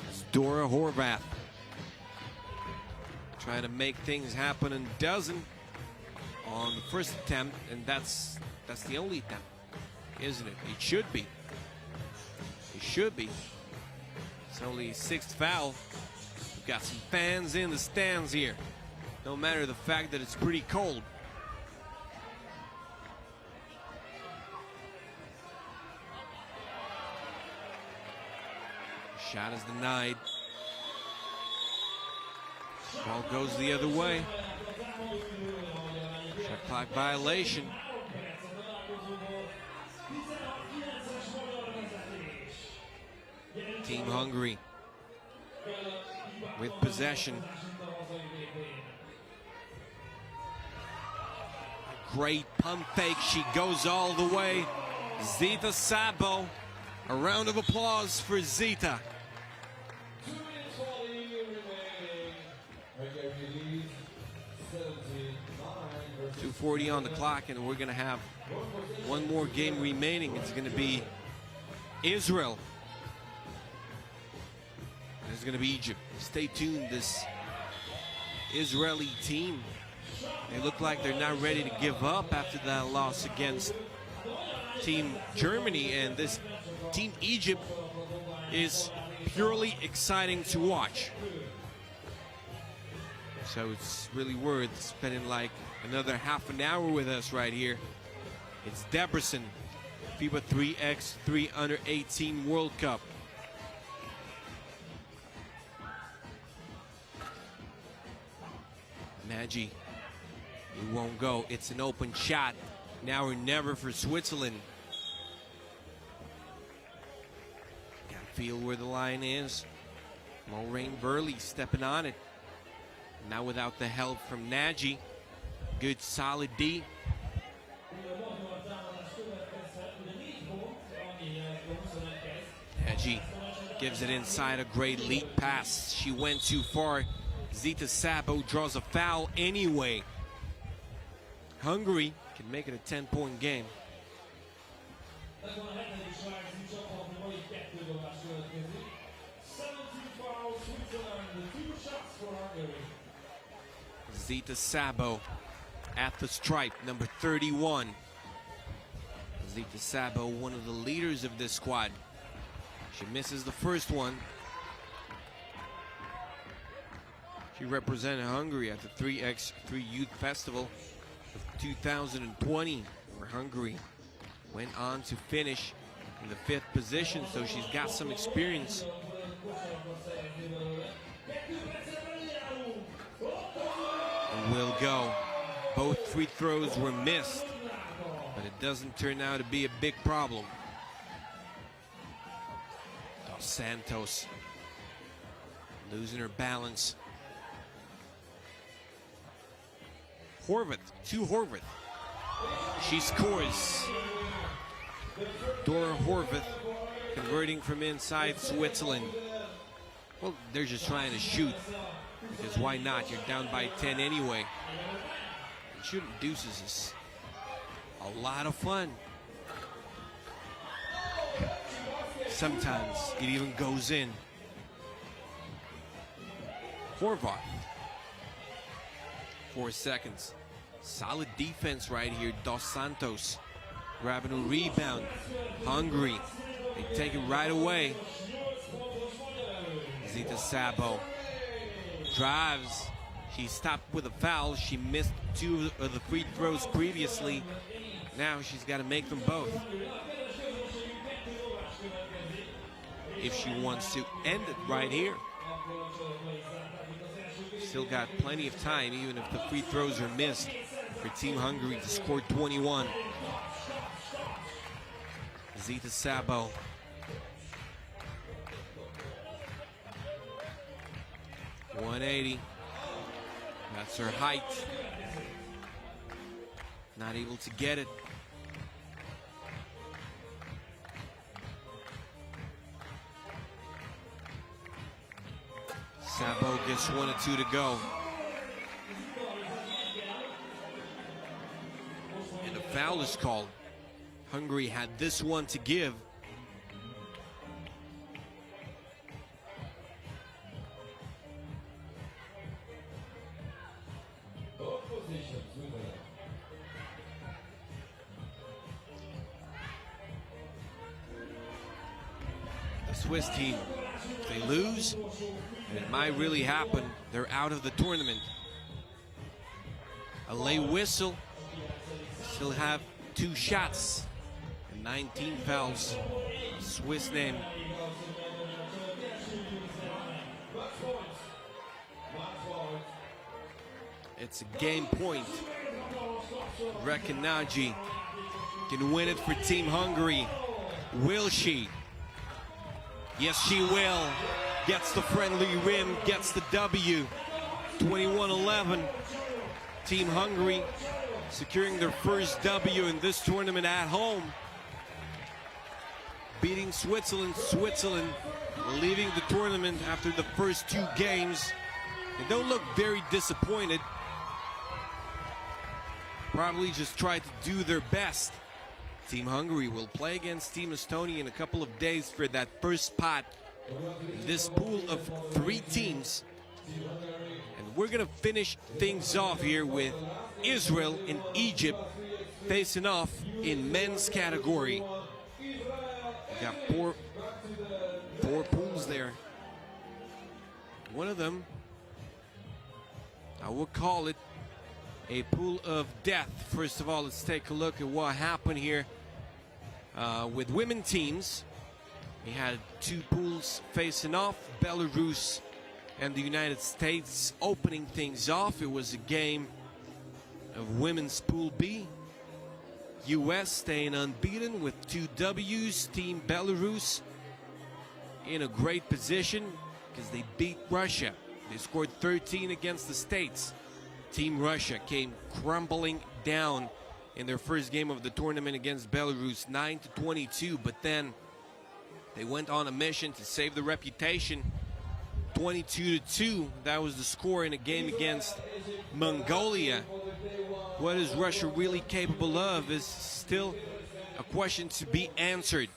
A: It's Dora Horvath trying to make things happen and doesn't on the first attempt, and that's the only attempt, isn't it? It should be. It should be. It's only a 6th foul. We've got some fans in the stands here. No matter the fact that it's pretty cold. Shot is denied. Ball goes the other way. Shot clock violation. Team Hungary with possession. A great pump fake. She goes all the way. Zita Sabo. A round of applause for Zita. 2:40 on the clock, and we're going to have one more game remaining. It's going to be Israel. It's going to be Egypt. Stay tuned. This Israeli team, they look like they're not ready to give up after that loss against Team Germany, and this Team Egypt is purely exciting to watch. So it's really worth spending like another half an hour with us right here. It's Debrecen, FIBA 3x3 U18 World Cup. Nagy, it won't go. It's an open shot. Now or never for Switzerland. Gotta feel where the line is. Lorraine Burley stepping on it. Now without the help from Nagy. Good solid D. Nagy gives it inside, a great lead pass. She went too far. Zita Sabo draws a foul anyway. Hungary can make it a 10-point game. Zita Sabo at the stripe, number 31. Zita Sabo, one of the leaders of this squad. She misses the first one. She represented Hungary at the 3x3 Youth Festival of 2020, where Hungary went on to finish in the 5th position, so she's got some experience. And will go. Both free throws were missed, but it doesn't turn out to be a big problem. Dos Santos losing her balance. Horvath, to Horvath. She scores. Dora Horvath converting from inside Switzerland. Well, they're just trying to shoot, because why not? You're down by 10 anyway. And shooting deuces is a lot of fun. Sometimes it even goes in. Horvath. 4 seconds. Solid defense right here. Dos Santos grabbing a rebound. Hungary. They take it right away. Zita Sabo drives. She stopped with a foul. She missed 2 of the free throws previously. Now she's got to make them both if she wants to end it right here. Still got plenty of time, even if the free throws are missed, for Team Hungary to score 21. Zita Sabo. .180. That's her height. Not able to get it. Sabo gets 1 or 2 to go. And a foul is called. Hungary had this one to give. The Swiss team, if they lose, and it might really happen, they're out of the tournament. A late whistle. Still have 2 shots and 19 fouls. Swiss name. It's a game point. Rekenaji can win it for Team Hungary. Will she? Yes, she will. Gets the friendly rim, gets the W. 21-11. Team Hungary securing their first W in this tournament at home. Beating Switzerland. Switzerland leaving the tournament after the first 2 games. They don't look very disappointed. Probably just tried to do their best. Team Hungary will play against Team Estonia in a couple of days for that first spot in this pool of 3 teams. And we're going to finish things off here with Israel and Egypt facing off in men's category. We got four pools there. One of them, I will call it a pool of death. First of all, let's take a look at what happened here with women teams. We had 2 pools facing off, Belarus and the United States opening things off. It was a game of women's Pool B. US staying unbeaten with 2 W's. Team Belarus in a great position because they beat Russia. They scored 13 against the States. Team Russia came crumbling down in their first game of the tournament against Belarus, 9-22, but then they went on a mission to save the reputation. 22-2, that was the score in a game against Mongolia. What is Russia really capable of is still a question to be answered.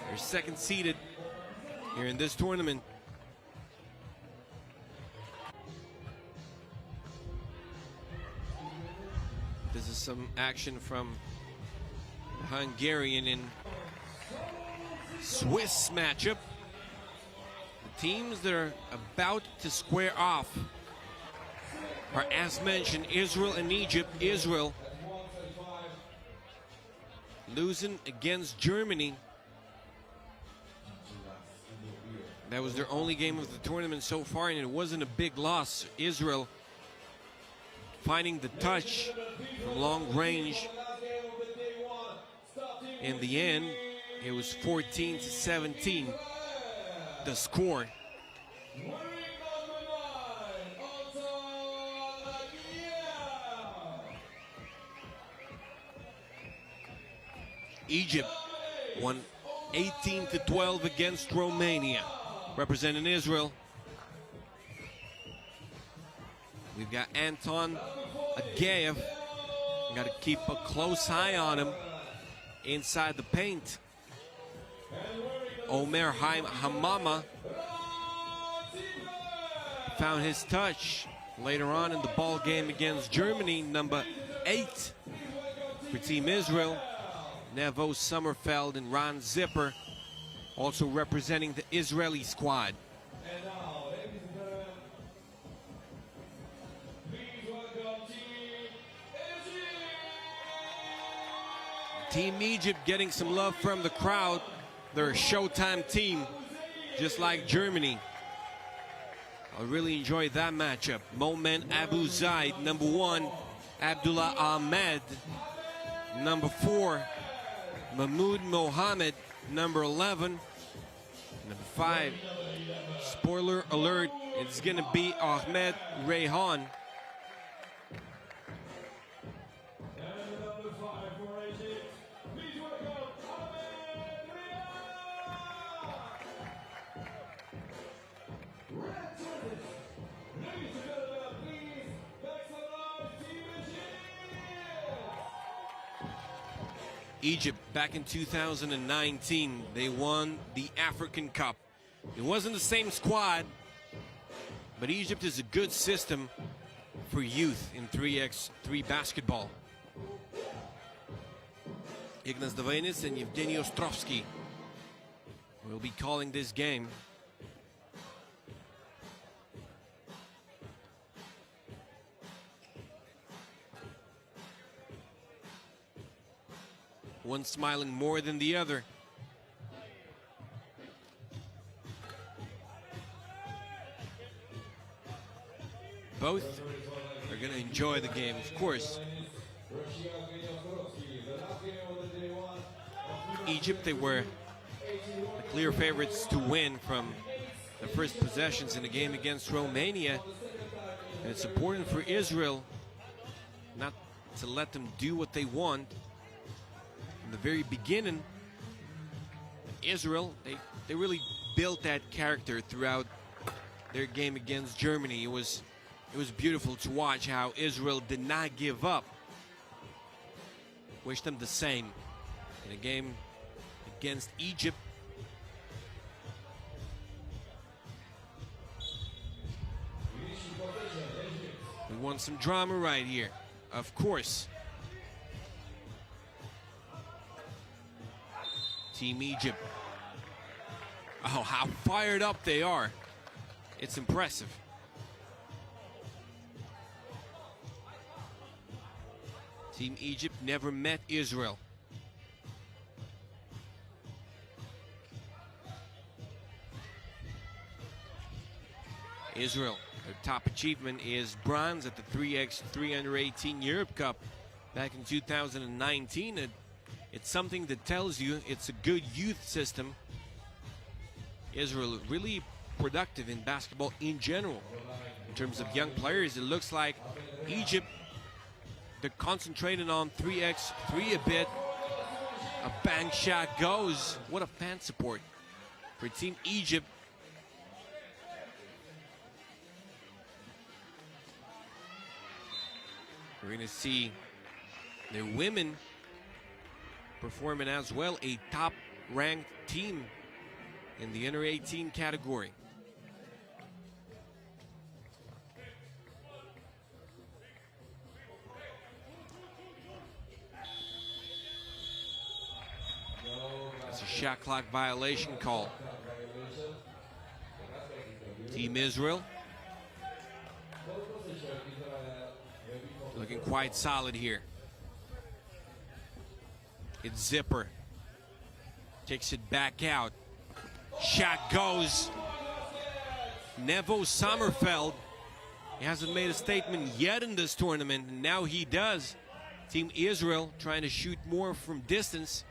A: They're second seeded here in this tournament. This is some action from the Hungarian and Swiss matchup. The teams that are about to square off are, as mentioned, Israel and Egypt. Israel losing against Germany. That was their only game of the tournament so far, and it wasn't a big loss. Israel finding the touch from long range. In the end, it was 14-17, the score. Egypt won 18-12 against Romania, representing Israel. We've got Anton Agaev Got to keep a close eye on him inside the paint. Omer Hamama found his touch later on in the ball game against Germany. Number 8 for Team Israel, Nevo Sommerfeld and Ron Zipper, also representing the Israeli squad.
B: And now, ladies and gentlemen, please welcome
A: Team Egypt getting some love from the crowd. They're a Showtime team, just like Germany. I really enjoyed that matchup. Momen Abu Zaid, number 1. Abdullah Ahmed, number 4. Mahmoud Mohammed, number 11. Number 5. Spoiler alert, it's going to be Ahmed Rayhan. Egypt, back in 2019, they won the African Cup. It wasn't the same squad, but Egypt is a good system for youth in 3x3 basketball. Ignas Davanis and Evgeny Ostrovsky will be calling this game. One smiling more than the other. Both are going to enjoy the game, of course. Egypt, they were the clear favorites to win from the first possessions in the game against Romania. And it's important for Israel not to let them do what they want. In the very beginning, Israel, they really built that character throughout their game against Germany. It was beautiful to watch how Israel did not give up. Wish them the same in a game against Egypt. We want some drama right here, of course. Team Egypt. Oh, how fired up they are. It's impressive. Team Egypt never met Israel. Israel, their top achievement is bronze at the 3x3 Under-18 Europe Cup back in 2019. It's something that tells you it's a good youth system. Israel really productive in basketball in general. In terms of young players, it looks like Egypt, they're concentrating on 3x3 a bit. A bank shot goes. What a fan support for Team Egypt. We're going to see the women performing as well, a top-ranked team in the Under-18 category. That's a shot clock violation call. Team Israel looking quite solid here. It's Zipper. Takes it back out. Shot goes. Nevo Sommerfeld. He hasn't made a statement yet in this tournament, and now he does. Team Israel trying to shoot more from distance.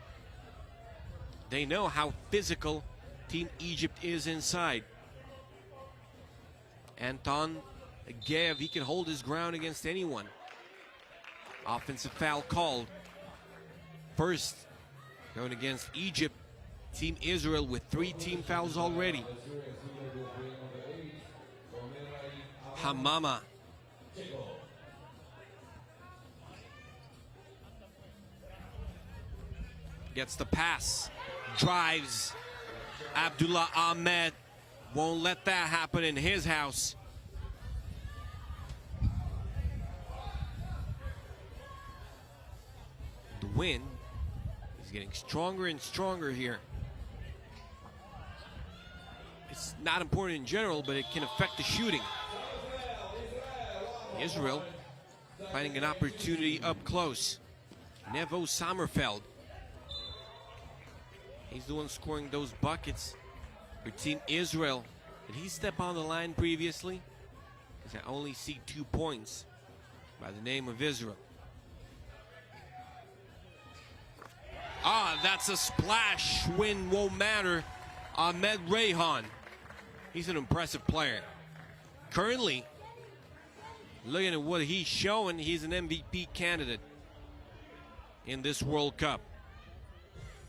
A: They know how physical Team Egypt is inside. Anton Gev, he can hold his ground against anyone. Offensive foul called. First, going against Egypt. Team Israel with 3 team fouls already. Hamama. Gets the pass. Drives. Abdullah Ahmed won't let that happen in his house. The wind is getting stronger and stronger here. It's not important in general, but it can affect the shooting. Israel finding an opportunity up close. Nevo Sommerfeld. He's the one scoring those buckets for Team Israel. Did he step on the line previously? Because I only see 2 points by the name of Israel. Ah, that's a splash. Win won't matter. Ahmed Rayhan. He's an impressive player. Currently, looking at what he's showing, he's an MVP candidate in this World Cup.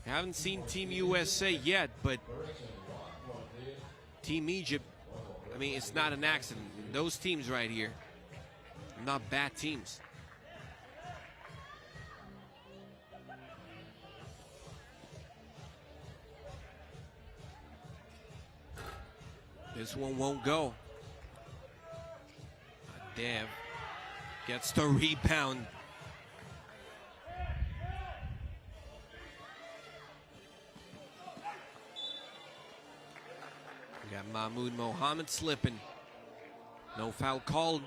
A: I haven't seen Team USA yet, but Team Egypt, I mean, it's not an accident. Those teams right here are not bad teams. This one won't go. Dev gets the rebound. We got Mahmoud Mohammed slipping. No foul called.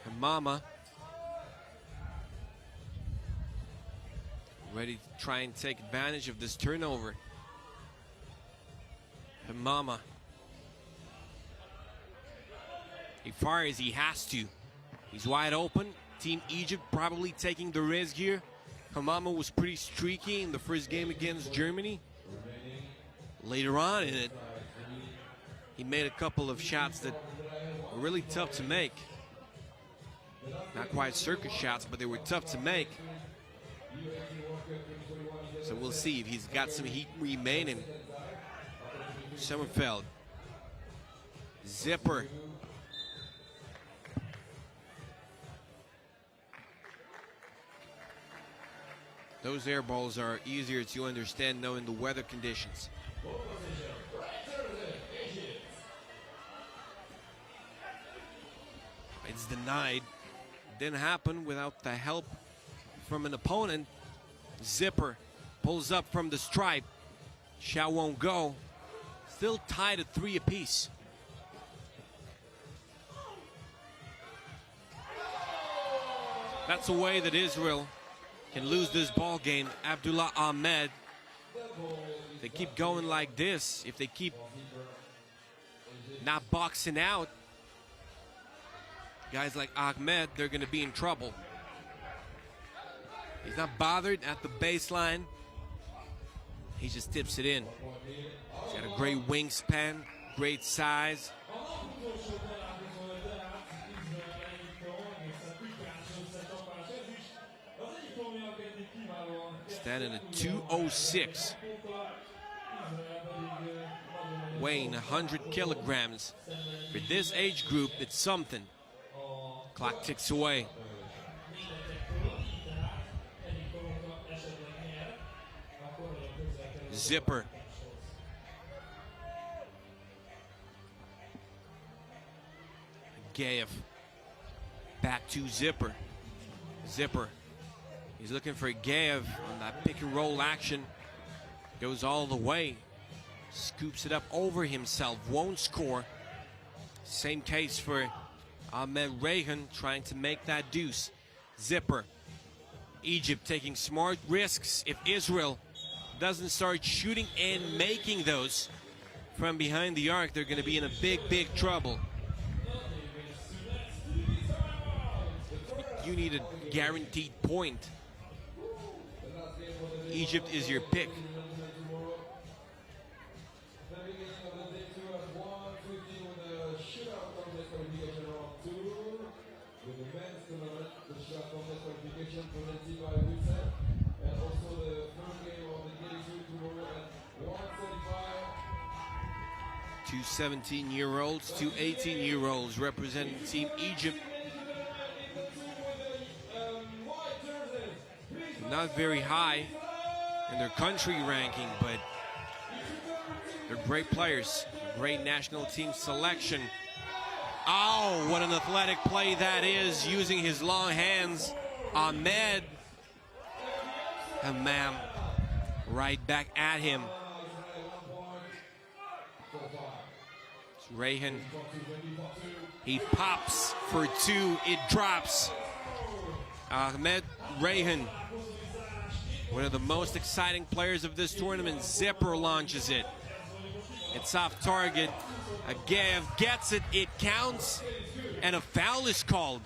A: Hamama ready to try and take advantage of this turnover. Hamama. He fires, he has to. He's wide open. Team Egypt probably taking the risk here. Hamama was pretty streaky in the first game against Germany. Later on in it, he made a couple of shots that were really tough to make. Not quite circus shots, but they were tough to make. So we'll see if he's got some heat remaining. Sommerfeld. Zipper. Those air balls are easier to understand knowing the weather conditions. It's denied. Didn't happen without the help from an opponent. Zipper pulls up from the stripe. Shot won't go. Still tied at 3 apiece. That's a way that Israel can lose this ball game. Abdullah Ahmed. If they keep going like this, if they keep not boxing out guys like Ahmed, they're going to be in trouble. He's not bothered at the baseline. He just tips it in. He's got a great wingspan, great size. Standing at 206. Weighing 100 kilograms. For this age group, it's something. Clock ticks away. Zipper. Gayev. Back to Zipper. Zipper. He's looking for Gayev on that pick and roll action. Goes all the way. Scoops it up over himself. Won't score. Same case for Ahmed Rayhan trying to make that deuce. Zipper. Egypt taking smart risks. If Israel doesn't start shooting and making those from behind the arc, they're going to be in a big trouble. You need a guaranteed point. Egypt is your pick. Two 17-year-olds, two 18-year-olds representing Team Egypt. Not very high in their country ranking, but they're great players. Great national team selection. Oh, what an athletic play that is, using his long hands. Ahmed. Hammam right back at him. It's Rayhan. He pops for two. It drops. Ahmed Rayhan, one of the most exciting players of this tournament. Zipper launches it. It's off target. Agaev gets it. It counts. And a foul is called.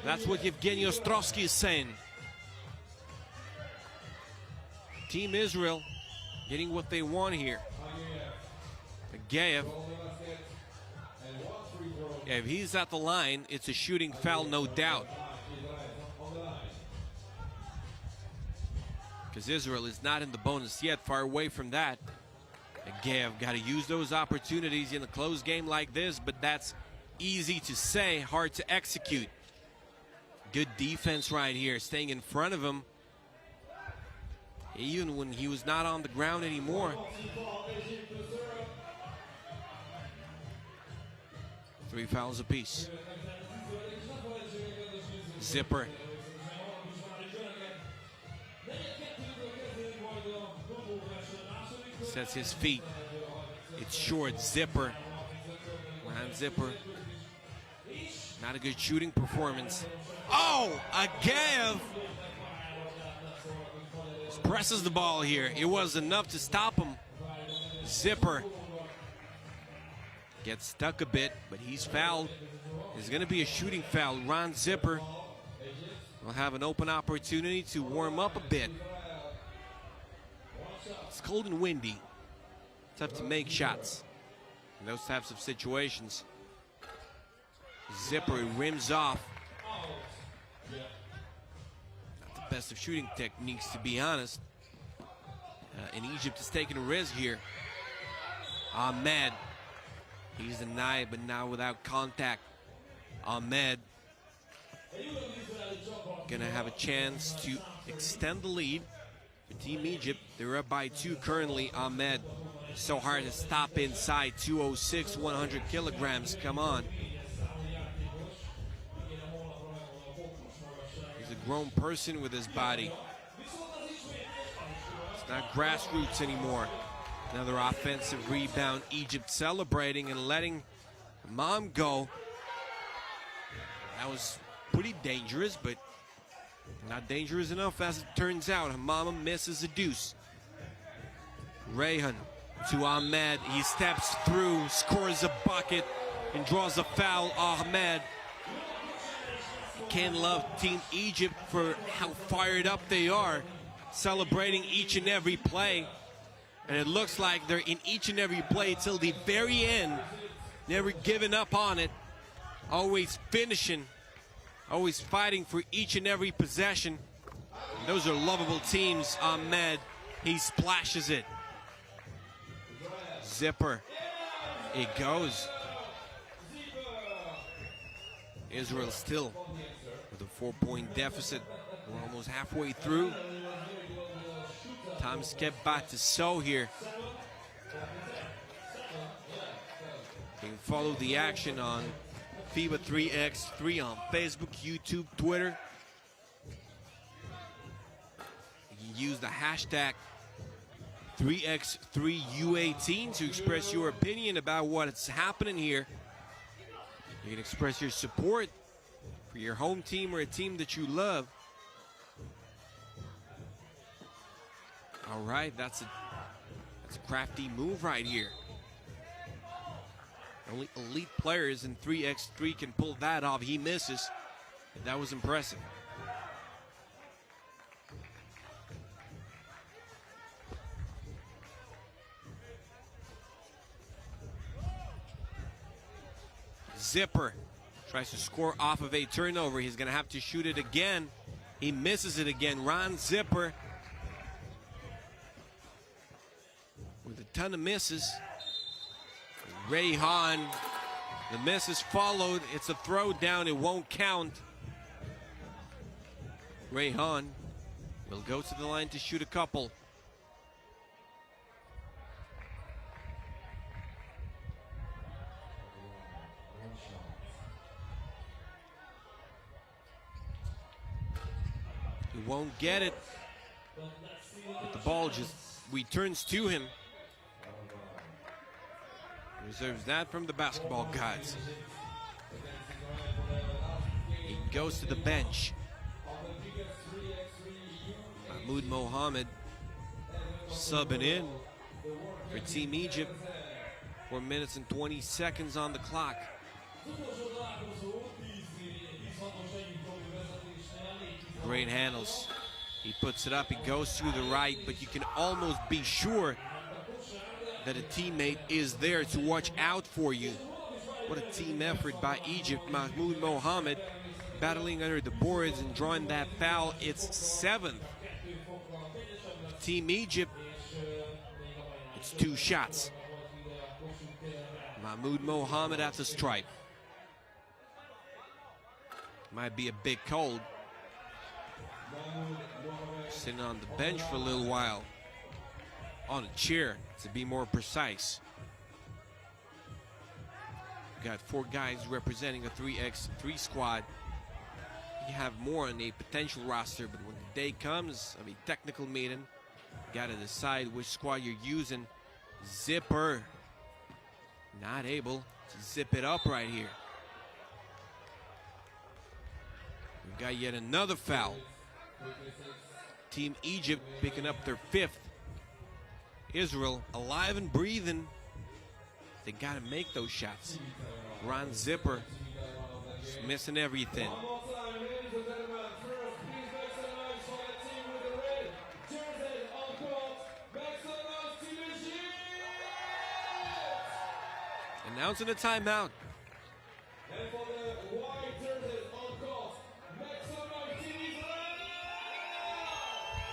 A: That's what Yevgeny Ostrovsky is saying. Team Israel getting what they want here. Agaev. Yeah, if he's at the line, it's a shooting foul, no doubt. Because Israel is not in the bonus yet, far away from that. Again, got to use those opportunities in a close game like this, but that's easy to say, hard to execute. Good defense right here, staying in front of him, even when he was not on the ground anymore. 3 fouls apiece. Zipper. Sets his feet. It's short. Zipper. Ron Zipper. Not a good shooting performance. Oh, Agaev presses the ball here. It was enough to stop him. Zipper gets stuck a bit, but he's fouled. There's going to be a shooting foul. Ron Zipper will have an open opportunity to warm up a bit. It's cold and windy. Tough to make shots in those types of situations. Zipper rims off. Not the best of shooting techniques, to be honest. And Egypt is taking a risk here. Ahmed. He's denied, but now without contact. Ahmed gonna have a chance to extend the lead for Team Egypt. They're up by 2 currently. Ahmed, so hard to stop inside. 206, 100 kilograms. Come on. He's a grown person with his body. It's not grassroots anymore. Another offensive rebound. Egypt celebrating and letting Mom go. That was pretty dangerous, but not dangerous enough as it turns out. Hammam misses a deuce. Rayhan to Ahmed. He steps through, scores a bucket, and draws a foul. Ahmed. Can't love Team Egypt for how fired up they are, celebrating each and every play. And it looks like they're in each and every play till the very end, never giving up on it, always finishing, always fighting for each and every possession. And those are lovable teams. Ahmed, he splashes it. Zipper, it goes. Israel still with a 4-point deficit. We're almost halfway through. Time kept back to Sow here. You can follow the action on FIBA 3x3 on Facebook, YouTube, Twitter. You can use the hashtag 3x3 U18 to express your opinion about what's happening here. You can express your support for your home team or a team that you love. All right, that's a crafty move right here. Only elite players in 3x3 can pull that off. He misses. That was impressive. Zipper tries to score off of a turnover. He's going to have to shoot it again. He misses it again. Ron Zipper with a ton of misses. Ray Hahn, the miss is followed. It's a throw down, it won't count. Ray Hahn will go to the line to shoot a couple. He won't get it, but the ball just returns to him. Reserves that from the basketball gods. He goes to the bench. Mahmoud Mohammed subbing in for Team Egypt. 4 minutes and 20 seconds on the clock. Great handles. He puts it up, he goes to the right, but you can almost be sure that a teammate is there to watch out for you. What a team effort by Egypt. Mahmoud Mohammed battling under the boards and drawing that foul. It's 7th. Team Egypt, it's 2 shots. Mahmoud Mohammed at the stripe. Might be a bit cold. Sitting on the bench for a little while. On a chair, to be more precise. Got 4 guys representing a 3x3 squad. You have more on a potential roster, but when the day comes of a technical meeting, you gotta decide which squad you're using. Zipper, not able to zip it up right here. We've got yet another foul. Team Egypt picking up their 5th. Israel alive and breathing. They gotta make those shots. Ron Zipper just missing everything. Announcing a timeout.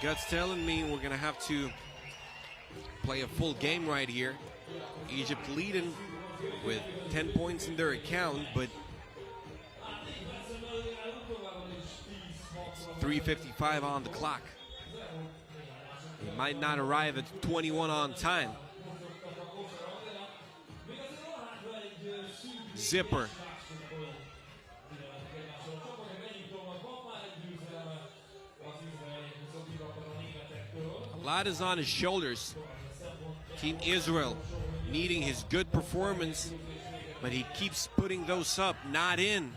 A: Guts telling me we're gonna have to play a full game right here. Egypt leading with 10 points in their account, but it's 3:55 on the clock. They might not arrive at 21 on time. Zipper. A lot is on his shoulders. Team Israel needing his good performance, but he keeps putting those up, not in.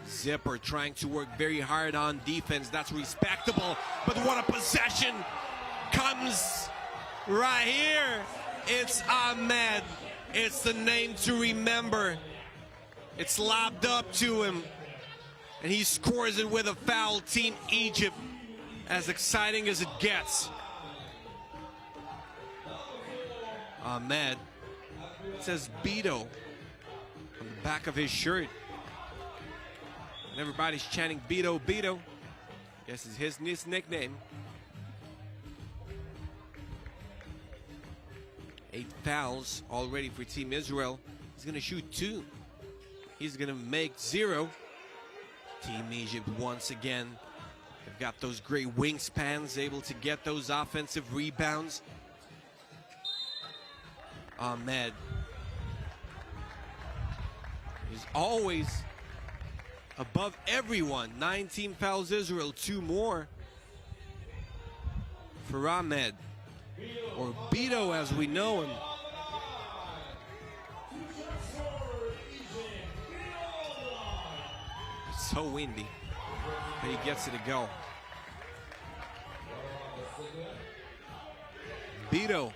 A: Zipper trying to work very hard on defense. That's respectable, but what a possession comes right here. It's Ahmed. It's the name to remember. It's lobbed up to him, and he scores it with a foul. Team Egypt, as exciting as it gets. Ahmed, it says Beto on the back of his shirt. And everybody's chanting Beto, Beto. Guess it's his nickname. 8 fouls already for Team Israel. He's gonna shoot 2. He's gonna make 0. Team Egypt once again. They've got those great wingspans, able to get those offensive rebounds. Ahmed is always above everyone. 19 fouls Israel, 2 more for Ahmed, or Beto as we know him. It's so windy, but he gets it to go. Beto.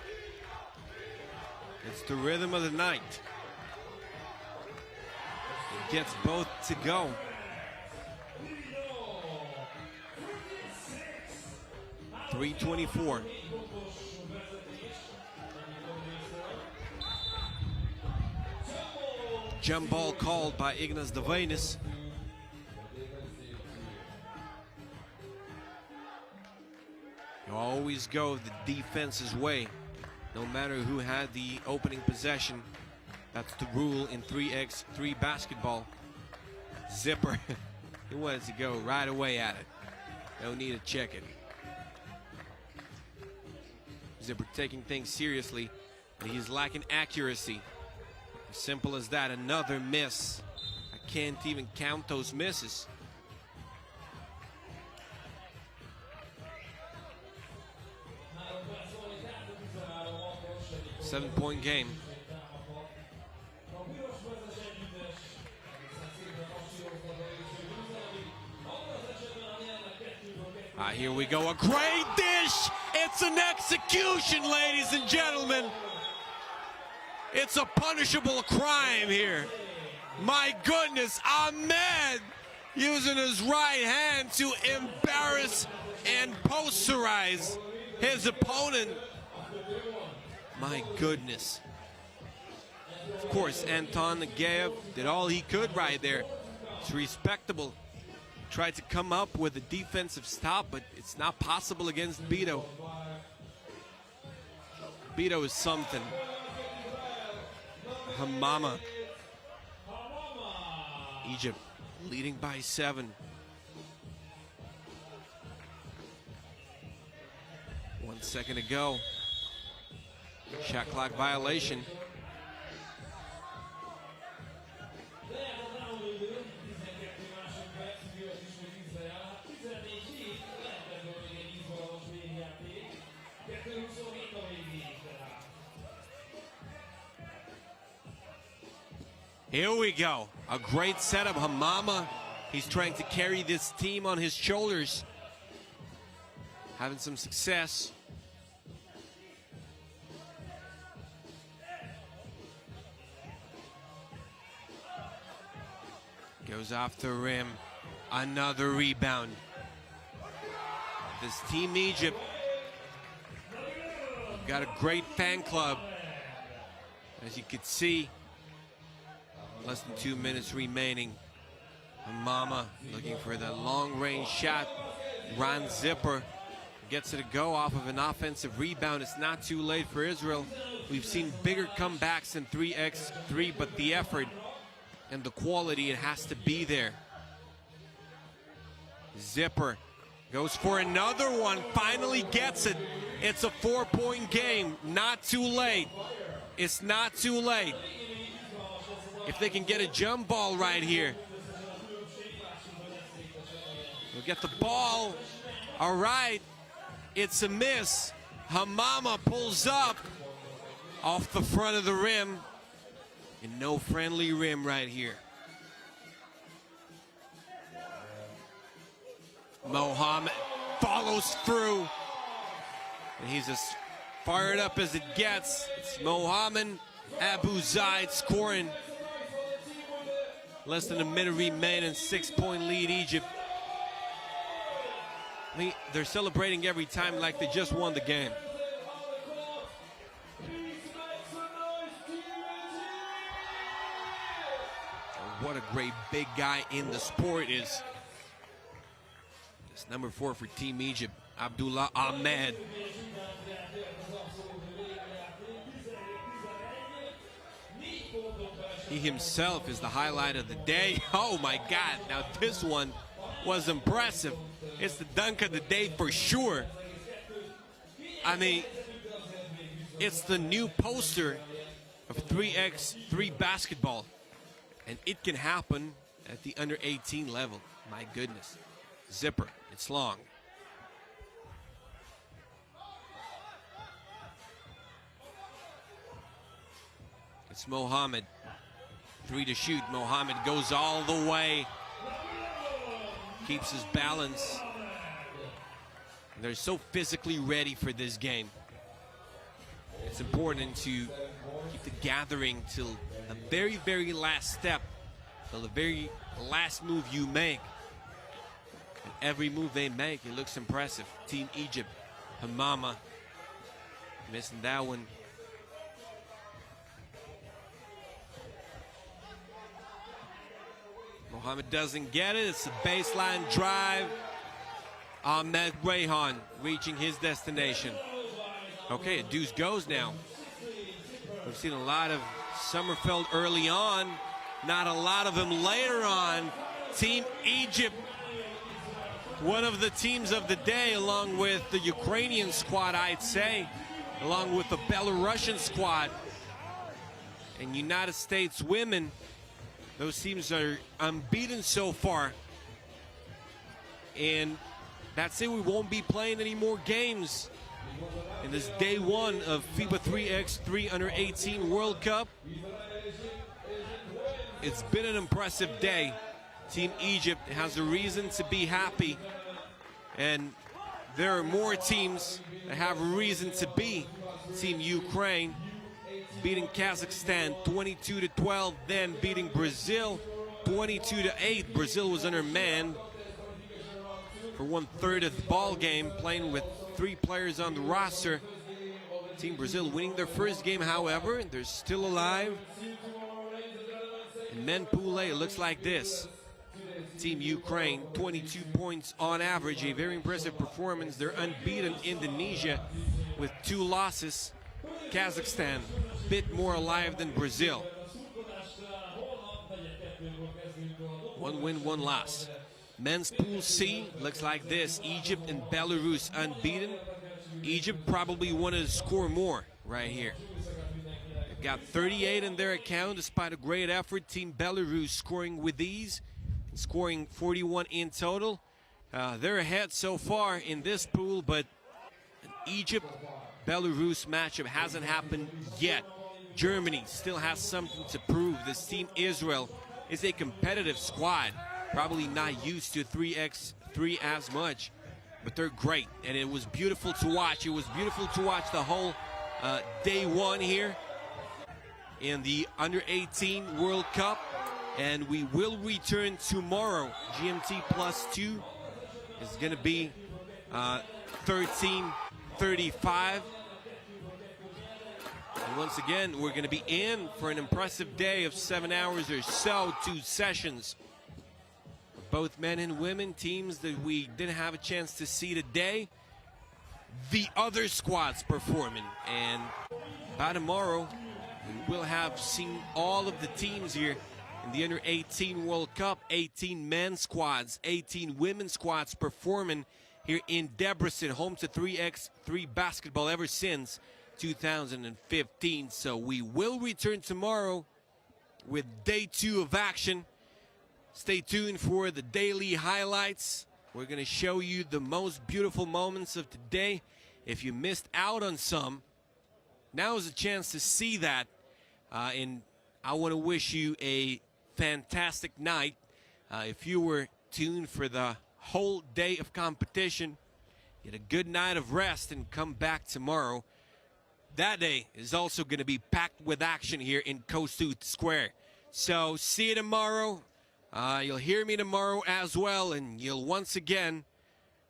A: It's the rhythm of the night. It gets both to go. .324. Jump ball called by Ignas Davanis. You always go the defense's way. No matter who had the opening possession, That's the rule in 3x3 basketball. Zipper, he wants to go right away at it. No need to check it. Zipper taking things seriously, but he's lacking accuracy. As simple as that. Another miss. I can't even count those misses. Seven-point game. Here we go, a great dish! It's an execution, ladies and gentlemen. It's a punishable crime here. My goodness, Ahmed using his right hand to embarrass and posterize his opponent. My goodness. Of course, Anton Nageyev did all he could right there. It's respectable. Tried to come up with a defensive stop, but it's not possible against Beto. Beto is something. Hamama. Egypt leading by 7. 1 second to go. Shot clock violation. Here we go. A great setup. Hamama, he's trying to carry this team on his shoulders. Having some success. Goes off the rim. Another rebound. This Team Egypt got a great fan club. As you can see, less than 2 minutes remaining. Hamama looking for the long-range shot. Ron Zipper gets it to go off of an offensive rebound. It's not too late for Israel. We've seen bigger comebacks than 3x3, but the effort and the quality, it has to be there. Zipper goes for another one, finally gets it. It's a 4-point game. Not too late. It's not too late. If they can get a jump ball right here. We'll get the ball. All right. It's a miss. Hamama pulls up off the front of the rim. And no friendly rim right here. Mohammed follows through. And he's as fired up as it gets. It's Mohammed Abu Zaid scoring. Less than a minute remaining, 6-point lead, Egypt. I mean, they're celebrating every time like they just won the game. What a great big guy in the sport is this number 4 for Team Egypt, Abdullah Ahmed. He himself is the highlight of the day. Oh my God, now this one was impressive. It's the dunk of the day for sure. I mean, it's the new poster of 3x3 basketball. And it can happen at the under 18 level. My goodness. Zipper, it's long. It's Mohammed. 3 to shoot. Mohammed goes all the way. Keeps his balance. And they're so physically ready for this game. It's important to keep the gathering till the very, very last step, till the very last move you make. And every move they make, it looks impressive. Team Egypt, Hamama, missing that one. Mohammed doesn't get it. It's a baseline drive. Ahmed Rayhan reaching his destination. Okay, a deuce goes now. We've seen a lot of Sommerfeld early on, not a lot of them later on. Team Egypt, one of the teams of the day, along with the Ukrainian squad, I'd say, along with the Belarusian squad and United States women. Those teams are unbeaten so far. And that's it, we won't be playing any more games in this day one of FIBA 3x3 Under-18 World Cup. It's been an impressive day. Team Egypt has a reason to be happy, and there are more teams that have a reason to be. Team Ukraine beating Kazakhstan 22-12, then beating Brazil 22-8. Brazil was undermanned for 1/3 of the ball game, playing with 3 players on the roster. Team Brazil winning their first game, however, they're still alive. In men pool A, it looks like this. Team Ukraine, 22 points on average, a very impressive performance. They're unbeaten. Indonesia with 2 losses. Kazakhstan, a bit more alive than Brazil. 1 win, 1 loss. Men's pool C looks like this. Egypt and Belarus unbeaten. Egypt probably wanted to score more right here. They've got 38 in their account despite a great effort. Team Belarus scoring with ease, scoring 41 in total. They're ahead so far in this pool, but an Egypt-Belarus matchup hasn't happened yet. Germany still has something to prove. This team Israel is a competitive squad, probably not used to 3x3 as much, but they're great, and it was beautiful to watch. It was beautiful to watch the whole day one here in the Under-18 World Cup. And we will return tomorrow. GMT +2 is going to be 13:35. And once again, we're going to be in for an impressive day of 7 hours or so, 2 sessions. Both men and women, teams that we didn't have a chance to see today. The other squads performing. And by tomorrow, we'll have seen all of the teams here in the Under-18 World Cup. 18 men's squads, 18 women's squads performing here in Debrecen, home to 3x3 basketball ever since 2015. So we will return tomorrow with day 2 of action. Stay tuned for the daily highlights. We're going to show you the most beautiful moments of today. If you missed out on some, now is a chance to see that. And I want to wish you a fantastic night. If you were tuned for the whole day of competition, get a good night of rest and come back tomorrow. That day is also going to be packed with action here in Kossuth Square. So see you tomorrow. You'll hear me tomorrow as well, and you'll once again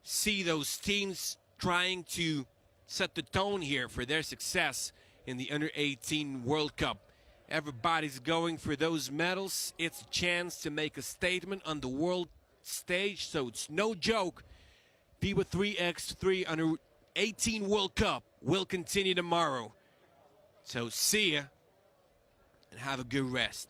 A: see those teams trying to set the tone here for their success in the Under-18 World Cup. Everybody's going for those medals. It's a chance to make a statement on the world stage, so it's no joke. FIBA 3x3 Under-18 World Cup will continue tomorrow. So see ya, and have a good rest.